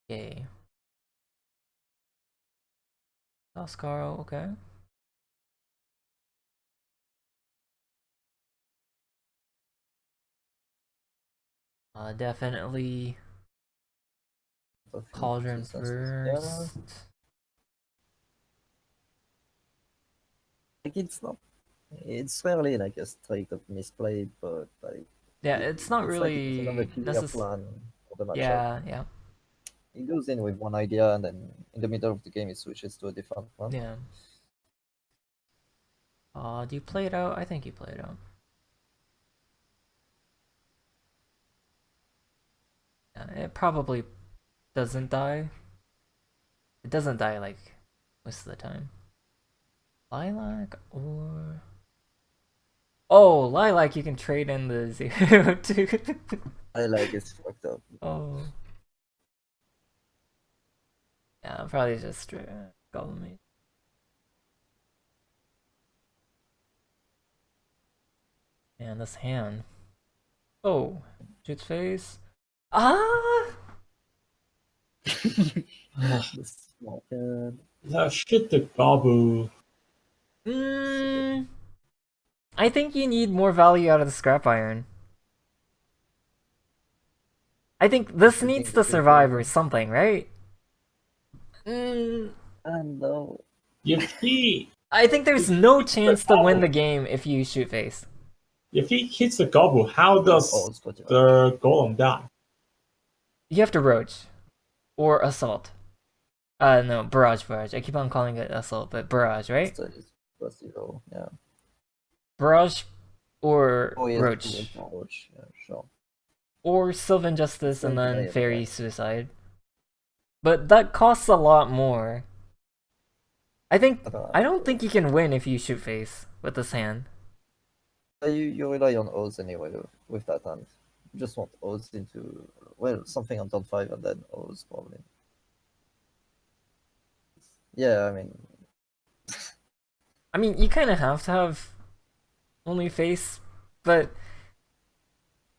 Yay. Oscaro, okay. Definitely Cauldron Yeah, first. like it's rarely like a straight up misplay, but like Yeah, it's not it's like it's another really clear necessary. plan for the matchup. Yeah, yeah, He goes in with one idea, and then in the middle of the game, he switches to a different one. yeah. Do you play it out? I think you play it out. Yeah, it probably doesn't die. It doesn't die like most of the time. Lilac or Lilac you can trade in the 0-2. I like it's fucked up. Oh. Yeah, probably just Goblin Mage. Man, this hand. Oh, shoots face. Ah! The small kid. Shit the gobble. Mm, I think you need more value out of the scrap iron. I think this I needs think to the survive or people- something, right? Mm, And though If he I think there's no chance to win the game if you shoot face. hits the gobble, how does O's pretty much. the golem die? You have to roach or assault. No, barrage. I keep on calling it assault, but barrage, right? It's plus 0, yeah. Barrage or Oh yes, roach. Roach, yeah, sure. Or Sylvan Justice and Yeah, then yeah, Fairy yeah. Suicide. But that costs a lot more. I don't think you can win if you shoot face with this hand. You rely on O's anyway with that hand. You just want O's into something on turn 5 and then O's probably. Yeah, I mean, you kind of have to have only face, but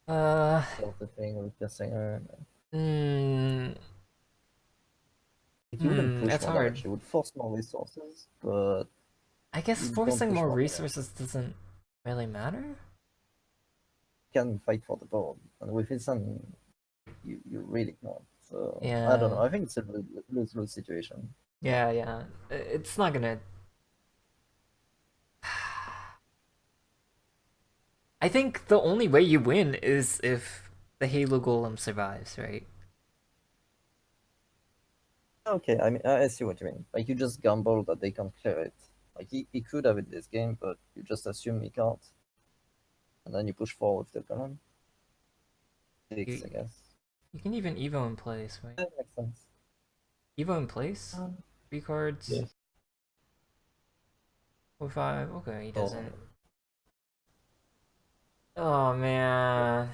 sort of thing with the singer. mm, He wouldn't push that's more hard. damage. He would force more resources, but I guess you don't forcing push more more damage. resources doesn't really matter. You can fight for the board, and with his son, you really can't. So I Yeah. don't know. I think it's a lose-lose situation. Yeah. It's not gonna. I think the only way you win is if the Halo Golem survives, right? Okay, I mean, I see what you mean. Like, you just gamble that they can clear it. Like, he could have it this game, but you just assume he can't. And then you push forward with the cannon. Six, I guess. You can even Evo in place, right? That makes sense. Evo in place? 3 cards? Yes. 4-5, okay, he Oh. doesn't. Oh man.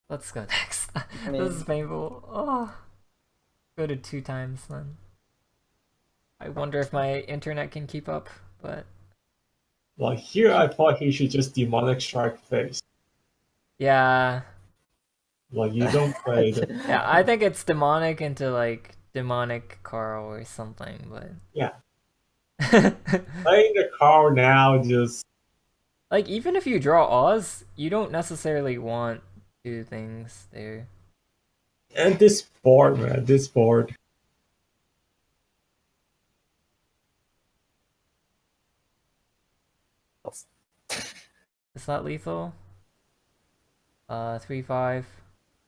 Let's go next. I mean, This is painful. Oh. Go to 2 times then. I wonder if my internet can keep up, but Like here, I thought he should just demonic strike face. yeah. Like you don't play the Yeah, I think it's demonic into like demonic Carl or something, but yeah. Playing the card now just like even if you draw Oz, you don't necessarily want 2 things there. and this board, man, this board. Is that lethal? 3, 5,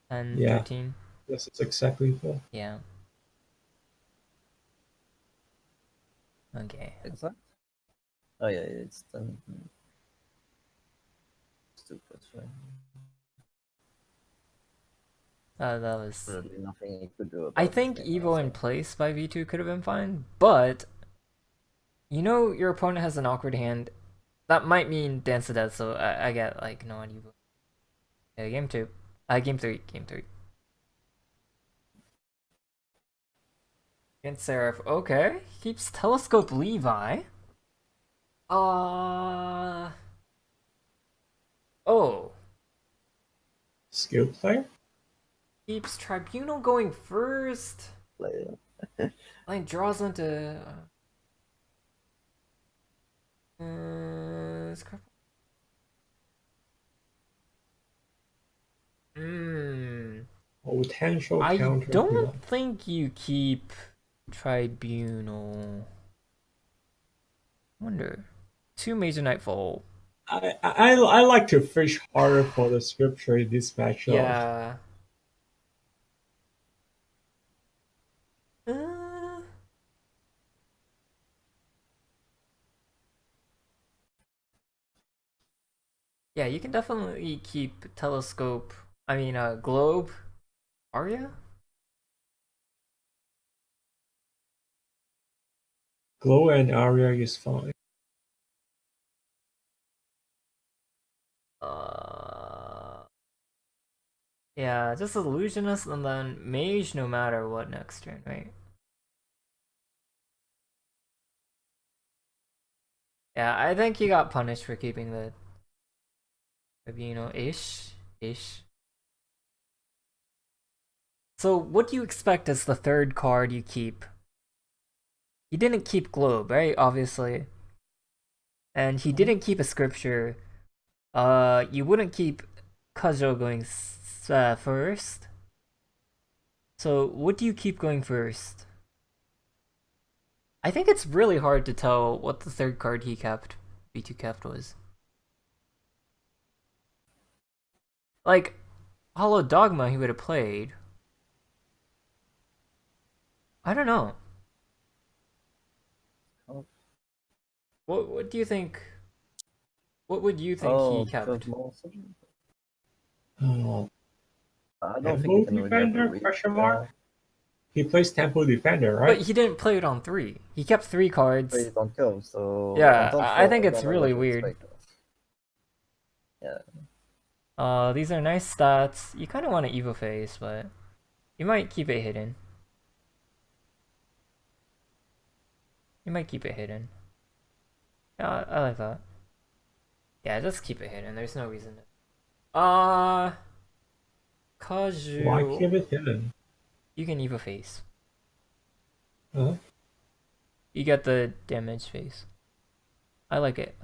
10, Yeah. 13. This is exactly the Yeah. Okay. is that? Oh yeah, it's 10. Stupid, right? That was. Really nothing he could do about I this think game, Evo in honestly. place by V2 could have been fine, but you know your opponent has an awkward hand. That might mean Dance to Death, so I get like no on Evo. Yeah, game 2. Game 3. Game 3. Against Seraph. Okay. Keeps Telescope Levi. Oh. skill player. Keeps Tribunal going first. Player. Like draws onto. Potential I counter. don't think you keep Tribunal. Wonder. 2 Major Nightfall. I like to fish harder for the scripture in this matchup. Yeah. Yeah, you can definitely keep Telescope. I mean, Globe. Arya? Glow and Aria is fine. Yeah, just Illusionist and then Mage no matter what next turn, right? Yeah, I think he got punished for keeping the Ish. So what do you expect as the 3rd card you keep? He didn't keep Globe, right? Obviously. And he didn't keep a scripture. You wouldn't keep Kajo going first. So what do you keep going first? I think it's really hard to tell what the 3rd card he kept, V2 kept was. Like, Hollow Dogma he would have played. I don't know. Oh. What do you think? What would you think he kept? I don't Temple think you can really have Defender? a read. Question mark? He plays Temple Defender, right? But he didn't play it on 3. He kept 3 cards. Play it on curve, so Yeah, on turn I 4, think it's don't know really what to weird. expect. Yeah. These are nice stats. You kind of want to Evo phase, but you might keep it hidden. Yeah, I like that. Yeah, just keep it hidden. There's no reason to. Kaju. Why keep it hidden? You can Evo phase. Huh? You get the damage phase. I like it.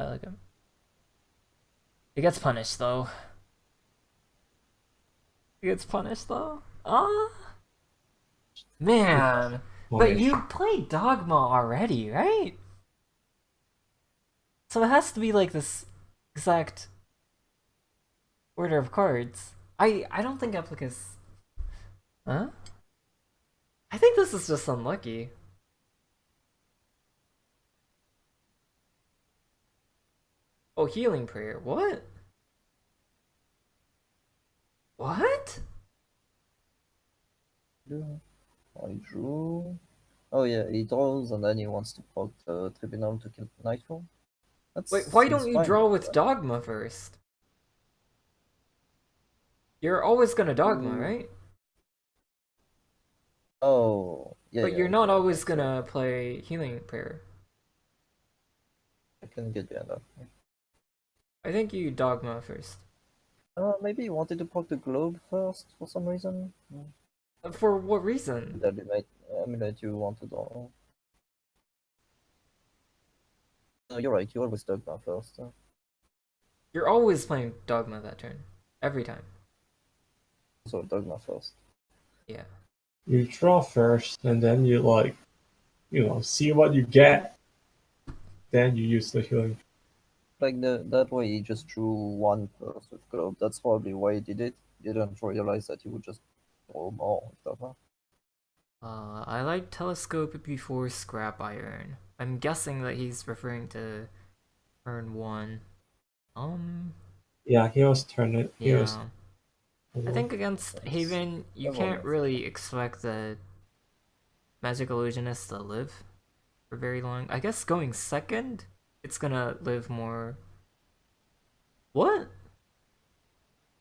It gets punished though. Man. But you played Dogma already, right? So it has to be like this exact order of cards. I don't think Applicus. Huh? I think this is just unlucky. Oh, healing prayer. What? What? I drew. Oh yeah, he draws and then he wants to proc the tribunal to kill Nightfall. That Wait, why seems don't you fine. draw with Dogma first? You're always gonna Dogma, right? Oh, yeah. But yeah, you're okay, not okay, always so gonna play healing prayer. I can get behind that. I think you Dogma first. Maybe you wanted to proc the globe first for some reason. For what reason? That emulate you want to draw. No, you're right. You always dogma first. You're always playing Dogma that turn. Every time. So dogma first. Yeah. You draw first, and then you like, see what you get. Then you use the healing. Like that way he just drew one first with globe. That's probably why he did it. He didn't realize that he would just draw more with dogma. I like Telescope before Scrap Iron. I'm guessing that he's referring to turn 1. Yeah, he was turn it. He was. I think against Haven, you can't really expect the Magic Illusionist to live for very long. I guess going second, it's gonna live more. What?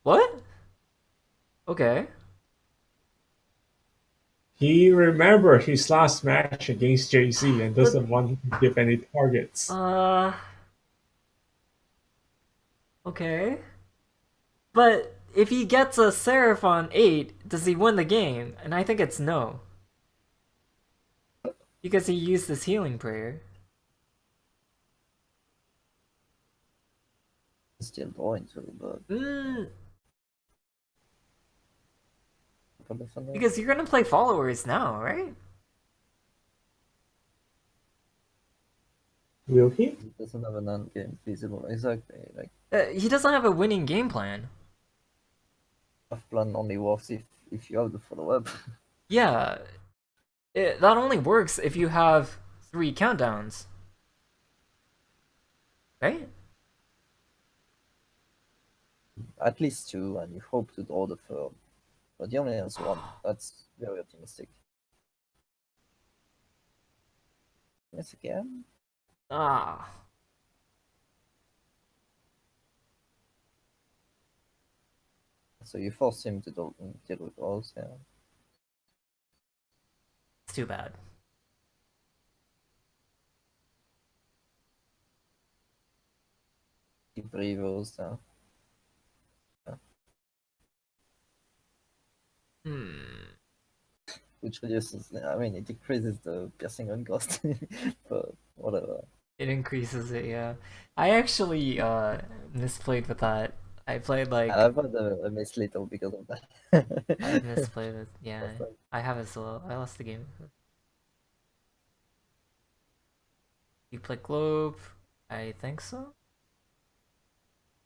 What? Okay. He remembered his last match against JC and doesn't want to give any targets. Okay. But if he gets a Seraph on 8, does he win the game? And I think it's no. Because he used this healing prayer. Still drawing too, but Because you're gonna play followers now, right? Will he? He doesn't have an end game feasible. Exactly. Like He doesn't have a winning game plan. half plan only works if you have the follow up. Yeah. That only works if you have 3 countdowns. Right? At least 2, and you hope to draw the third. But he only has 1. That's very optimistic. Yes, again. Ah. So you force him to deal with those, yeah. It's too bad. Keep revos, yeah. Which reduces, I mean, it decreases the piercing on cost, but whatever. It increases it, yeah. I actually misplayed with that. I played like I've had a miss little because of that. I misplayed it. Yeah, I have it solo. I lost the game. You play Globe? I think so.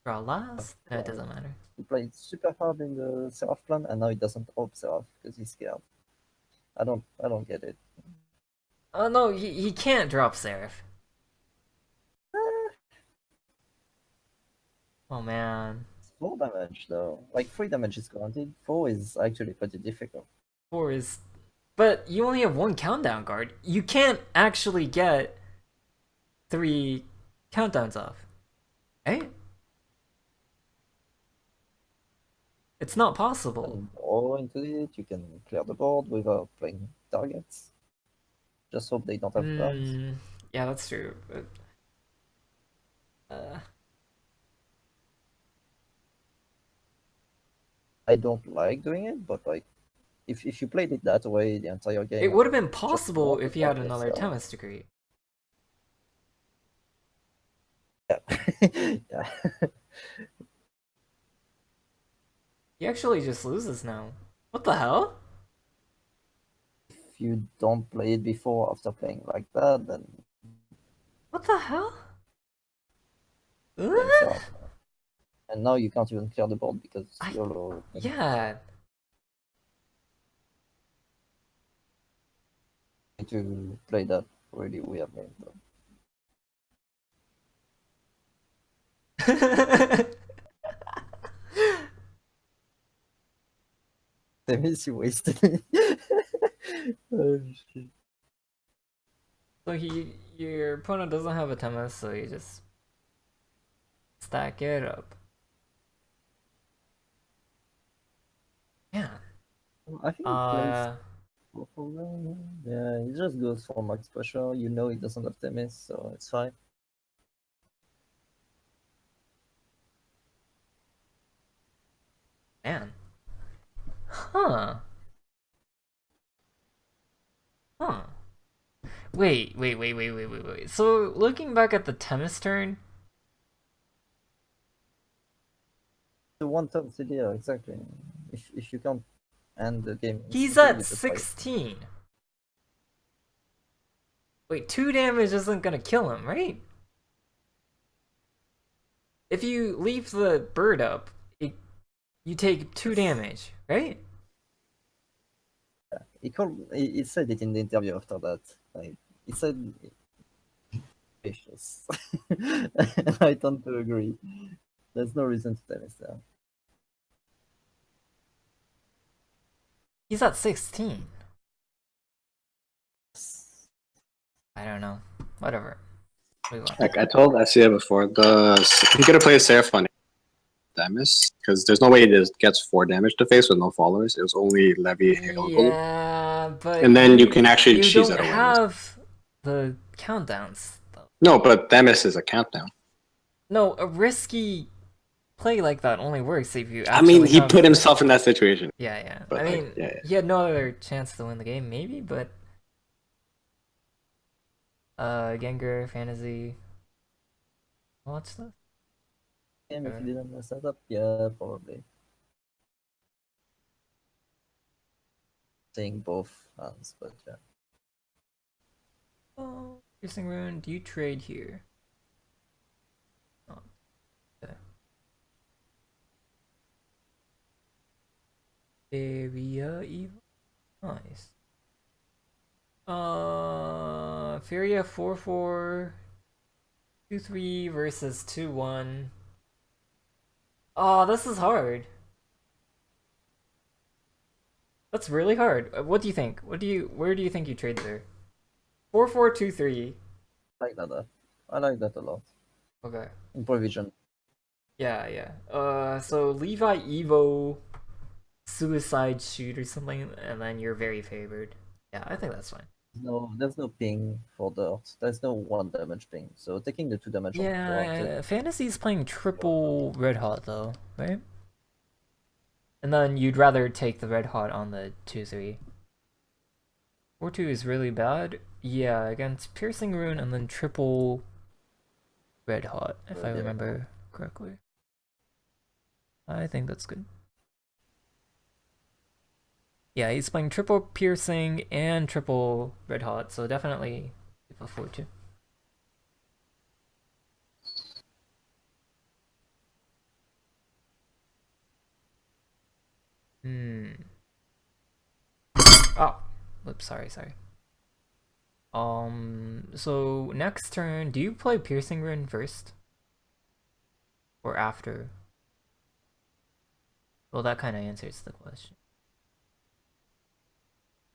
Draw last? No, it doesn't matter. He played super hard in the Seraph plan, and now he doesn't opt Seraph because he's scared. I don't get it. Oh no, he can't drop Seraph. Oh man. 4 damage though. Like 3 damage is granted. 4 is actually pretty difficult. 4 is... But you only have 1 countdown card. You can't actually get 3 countdowns off. Right? It's not possible. You can draw into it, you can clear the board without playing targets. Just hope they don't have cards. Yeah, that's true. But, I don't like doing it, but like, if you played it that way the entire game, it would have been possible if you had another yourself. Temis degree. Yeah. Yeah. He actually just loses now. What the hell? If you don't play it before after playing like that, then What the hell? playing Seraph. And now you can't even clear the board because you're low. Yeah. To play that really weird game. Though. Demis, you wasted me. Oh, shit. So your opponent doesn't have a Temis, so you just stack it up. Yeah. I think he plays. Yeah, he just goes for max pressure. You know he doesn't have Demis, so it's fine. Man. Huh. Huh. Wait. So looking back at the Temis turn, The one turn CDR, exactly. If you can't end the game, he's instantly, at you just fight. 16. Wait, 2 damage isn't gonna kill him, right? If you leave the bird up, you take 2 damage, right? He said it in the interview after that. Like, he said vicious. I tend to agree. There's no reason to Demis there. He's at 16. I don't know. Whatever. Like I told SCA before, you gotta play Seraph on Demis because there's no way it gets 4 damage to face with no followers. It was only Levy, Hail, Gold. Yeah, but And then you can actually you cheese don't that awareness. have the countdowns though. No, but Demis is a countdown. No, a risky play like that only works if you. I mean, he have... put himself in that situation. Yeah. But I like, mean, yeah. he had no other chance to win the game, maybe, but. Gengar, Fantasy. Watch this. Game if you didn't mess that up, yeah, probably. Saying both hands, but yeah. Oh, Piercing Rune, do you trade here? Oh, okay. Feria Evil? Nice. Feria 4-4, 2-3 versus 2-1. Oh, this is hard. That's really hard. What do you think? Where do you think you trade there? 4-4, 2-3. I like that. I like that a lot. Okay. In provision. Yeah. So Levi Evo, Suicide Shoot or something, and then you're very favored. Yeah, I think that's fine. There's no ping for dirt. There's no 1 damage ping. So taking the 2 damage on dirt. Fantasy's playing triple Red Hot though, right? And then you'd rather take the Red Hot on the 2-3. 4-2 is really bad. Yeah, against Piercing Rune and then triple Red Hot, if I remember correctly. I think that's good. Yeah, he's playing triple Piercing and triple Red Hot, so definitely keep a 4-2. Oh, oops, sorry. So next turn, do you play Piercing Rune first? Or after? Well, that kind of answers the question.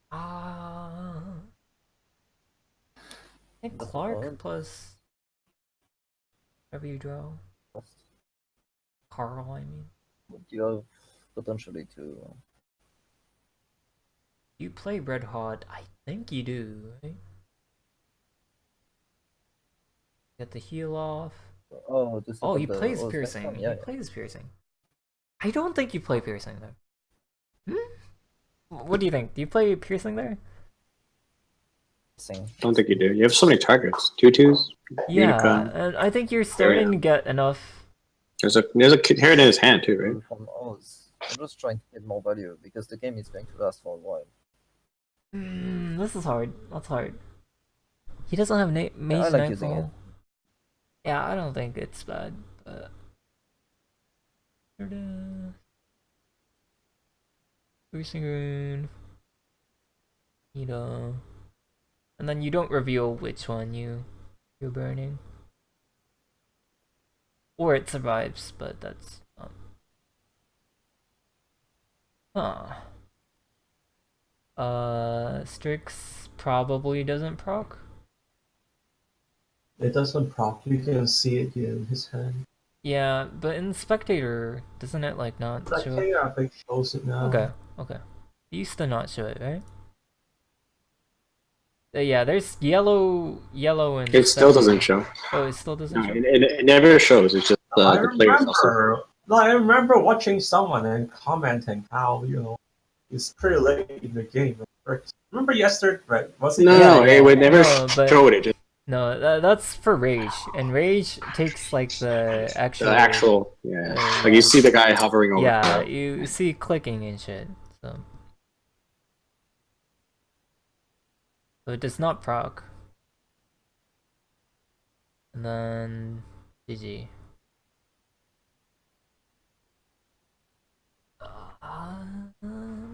I think Clark plus whatever you draw. Carl, I mean. You have potentially to. You play Red Hot, I think you do, right? Get the heal off. Oh, he plays Piercing. Yeah, he plays Piercing. I don't think you play Piercing there. What do you think? Do you play Piercing there? I don't think you do. You have so many targets. 2/2s. Yeah, Unicron. and I think you're starting to get enough. There's a carrot in his hand too, right? From Oz. I'm just trying to get more value because the game is going to last for a while. This is hard. That's hard. He doesn't have Mage I like using it. Nightfall. Yeah, I don't think it's bad, but Piercing rune. And then you don't reveal which one you're burning. Or it survives, but that's Strix probably doesn't proc. It doesn't proc. You can see it in his hand. Yeah, but in spectator, doesn't it like not show Spectator, up? I think, shows it now. Okay. It used to not show it, right? Yeah, there's yellow and It still spectator. doesn't show. Oh, it still doesn't No, show? it never shows. It's just I the players also. remember. I remember watching someone and commenting how it's pretty late in the game. Remember yesterday? Right? Was it? No, Yeah, it would never no, but- show it. Just No, that's for Rage. And Rage takes like the actual... the actual, yeah. yeah. Like you see the guy hovering over. Yeah, you see clicking and shit. So it does not proc. And then GG.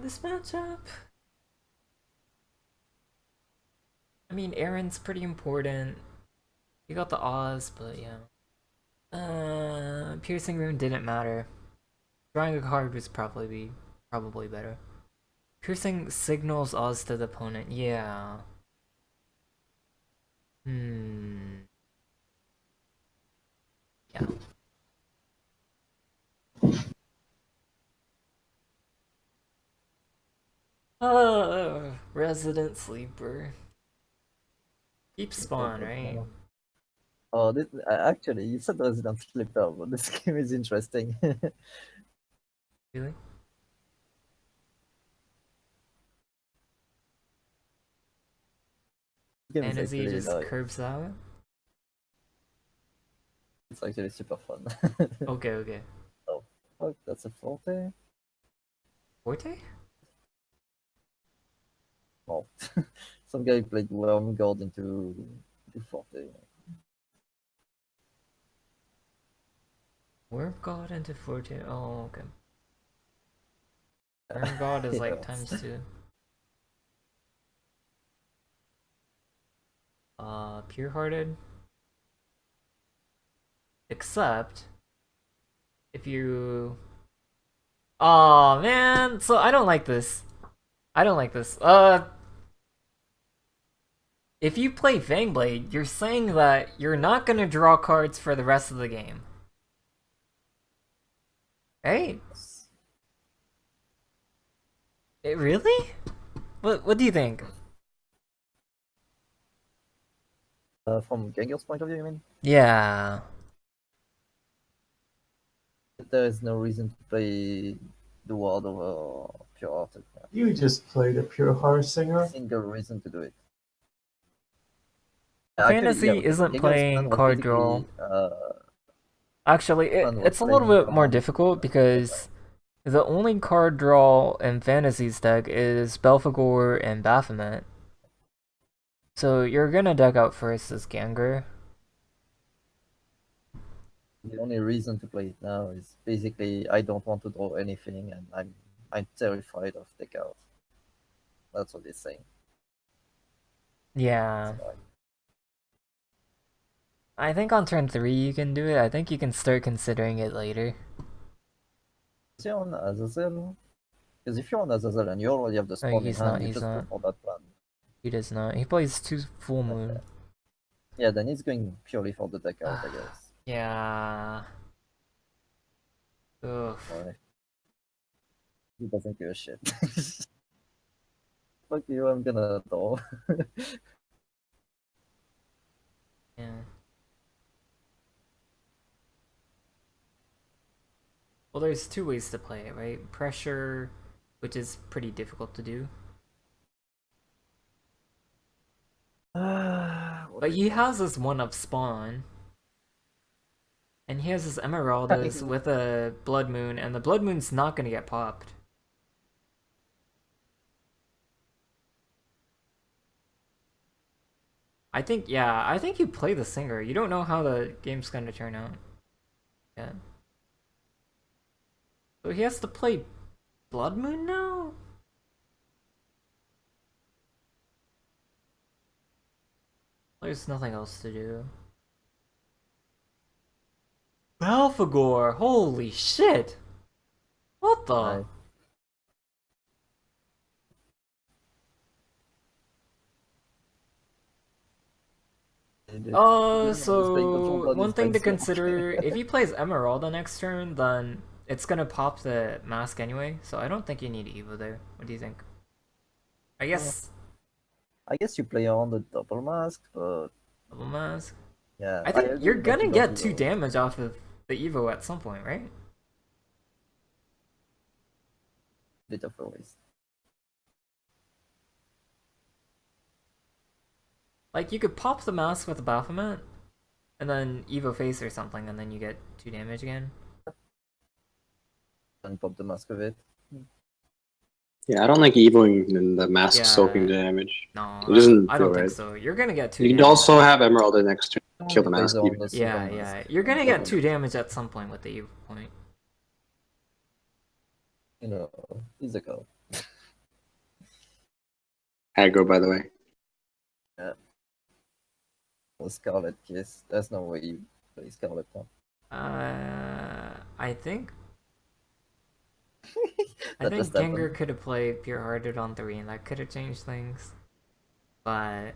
This matchup. I mean, Aaron's pretty important. You got the Oz, but yeah. Piercing Rune didn't matter. Drawing a card was probably better. Piercing signals Oz to the opponent. Yeah. Yeah. Resident Sleeper. Keep spawn, right? Oh, actually, you said Resident Sleeper, but this game is interesting. Really? Game is Fantasy actually, just curbs out? it's actually super fun. Okay. Oh, fuck, that's a forte? Forte? Oh, some guy played Worm God into forte. Worm God into Forte? Oh, okay. Worm God is like Yes. ×2. Pure-hearted. Except if you... Oh man, so I don't like this. If you play Fangblade, you're saying that you're not gonna draw cards for the rest of the game. Right? Really? What do you think? From Gengar's point of view, you mean? Yeah. There is no reason to play the world over Pure Hearted. You just played a pure heart singer. Single reason to do it. Fantasy Actually, yeah, isn't Gengar's playing plan was card basically, draw. Actually, plan was it's a little playing bit more command. difficult because the only card draw in Fantasy's deck is Belphegor and Baphomet. So you're gonna deck out first is Gengar. The only reason to play it now is basically I don't want to draw anything, and I'm terrified of deck out. That's what he's saying. Yeah. So I think on turn 3 you can do it. I think you can start considering it later. is he on Azazel? Because if you're on Azazel and you already have the spawn in he's hand, not, you he's just not. go for that plan. He does not. He plays 2 Full Moon. Yeah, then he's going purely for the deck out, I guess. Yeah. Ugh. Why? He doesn't give a shit. Fuck you, I'm gonna draw. Yeah. Well, there's 2 ways to play it, right? Pressure, which is pretty difficult to do. But he has this 1-up spawn. And he has this Emeraldus with a Blood Moon, and the Blood Moon's not gonna get popped. I think you play the Singer. You don't know how the game's gonna turn out. Yeah. So he has to play Blood Moon now? There's nothing else to do. Belphegor! Holy shit! What the? Right. So one thing to consider, if he plays Emeralda next turn, then it's gonna pop the mask anyway, so I don't think you need Evo there. What do you think? I guess I guess you play on the double mask, but double mask. yeah, I think agree you're that gonna you don't get 2 Evo. damage off of the Evo at some point, right? Bit of a waste. Like you could pop the mask with a Baphomet, and then Evo face or something, and then you get 2 damage again. And pop the mask of it. Yeah, I don't like evoing and the mask soaking Yeah. damage. No, It doesn't I feel don't think right. so. You're gonna get 2 You can damage. also have Emerald next turn to kill the Plays mask. on Even. the Yeah, second yeah. mask. You're gonna get 2 damage at some point with the Evo point. You know, he's a call. Aggro, by the way. Or Scarlet Kiss. There's no way you play Scarlet now. I think That think just Gengar happened. could have played Pure Hearted on 3 and that could have changed things. But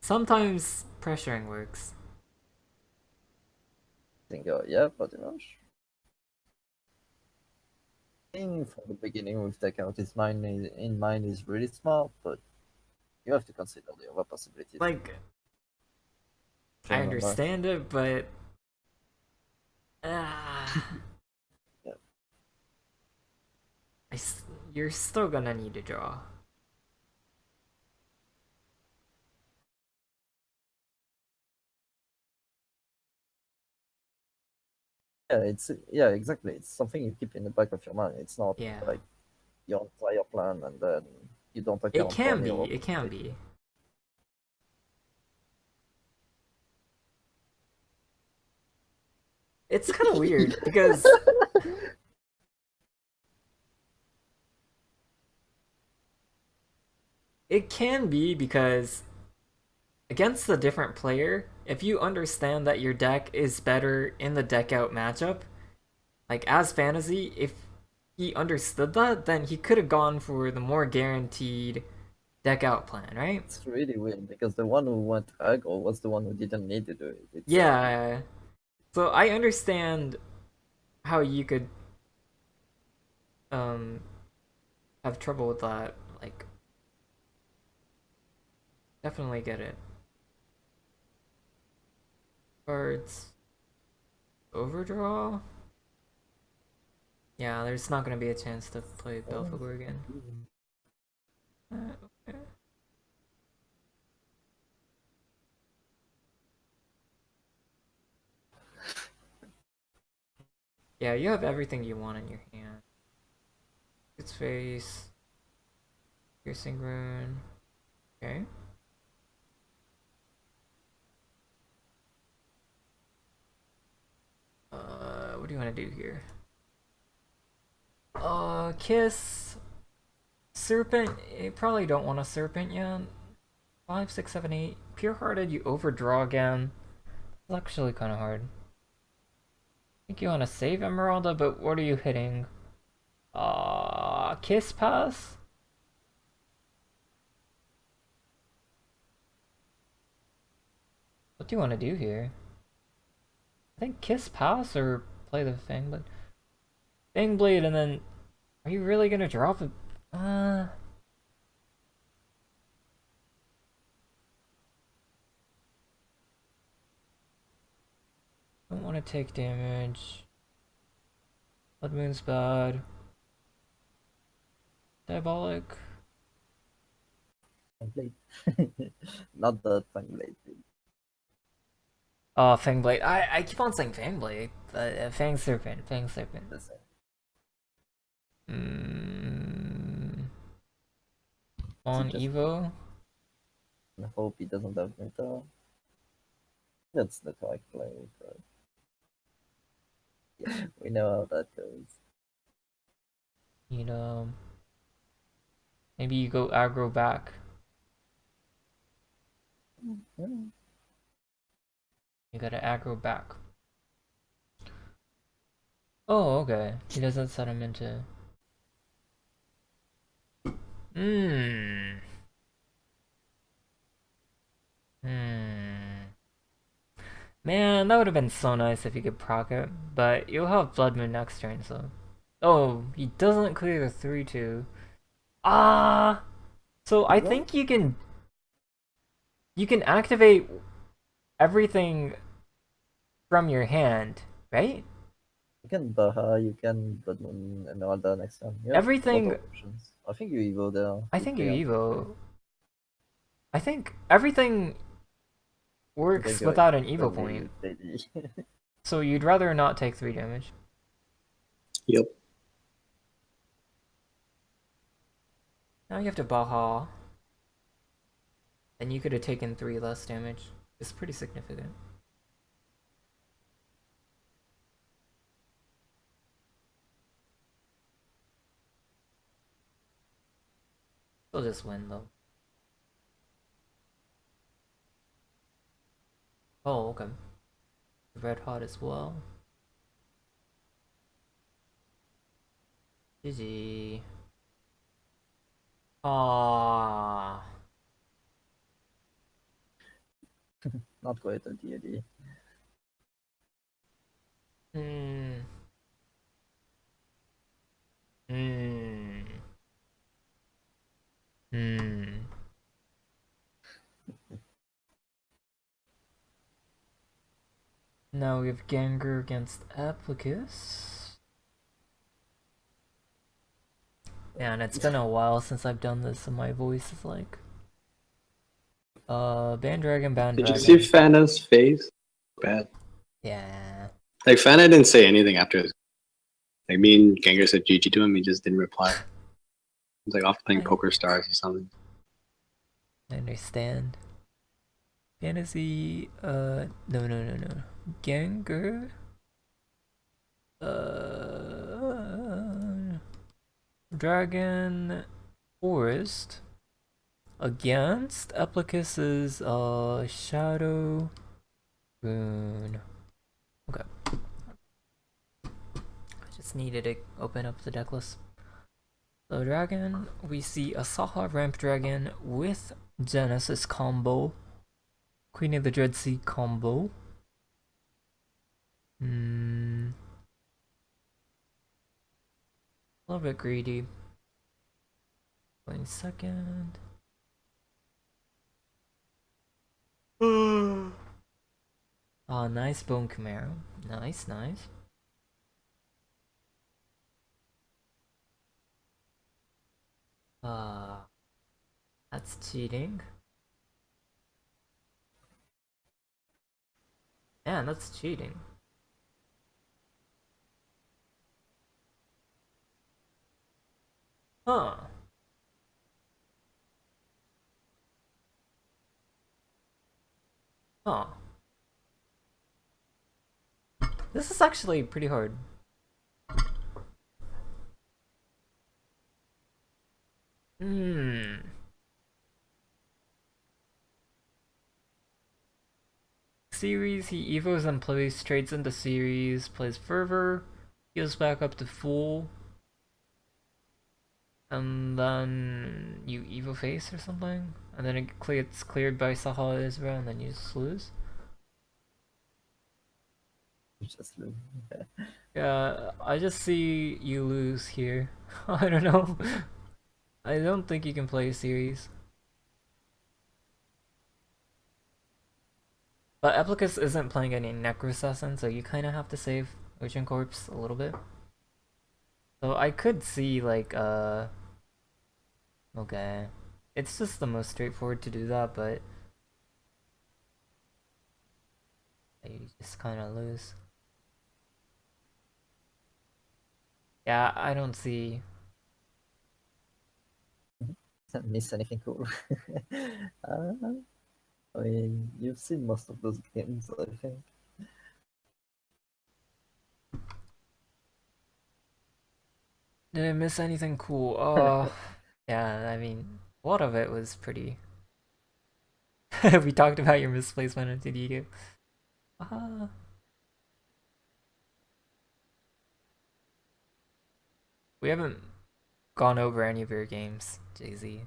sometimes pressuring works. Think, yeah, pretty much. Thing from the beginning with deck out his mind in mind is really smart, but you have to consider the other possibilities. Like, I understand it, but Yeah. you're still gonna need to draw. Yeah, exactly. It's something you keep in the back of your mind. It's not Yeah. like your entire plan and then you don't account It can for be. your It can be. It's kind of weird because it can be because against a different player, if you understand that your deck is better in the deck out matchup, like as fantasy, if he understood that, then he could have gone for the more guaranteed deck out plan, right? It's really weird because the one who went aggro was the one who didn't need to do it. Yeah. So I understand how you could have trouble with that. Like, definitely get it. Cards. Overdraw? Yeah, there's not gonna be a chance to play Belphegor again. Okay. Yeah, you have everything you want in your hand. Its face. Piercing rune. Okay. What do you want to do here? Kiss. Serpent. You probably don't want a serpent yet. 5, 6, 7, 8. Pure hearted, you overdraw again. It's actually kind of hard. I think you want to save Emeralda, but what are you hitting? Kiss pass? What do you want to do here? I think Kiss pass or play the Fangblade. Fangblade and then... Are you really gonna drop it? Don't want to take damage. Blood Moon's bad. Diabolic. Fangblade. Not the Fangblade. Oh, Fangblade. I keep on saying Fangblade. Fang Serpent. Fang Serpent. On Evo? I hope he doesn't have Meta. That's the correct play, but yeah, we know how that goes. Need maybe you go aggro back. Yeah. You gotta aggro back. Oh, okay. He doesn't set him into. Hmm. Hmm. Man, that would have been so nice if you could proc it, but you'll have Blood Moon next turn, so. Oh, he doesn't clear the 3-2. Ah! So I think you can activate everything from your hand, right? You can Baha, you can Blood Moon Emeralda next time. You have a lot Everything. of options. I think you Evo there. I think you Evo. I think everything works without an Evo point. So you'd rather not take 3 damage. Yep. Now you have to Baha. And you could have taken 3 less damage. It's pretty significant. They'll just win though. Oh, okay. Red hot as well. GG. Ah. Not quite a DAD. Hmm. Hmm. Hmm. Now we have Ganger against Applicus. Man, it's been a while since I've done this, and my voice is like. Bandragon. Did you see Fana's face? Bad. Yeah. Like Fana didn't say anything after this. Like me and Gengar said GG to him, he just didn't reply. He's like off playing Poker Stars or something. I understand. Fantasy, no. Gengar. Dragon Forest against Applicus's Shadow Rune. Okay. I just needed to open up the deck list. So Dragon, we see a Saha Ramp Dragon with Genesis combo. Queen of the Dread Sea combo. A little bit greedy. Going second. Oh, nice Bone Camaro. Nice. That's cheating. Man, that's cheating. Huh. This is actually pretty hard. Series, he evos and plays, trades into series, plays Fervor, heals back up to full, and then you evo face or something, and then it's cleared by Saha Isra, and then you just lose. Just lose. Yeah, I just see you lose here. I don't know. I don't think you can play a series. But Applicus isn't playing any Necrosession, so you kind of have to save Ocean Corpse a little bit. So I could see, like, okay. It's just the most straightforward to do that, but you just kind of lose. Yeah, I don't see. Didn't miss anything cool. I mean, you've seen most of those games, I think. Did I miss anything cool? Yeah, I mean, a lot of it was pretty. We talked about your misplacement of Didigo. Uh, we haven't gone over any of your games, Jay-Z.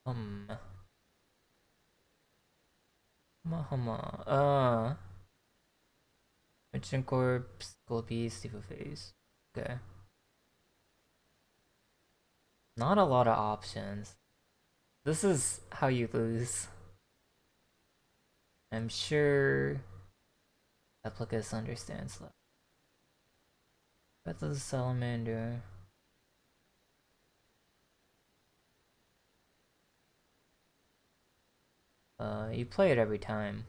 Hum. Huma. Mission Corpse, Gold Beast, Evil Phase. Okay. Not a lot of options. This is how you lose. I'm sure Replicus understands that. Breath of the Salamander. You play it every time.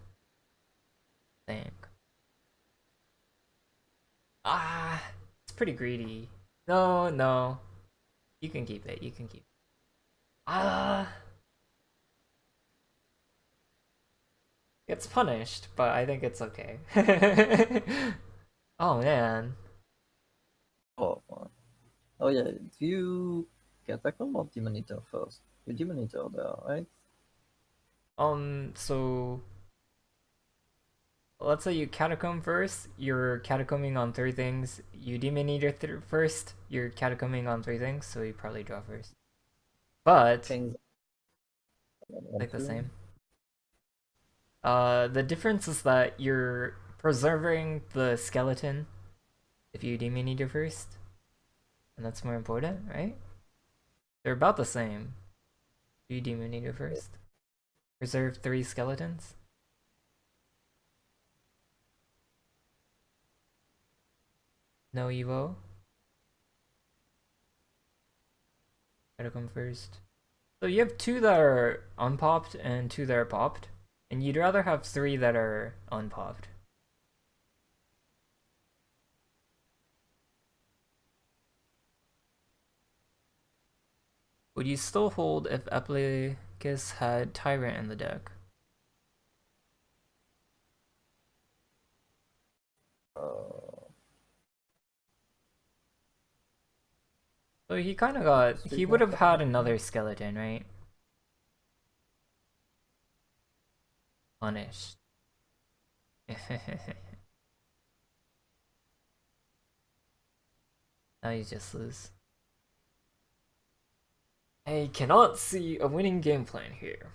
I think. It's pretty greedy. No, no. You can keep it, you can keep it. It's punished, but I think it's okay. Oh man. Oh, oh yeah. Do you Catacomb or Demon Eater first? You Demon Eater there, right? So let's say you catacomb first, you're catacombing on 3 things. You demon eater first, you're catacombing on 3 things, so you probably draw first. But Kings. like the same. The difference is that you're preserving the skeleton if you demon eater first. And that's more important, right? They're about the same. You demon eater first. Preserve 3 skeletons. No Evo. Gotta come first. So you have 2 that are unpopped and 2 that are popped. And you'd rather have 3 that are unpopped. Would you still hold if Epicus had Tyrant in the deck? So he kind of got. He would have had another skeleton, right? Punished. Now you just lose. I cannot see a winning game plan here.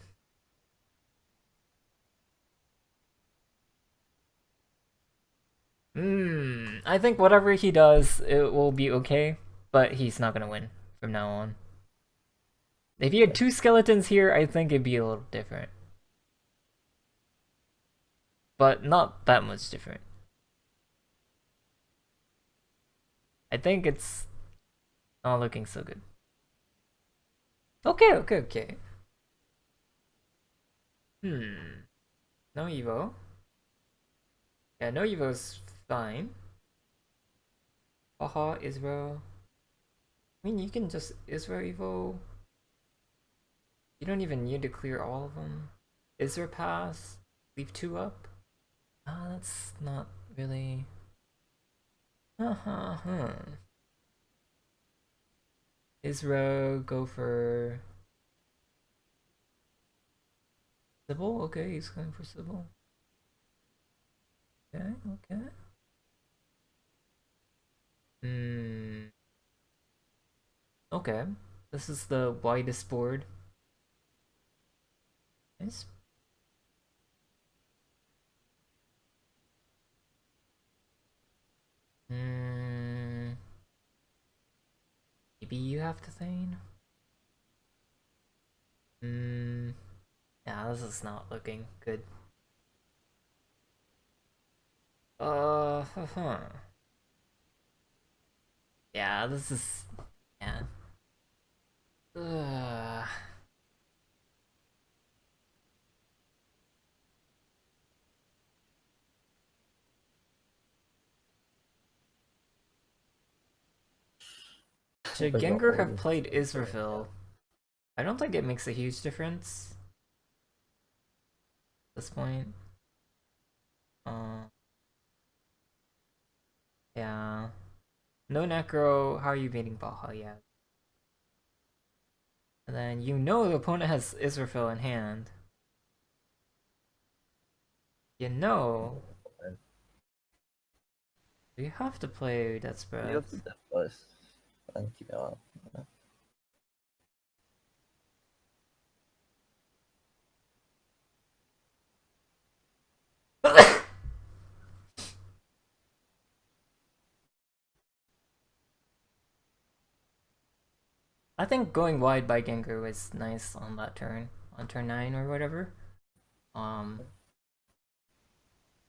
I think whatever he does, it will be okay, but he's not gonna win from now on. If he had 2 skeletons here, I think it'd be a little different. But not that much different. I think it's not looking so good. Okay. No Evo. Yeah, no Evo's fine. Haha, Israel. I mean, you can just Israel Evo. You don't even need to clear all of them. Israel pass. Leave 2 up. That's not really. Israel, go for Sybil? Okay, he's going for Sybil. Okay. Okay. This is the widest board. Nice. Maybe you have to Thane? Yeah, this is not looking good. Yeah, this is... Yeah. Should Gengar have played Israfil? I don't think it makes a huge difference at this point. Yeah. No Necro, how are you beating Baja? Yeah. And then you know the opponent has Israfil in hand. You know. You have to play Death You Spread. have to Death Boys and Chimera. I think going wide by Gengar was nice on that turn. On turn 9 or whatever.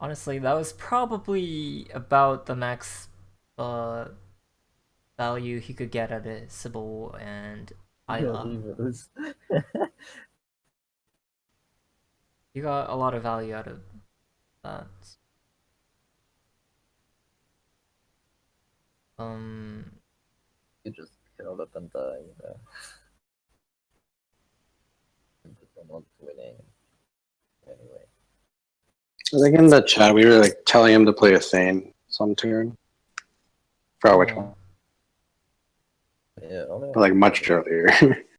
Honestly, that was probably about the max value he could get out of Sybil and Isla. You got a lot of value out of that. You just curl up and die. I'm not winning. Anyway. I think in the chat we were like telling him to play a Thane some turn. For which one? Yeah, Like much earlier.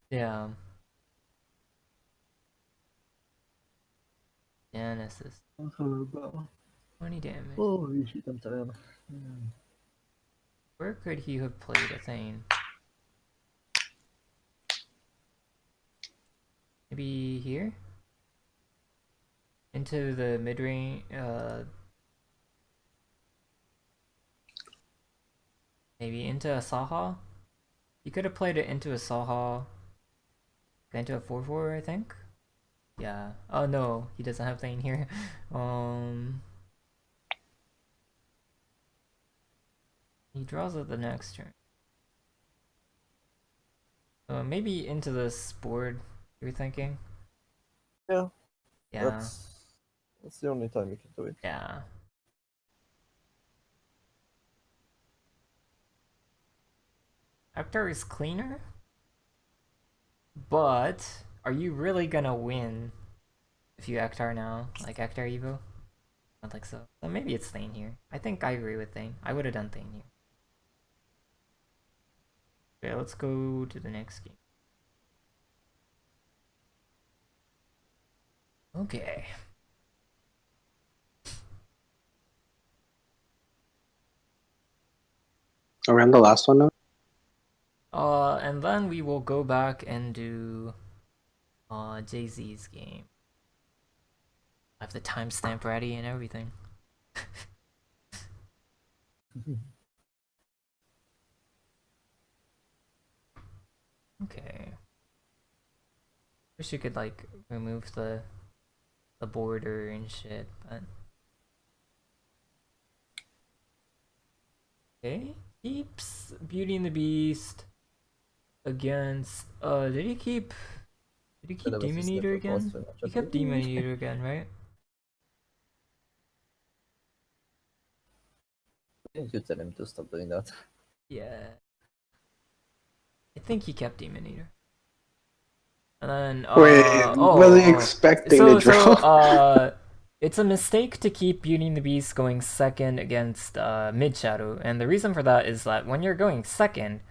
Yeah. Genesis. 20 damage. Holy shit, I'm tired. Where could he have played a Thane? Maybe here? Into the mid range, maybe into a Saha? You could have played it into a Saha, into a 4/4, I think? Yeah. Oh no, he doesn't have Thane here. He draws it the next turn. Maybe into this board, you're thinking? Yeah. Yeah. That's the only time you can do it. Yeah. Actor is cleaner? But are you really gonna win if you Actar now? Like Actar Evo? I don't think so. Well, maybe it's Thane here. I think I agree with Thane. I would have done Thane here. Okay, let's go to the next game. Okay. Around the last one now? And then we will go back and do Jay-Z's game. I have the timestamp ready and everything. Okay. Wish you could like remove the border and shit, but okay. Keeps Beauty and the Beast against did he keep Demon Eater again? He kept Demon Eater again, right? Didn't you tell him to stop doing that? Yeah. I think he kept Demon Eater. And then Wait, was he expecting to draw? It's a mistake to keep Beauty and the Beast going second against Mid Shadow, and the reason for that is that when you're going second,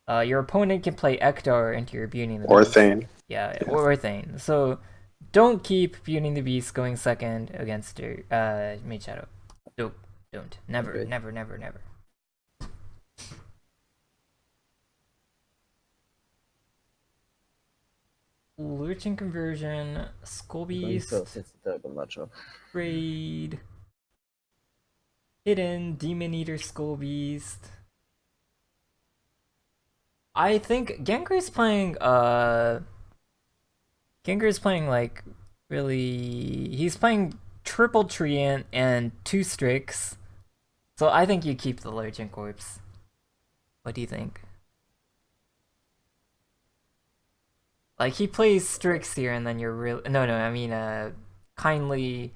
your opponent can play Ektar into your Beauty and the Beast. Or Thane. Yeah, or Thane. So don't keep Beauty and the Beast going second against your Mid Shadow. Don't. Never, Okay. never, never, never. Lurching Conversion, Skull Beast, It's a terrible matchup. Raid, Hidden, Demon Eater, Skull Beast. I think Gengar's playing like really, he's playing triple Treant and 2 Strix. So I think you keep the Lurching Corpse. What do you think? Like he plays Strix here and then you're real I mean kindly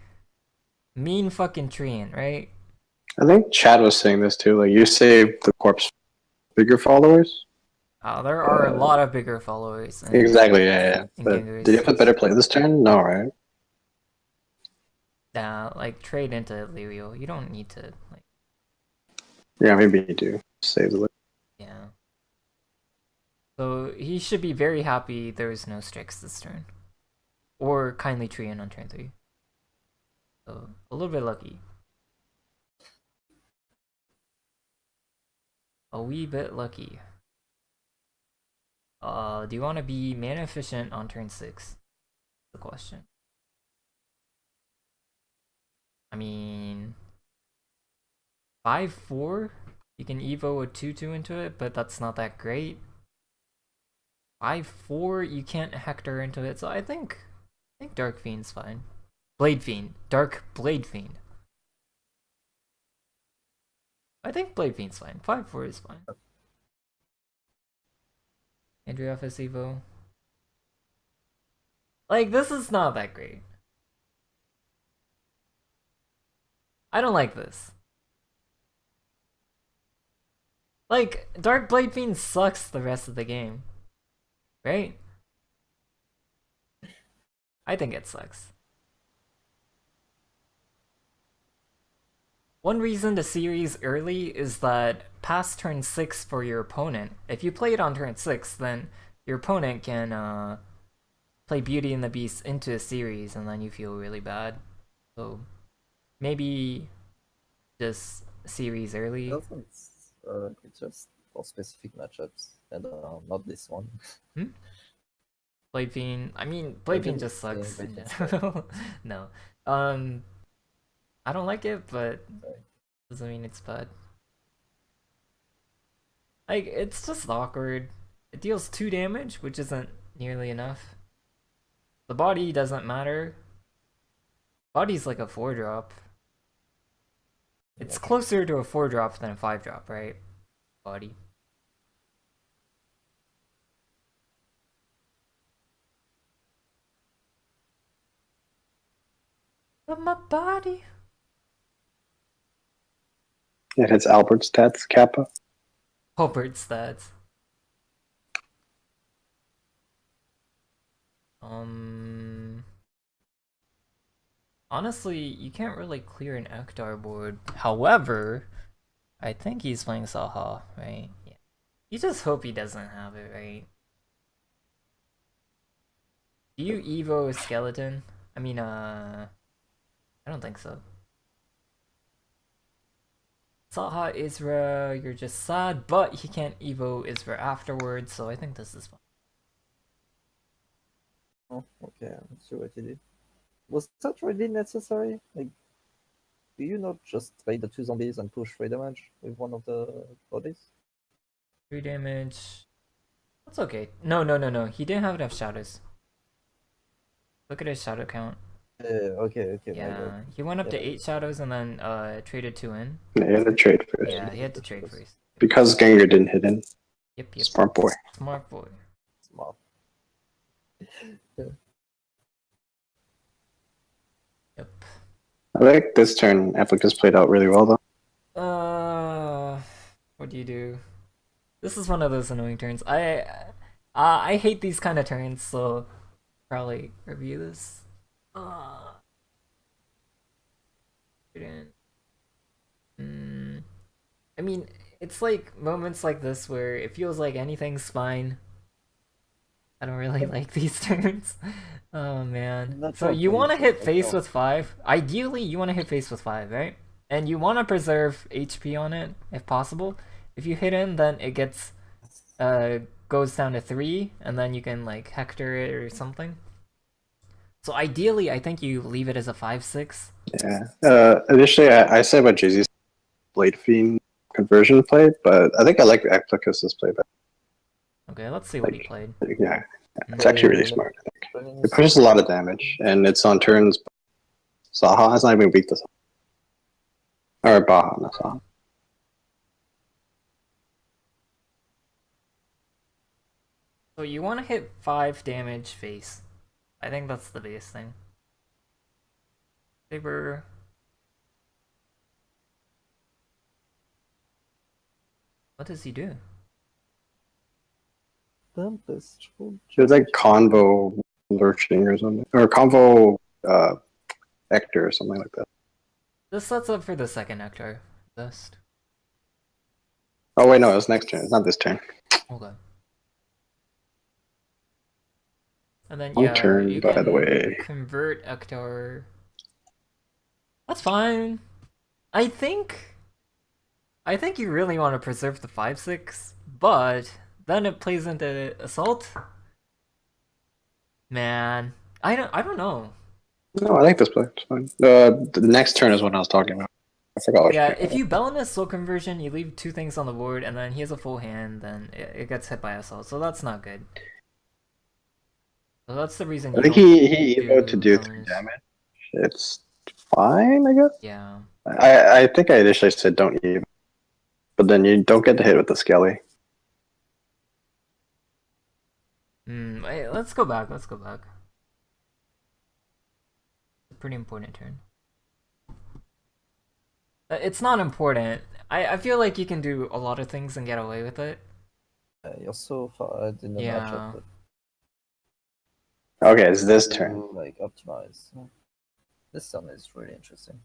mean fucking Treant, right? I think Chad was saying this too. Like you save the corpse bigger followers. Oh, there are a lot of bigger followers. Exactly, yeah. But did you have a better play this turn? No, right? Like trade into Lirio. You don't need to like. Yeah, maybe you do. Save the list. Yeah. So he should be very happy there is no Strix this turn. Or Kindly Tree in on turn 3. So a little bit lucky. A wee bit lucky. Do you want to be mana efficient on turn 6? The question. I mean, 5/4. You can evo a 2/2 into it, but that's not that great. 5/4. You can't Hector into it, so I think Dark Fiend's fine. Blade Fiend, Dark Blade Fiend. I think Blade Fiend's fine. 5/4 is fine. Andrew FS Evo. Like, this is not that great. I don't like this. Like, Dark Blade Fiend sucks the rest of the game. Right? I think it sucks. One reason to series early is that past turn 6 for your opponent, if you play it on turn 6, then your opponent can play Beauty and the Beast into a series and then you feel really bad. So maybe just series early. It's just for specific matchups and not this one. Blade Fiend, I mean, Blade Fiend just sucks in general. No. I don't like it, but doesn't mean it's bad. Like, it's just awkward. It deals 2 damage, which isn't nearly enough. The body doesn't matter. Body's like a 4-drop. It's closer to a 4-drop than a 5-drop, right? Body. But my body. It hits Albert stats, Kappa. Hobart stats. Honestly, you can't really clear an Ektar board. However, I think he's playing Saha, right? Yeah. You just hope he doesn't have it, right? Do you Evo a skeleton? I mean, I don't think so. Saha Isra, you're just sad, but he can't Evo Isra afterwards, so I think this is fine. Oh, okay, let's see what he did. Was that really necessary? Like, do you not just trade the 2 zombies and push 3 damage with one of the bodies? 3 damage. That's okay. No. He didn't have enough shadows. Look at his shadow count. Okay. Yeah, he went up to 8 shadows and then traded 2 in. Yeah, he had to trade first. Yeah, he had to trade first. Because Gengar didn't hit in. Yep. Smart boy. Smart boy. Smart. Yep. I think this turn Eflicus played out really well though. What do you do? This is one of those annoying turns. I hate these kind of turns, so probably review this. I mean, it's like moments like this where it feels like anything's fine. I don't really like these turns. Oh man. So you want to hit face with 5. Ideally, you want to hit face with 5, right? And you want to preserve HP on it if possible. If you hit in, then it gets goes down to 3, and then you can like Hector it or something. So ideally, I think you leave it as a 5/6. Yeah. Initially, I said about Jay-Z's Blade Fiend conversion play, but I think I like Eflicus's play better. Okay, let's see what he played. Yeah, it's actually really smart. I think it pushes a lot of damage, and it's on turns. Saha has not even weak to Saha. Or Baha, not Saha. So you want to hit 5 damage face. I think that's the biggest thing. Saber. What does he do? Tempest. It's like Convo Lurching or something. Or Convo Ector or something like that. This sets up for the second Nectar. Best. Oh wait, no, it was next turn. It's not this turn. Okay. And then Long yeah, turn, you by can the way. convert Ektar. That's fine. I think you really want to preserve the 5/6, but then it plays into assault. Man, I don't know. No, I like this play. It's fine. The next turn is what I was talking about. I forgot what Yeah, turn. if you Belinus slow conversion, you leave 2 things on the board, and then he has a full hand, then it gets hit by assault, so that's not good. So that's the reason I you think don't he evoed to do 3 Belinus. damage. It's fine, I guess. Yeah. I think I initially said don't evo, but then you don't get the hit with the skelly. Wait, let's go back. Let's go back. It's a pretty important turn. It's not important. I feel like you can do a lot of things and get away with it. You're so far ahead in the Yeah. matchup that Okay, it's this you, turn. like optimize. This turn is really interesting.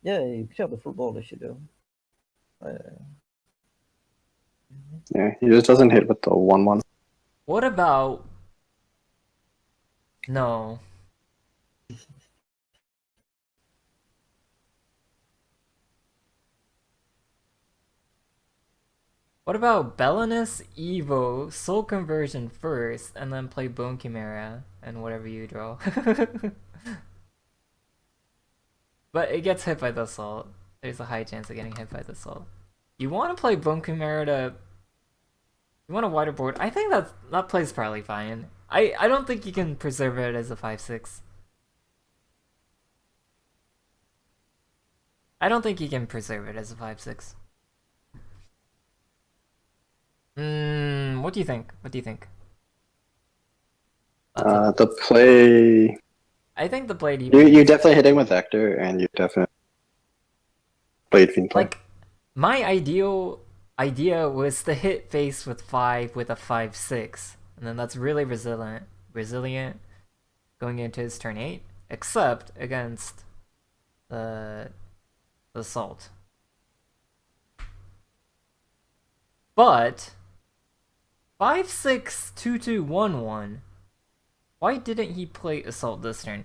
Yeah, you clear the full board if you do. Yeah, he just doesn't hit with the 1/1. What about... No. What about Belinus, Evo, Soul Conversion first, and then play Bone Chimera, and whatever you draw. But it gets hit by the assault. There's a high chance of getting hit by the assault. You want to play Bone Chimera to... You want a wider board? I think that play's probably fine. I don't think you can preserve it as a 5/6. I don't think you can preserve it as a 5/6. What do you think? What do you think? The play. I think the Blade You definitely hitting with Vector, and you definitely Blade Fiend play. Like, my idea was to hit face with 5 with a 5/6, and then that's really resilient going into his turn 8, except against the assault. But 5/6 2/2 1/1. Why didn't he play assault this turn?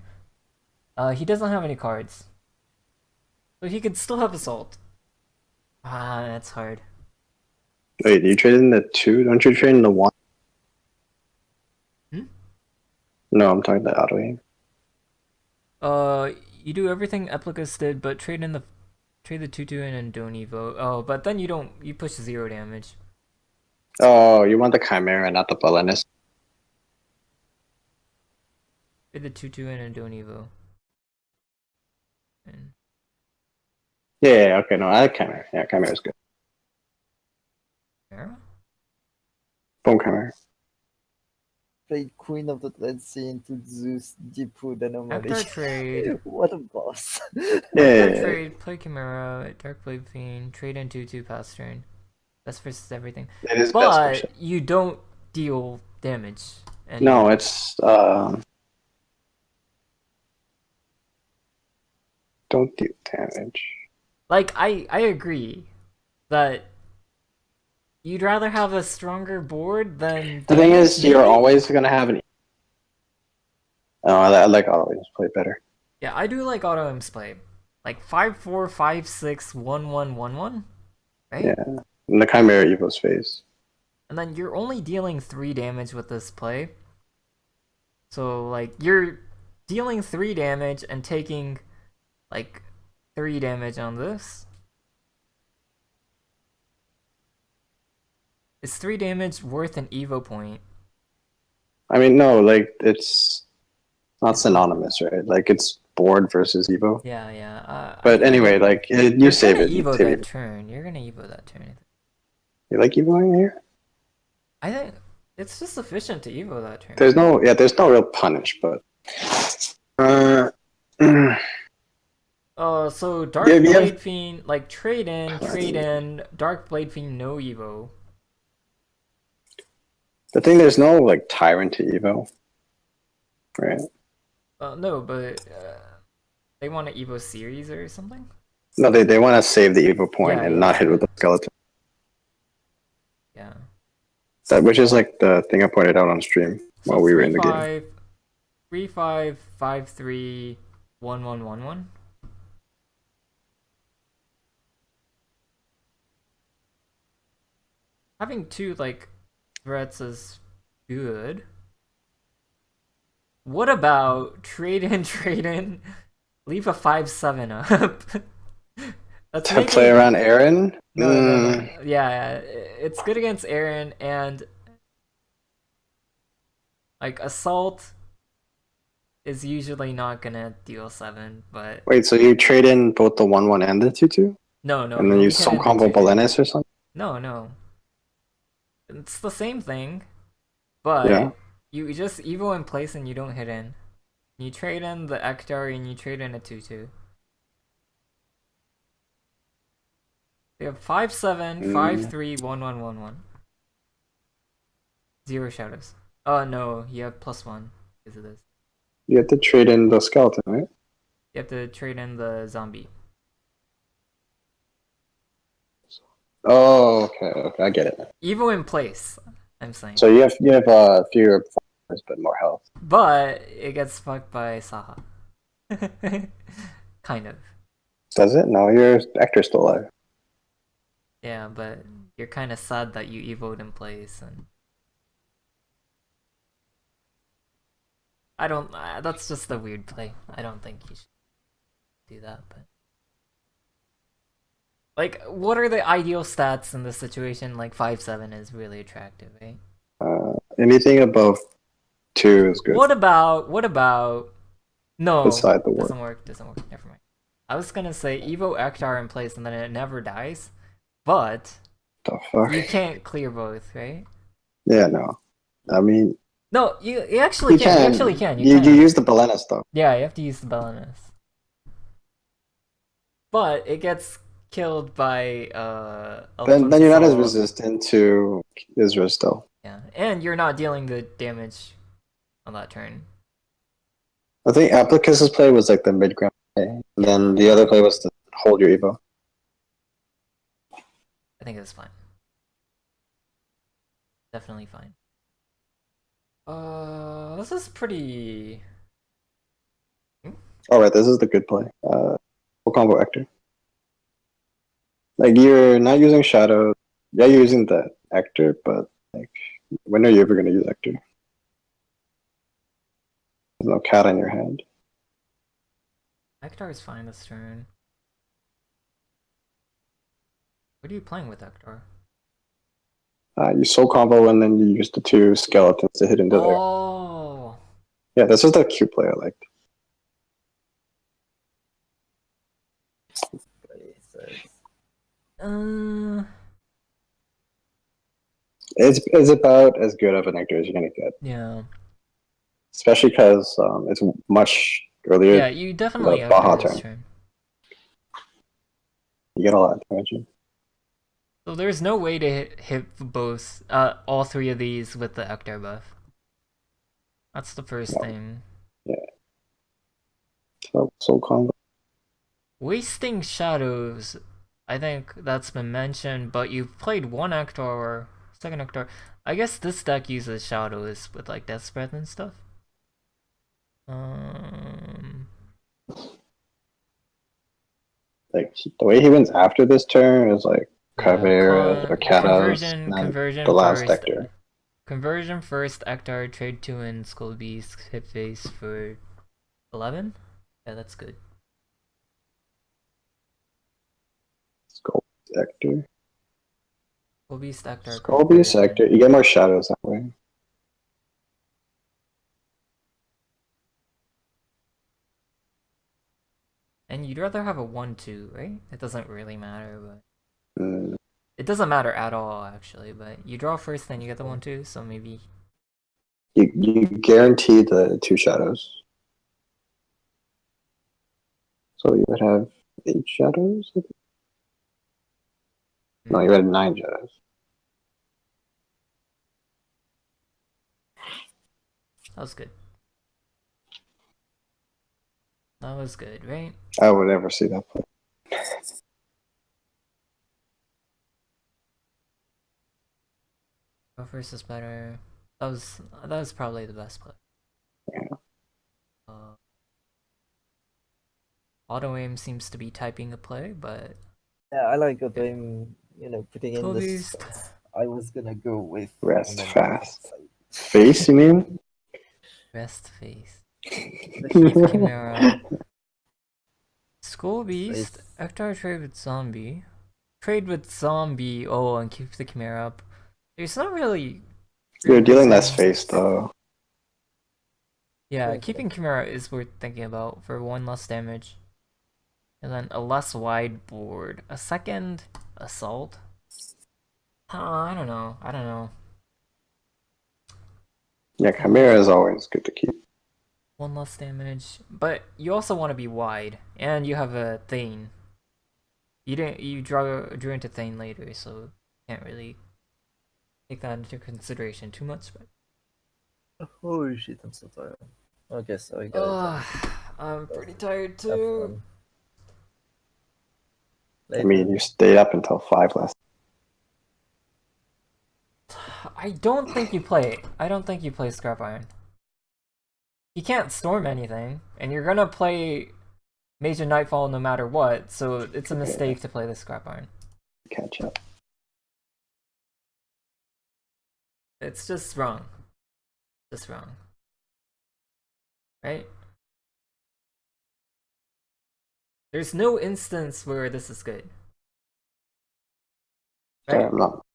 He doesn't have any cards, so he could still have assault. Ah, that's hard. Wait, you traded in the 2? Don't you trade in the 1? No, I'm talking the auto aim. You do everything Eplicus did, but trade the 2/2 in and don't evo. Oh, but then you push 0 damage. Oh, you want the Chimera, not the Belinus. Trade the 2/2 in and don't evo. And Yeah, okay, no, I like Chimera. Yeah, Chimera's good. Chimera? Boom Chimera. Played Queen of the Red Sea into Zeus Deep Wood Anomaly. Ektar trade. What a boss. Ektar trade, play Chimera, Dark Blade Fiend, trade in 2/2 past turn. Best versus everything. It is best But versus. you don't deal damage. No, it's don't do damage. Like, I agree that you'd rather have a stronger board than... The thing is, you're maybe? always gonna have an. Oh, I like auto aims play better. Yeah, I do like auto imps play. Like 5/4, 5/6, 1/1, 1/1, right? Yeah, and the Chimera Evo's phase. And then you're only dealing 3 damage with this play. So, like, you're dealing 3 damage and taking, like, 3 damage on this. Is 3 damage worth an Evo point? I mean, no, like it's not synonymous, right? Like it's board versus Evo. Yeah, yeah. But anyway, like you you're save gonna it. You Evo save that it. turn. You're gonna Evo that turn. You like Evoing here? I think it's just efficient to Evo that turn. There's no real punish, but So Dark Yeah, Blade Fiend, like trade in, Dark Blade Fiend, no Evo. the thing there's no like Tyrant to Evo, right? No, but they want an Evo series or something? No, they want to save the Evo point Yeah, and yeah, not hit with the skeleton. Yeah. Which is like the thing I pointed out on stream So while we were in the game. 3-5-5-3 1-1-1-1. Having two like threats is good. What about trade in, leave a 5-7 up? That's To making play around Aaron? no. Yeah, it's good against Aaron and like assault is usually not gonna deal 7, but Wait, so you trade in both the 1-1 and the 2-2? no, And then you you only soul hit in the combo 2-2. Balenis or something? No. It's the same thing, but Yeah. you just evo in place and you don't hit in. You trade in the Ektar and you trade in a 2-2. We have 5-7, 5-3, 1-1-1-1. 0 shadows. Oh no, you have +1 because of this. You have to trade in the skeleton, right? You have to trade in the zombie. Oh, okay, I get it. Evo in place, I'm saying. So you have fewer performers but more health. But it gets fucked by Saha. Kind of. Does it? No, your actor's still alive. Yeah, but you're kind of sad that you evoed in place and I don't. That's just a weird play. I don't think you should do that. But like, what are the ideal stats in this situation? Like 5-7 is really attractive, right? Anything above 2 is good. What about? No, Beside the word. doesn't work. Never mind. I was gonna say Evo Ektar in place and then it never dies, but The fuck? you can't clear both, right? Yeah, no. I mean, No, you actually can. You actually can. You can. use the Balenis though. Yeah, you have to use the Belenus. But it gets killed by Then you're not as resistant to Israel still. Yeah, and you're not dealing the damage on that turn. I think Applicus's play was like the mid ground play, and then the other play was to hold your Evo. I think it's fine. Definitely fine. This is pretty. Alright, this is the good play. Full combo Actor. Like, you're not using Shadow. Yeah, you're using the Actor, but like, when are you ever gonna use Actor? There's no cat on your hand. Ektar is fine this turn. What are you playing with Ektar? You soul combo and then you use the 2 skeletons to hit into there. Oh. Yeah, this is the cute play I liked. It's about as good of an actor as you're gonna get. Yeah. Especially because it's much earlier. Yeah, you definitely the Baja Ektar this turn. turn. You get a lot of damage. So there's no way to hit both, all 3 of these with the Ektar buff. That's the first thing. Yeah. So soul combo. Wasting shadows, I think that's been mentioned, but you've played one Ektar or second Ektar. I guess this deck uses shadows with like death spread and stuff. Like the way he wins after this turn is like Caveira or Katas, conversion the last first. Ektar. Conversion first, Ektar, trade 2 in, Skull Beast, hit face for 11? Yeah, that's good. Skull Ektar. Skull Beast, Ektar. Skull Beast Ektar. You get more shadows that way. And you'd rather have a 1-2, right? It doesn't really matter, but... It doesn't matter at all, actually, but you draw first, then you get the 1-2, so maybe... You guarantee the 2 shadows. So you would have 8 shadows? No, you had 9 shadows. That was good. That was good, right? I would never see that play. Go first is better. That was probably the best play. Yeah. Auto aim seems to be typing the play, but Yeah, I like that I'm, putting in this. Beast. I was gonna go with Rest and then fast. Face, you mean? Rest face. Keep Chimera. Skull Beast. Face. Ectar trade with Zombie. Trade with Zombie. Oh, and keep the Chimera up. There's not really. You're dealing less reason- face though. Yeah, Okay. keeping Chimera is worth thinking about for 1 less damage. And then a less wide board. A second assault? I don't know. I don't know. Yeah, Chimera is always good to keep. 1 less damage. But you also want to be wide. And you have a Thane. You drew into Thane later, so can't really take that into consideration too much. But Oh shit, I'm so tired. Okay, so I got it. I'm pretty tired Have too. fun. I mean, you stayed up until 5 last. I don't think you play. I don't think you play Scrap Iron. You can't storm anything, and you're gonna play Major Nightfall no matter what. So it's a mistake to play the Scrap Iron. Catch up. It's just wrong. Just wrong. Right? There's no instance where this is good. Sorry, Right? I'm not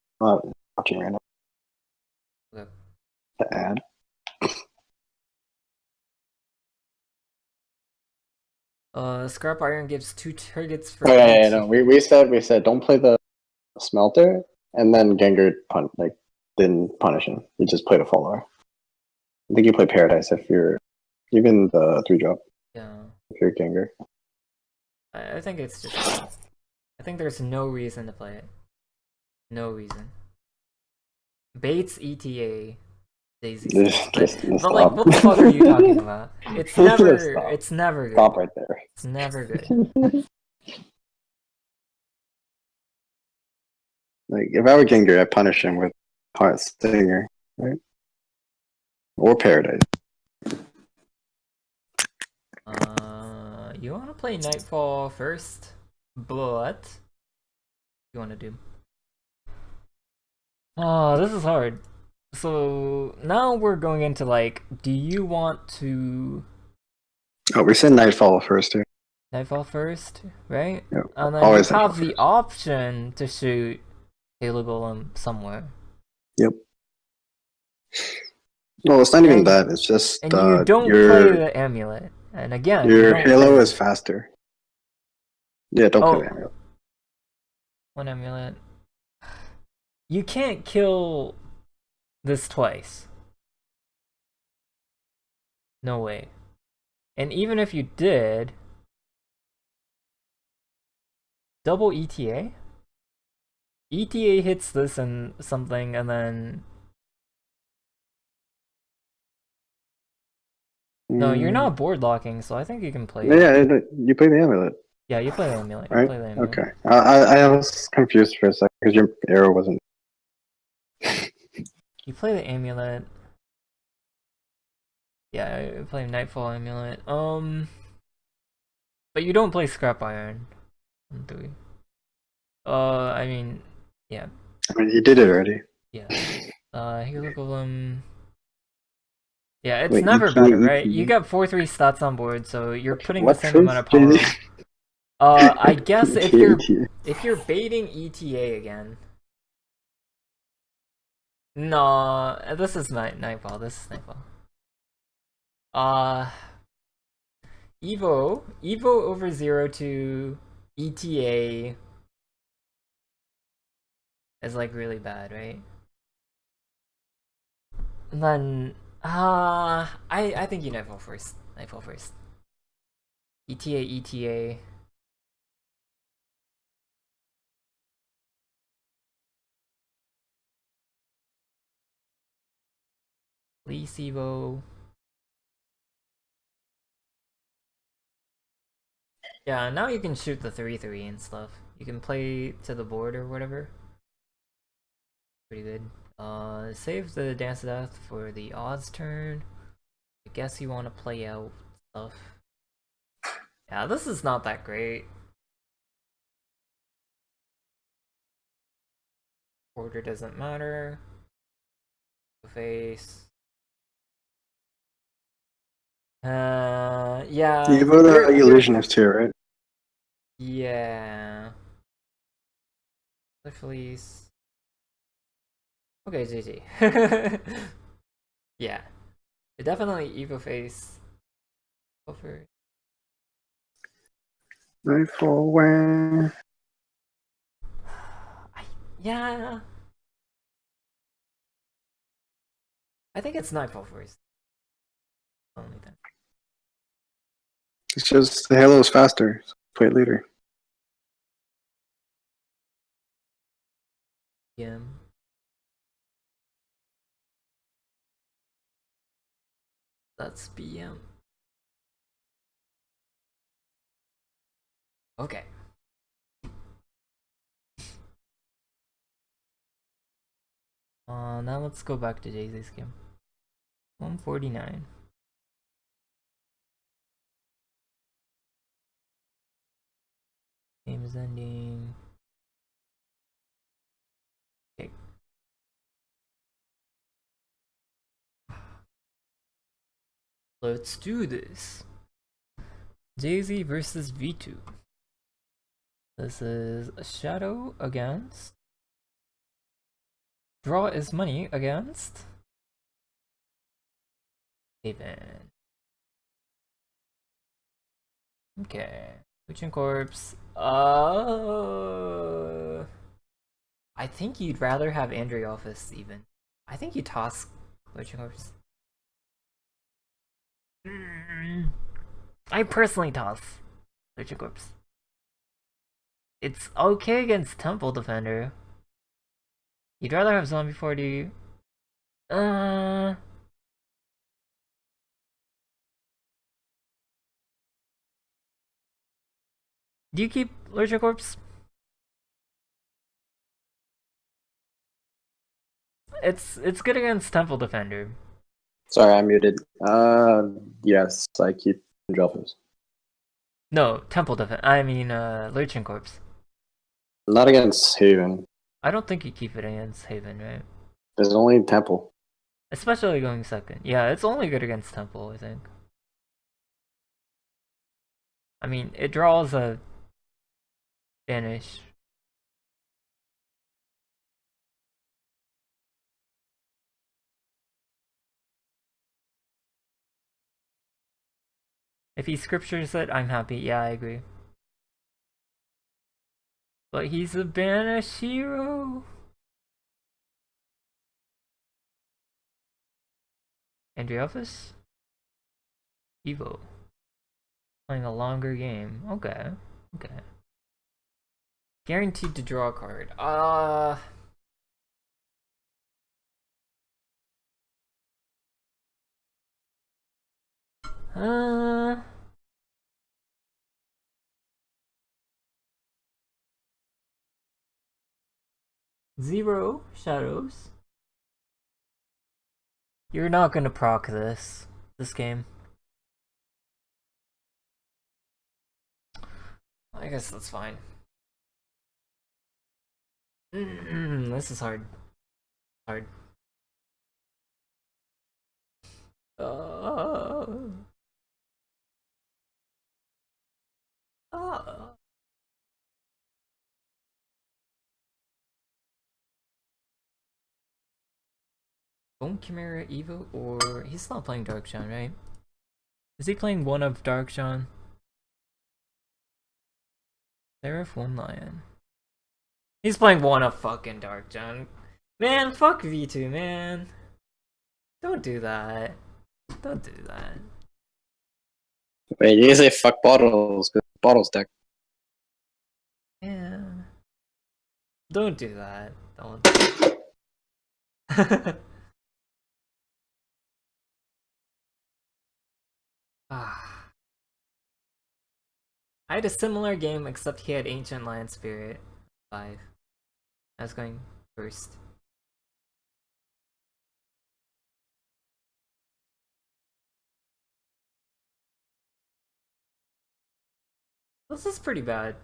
watching right now. Okay. The ad. Scrap Iron gives 2 targets for Yeah, each. no. We said don't play the smelter, and then Gengar didn't punish him. He just played a follower. I think you play Paradise if you're even the 3-drop Yeah. if you're Gengar. I think it's just. I think there's no reason to play it. No reason. Bates ETA. Daisy Just but like, what the fuck are you talking about? It's never. Stop. It's never good. Stop right there. It's never good. Like if I were Gengar, I'd punish him with Heart Stinger, right? Or Paradise. You want to play Nightfall first, but you want to do? Oh, this is hard. So now we're going into like, do you want to Oh, we said Nightfall first here. Nightfall first, right? Yep. And then Always you have Nightfall the option to shoot Halo Golem somewhere. Yep. No, it's not even that. It's just And you don't your play the amulet. And again, you your don't Halo play is faster. Yeah, don't play the amulet. one amulet. You can't kill this twice. No way. And even if you did, double ETA? ETA hits this and something, and then... No, you're not board locking, so I think you can play it. Yeah, you play the amulet. Yeah, you play the amulet. Right? You play the amulet. Okay. I was confused for a second because your arrow wasn't. You play the amulet. Yeah, I play Nightfall amulet. But you don't play Scrap Iron, do we? I mean, yeah. I mean, you did it already. Yeah. Halo Golem. Yeah, it's Wait, never ETA, better, right? ETA. You got 4/3 stats on board, so you're putting What the same amount of power. face? I guess if ETA. you're baiting ETA again. No, this is Nightfall. This is Nightfall. Evo over 0 to ETA is like really bad, right? And then I think you Nightfall first. Nightfall first. ETA. Please Evo. Yeah, now you can shoot the 3-3 and stuff. You can play to the board or whatever. Pretty good. Save the Dance of Death for the odds turn. I guess you want to play out stuff. Yeah, this is not that great. Order doesn't matter. Face. Yeah. Evo the illusionist too, right? Yeah. The fleece. Okay, GG. Yeah. Definitely Evo face. Over. Nightfall where? Yeah. I think it's Nightfall first. Only then. It's just the Halo is faster. So play it later. Yeah. That's BM. Okay. Now let's go back to Jay-Z's game. 149. Game is ending. Okay. Let's do this. Jay-Z versus V2. This is a Shadow against. Draw is money against. Haven. Okay. Witching Corpse. I think you'd rather have Andreophis even. I think you toss Witching Corpse. I personally toss Witching Corpse. It's okay against Temple Defender. You'd rather have Zombie 40. Do you keep Lurcher Corpse? It's good against Temple Defender. Sorry, I muted. Yes, I keep Andrelphus. No, Temple Defender. I mean, Lurching Corpse. Not against Haven. I don't think you keep it against Haven, right? There's only Temple. Especially going second. Yeah, it's only good against Temple, I think. I mean, it draws a Banish. If he scriptures it, I'm happy. Yeah, I agree. But he's a Banish hero. Andreophis? Evo. Playing a longer game. Okay. Okay. Guaranteed to draw a card. Zero shadows. You're not gonna proc this game. I guess that's fine. This is hard. Hard. Uh, uh. Bone Chimera Evo, or he's not playing Darkshine, right? Is he playing one of Darkshine? Seraph One Lion. He's playing one of fucking Darkshine. Man, fuck V2, man. Don't do that. Don't do that. Wait, you can say fuck bottles, because bottles deck. Yeah. Don't do that. Don't. Do that. I had a similar game, except he had Ancient Land Spirit 5. I was going first. This is pretty bad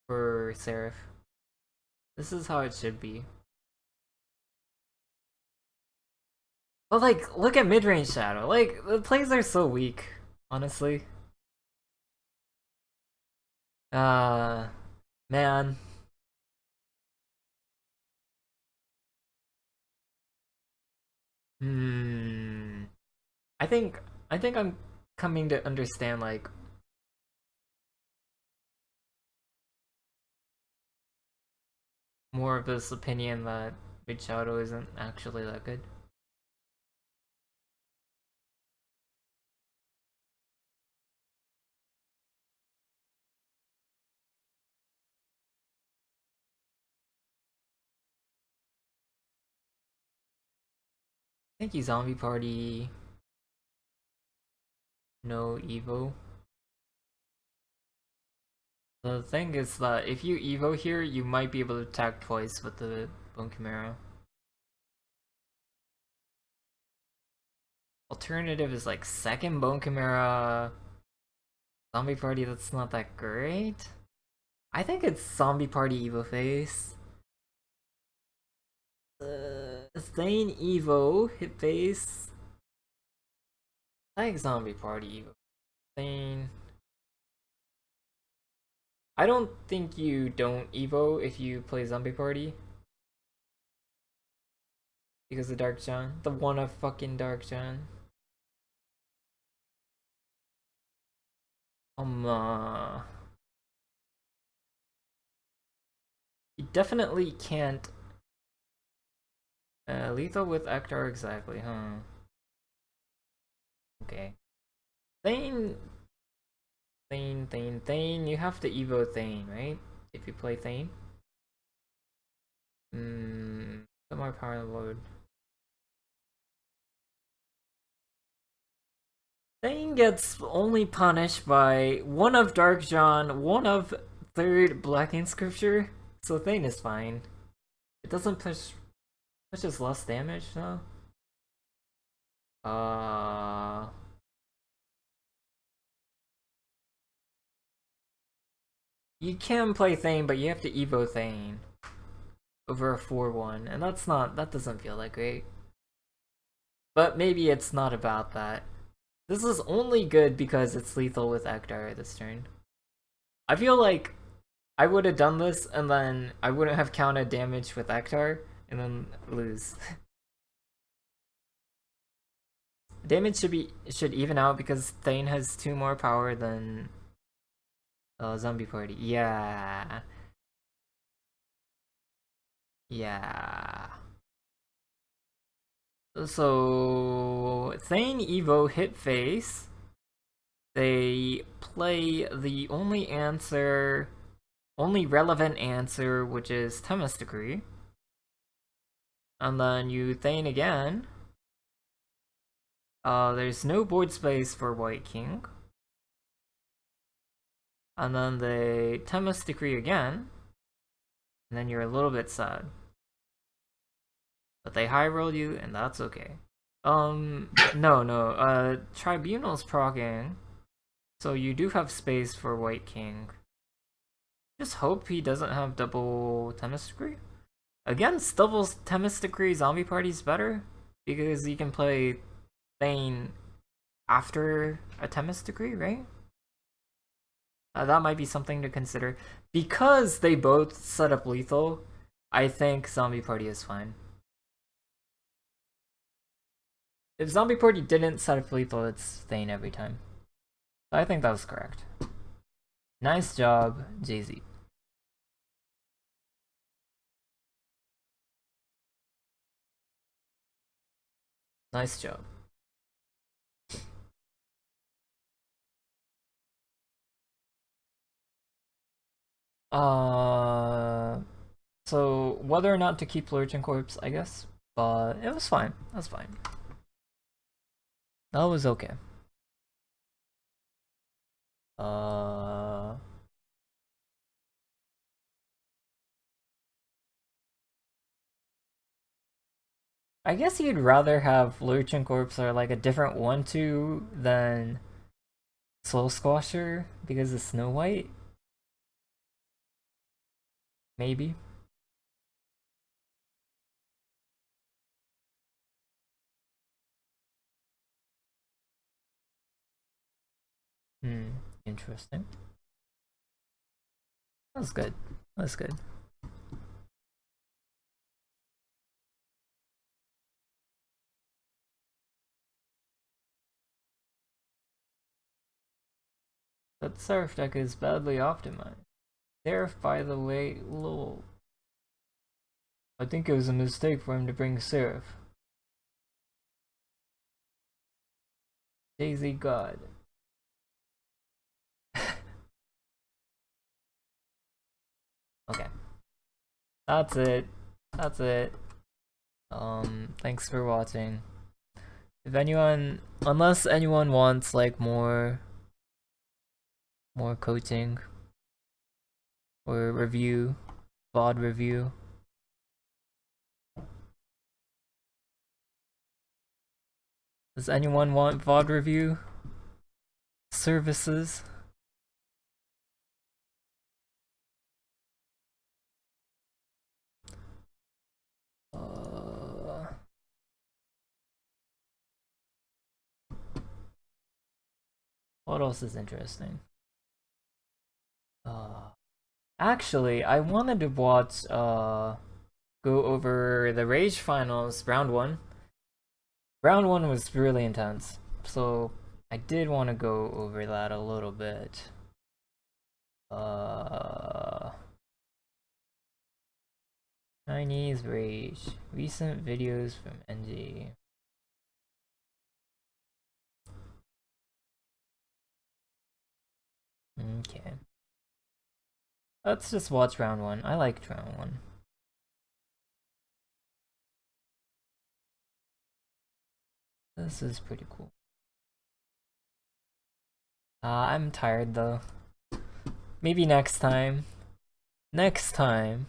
for Seraph. This is how it should be. But like, look at mid-range Shadow. Like, the plays are so weak, honestly. Man. I think I'm coming to understand, like, more of this opinion that Big Shadow isn't actually that good. Thank you, Zombie Party. No Evo. The thing is that if you Evo here, you might be able to attack twice with the Bone Chimera. Alternative is like second Bone Chimera. Zombie Party, that's not that great. I think it's Zombie Party Evo face. Thane Evo hit face. I think Zombie Party Evo. Thane. I don't think you don't Evo if you play Zombie Party. Because of Dark John. The one of fucking Dark John. You definitely can't. Lethal with Ektar exactly, huh? Okay. Thane, you have to Evo Thane, right? If you play Thane. Put more power on the load. Thane gets only punished by one of Dark John, one of third Black Ink Scripture, so Thane is fine. It doesn't pushes less damage though. You can play Thane, but you have to Evo Thane over a 4-1, and that doesn't feel that great. But maybe it's not about that. This is only good because it's lethal with Ektar this turn. I feel like I would have done this and then I wouldn't have counted damage with Ektar and then lose. Damage should even out because Thane has 2 more power than Zombie Party. Yeah. So Thane Evo hit face. They play the only relevant answer, which is Themistocry. And then you Thane again. There's no board space for White King. And then they Themistocry again. And then you're a little bit sad. But they high roll you, and that's okay. No. Tribunal's proccing. So you do have space for White King. Just hope he doesn't have double Themistocry. Against double Themistocry, Zombie Party's better. Because you can play Thane after a Themistocry, right? That might be something to consider. Because they both set up lethal, I think Zombie Party is fine. If Zombie Party didn't set up lethal, it's Thane every time. I think that was correct. Nice job, Jay-Z. Nice job. So whether or not to keep Lurching Corpse, I guess. But it was fine. That's fine. That was okay. I guess you'd rather have Lurchin Corpse or like a different 1-2 than Soul Squasher because of Snow White? Maybe. Interesting. That's good. That's good. That Seraph deck is badly optimized. Seraph, by the way, lol. I think it was a mistake for him to bring Seraph. Daisy God. Okay. That's it. That's it. Thanks for watching. If anyone, unless anyone wants like more coaching or review, VOD review. Does anyone want VOD review services? What else is interesting? Actually, I wanted to watch go over the Rage Finals round 1. Round 1 was really intense, so I did want to go over that a little bit. Chinese Rage. Recent videos from NGE. Okay. Let's just watch round 1. I liked round 1. This is pretty cool. I'm tired though. Maybe next time. Next time.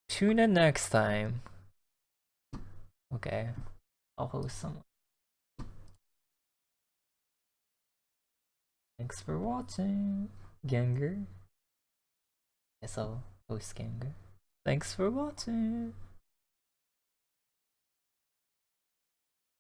Tune in next time. Okay. I'll host someone. Thanks for watching. Ganger. Guess I'll host Ganger. Thanks for watching.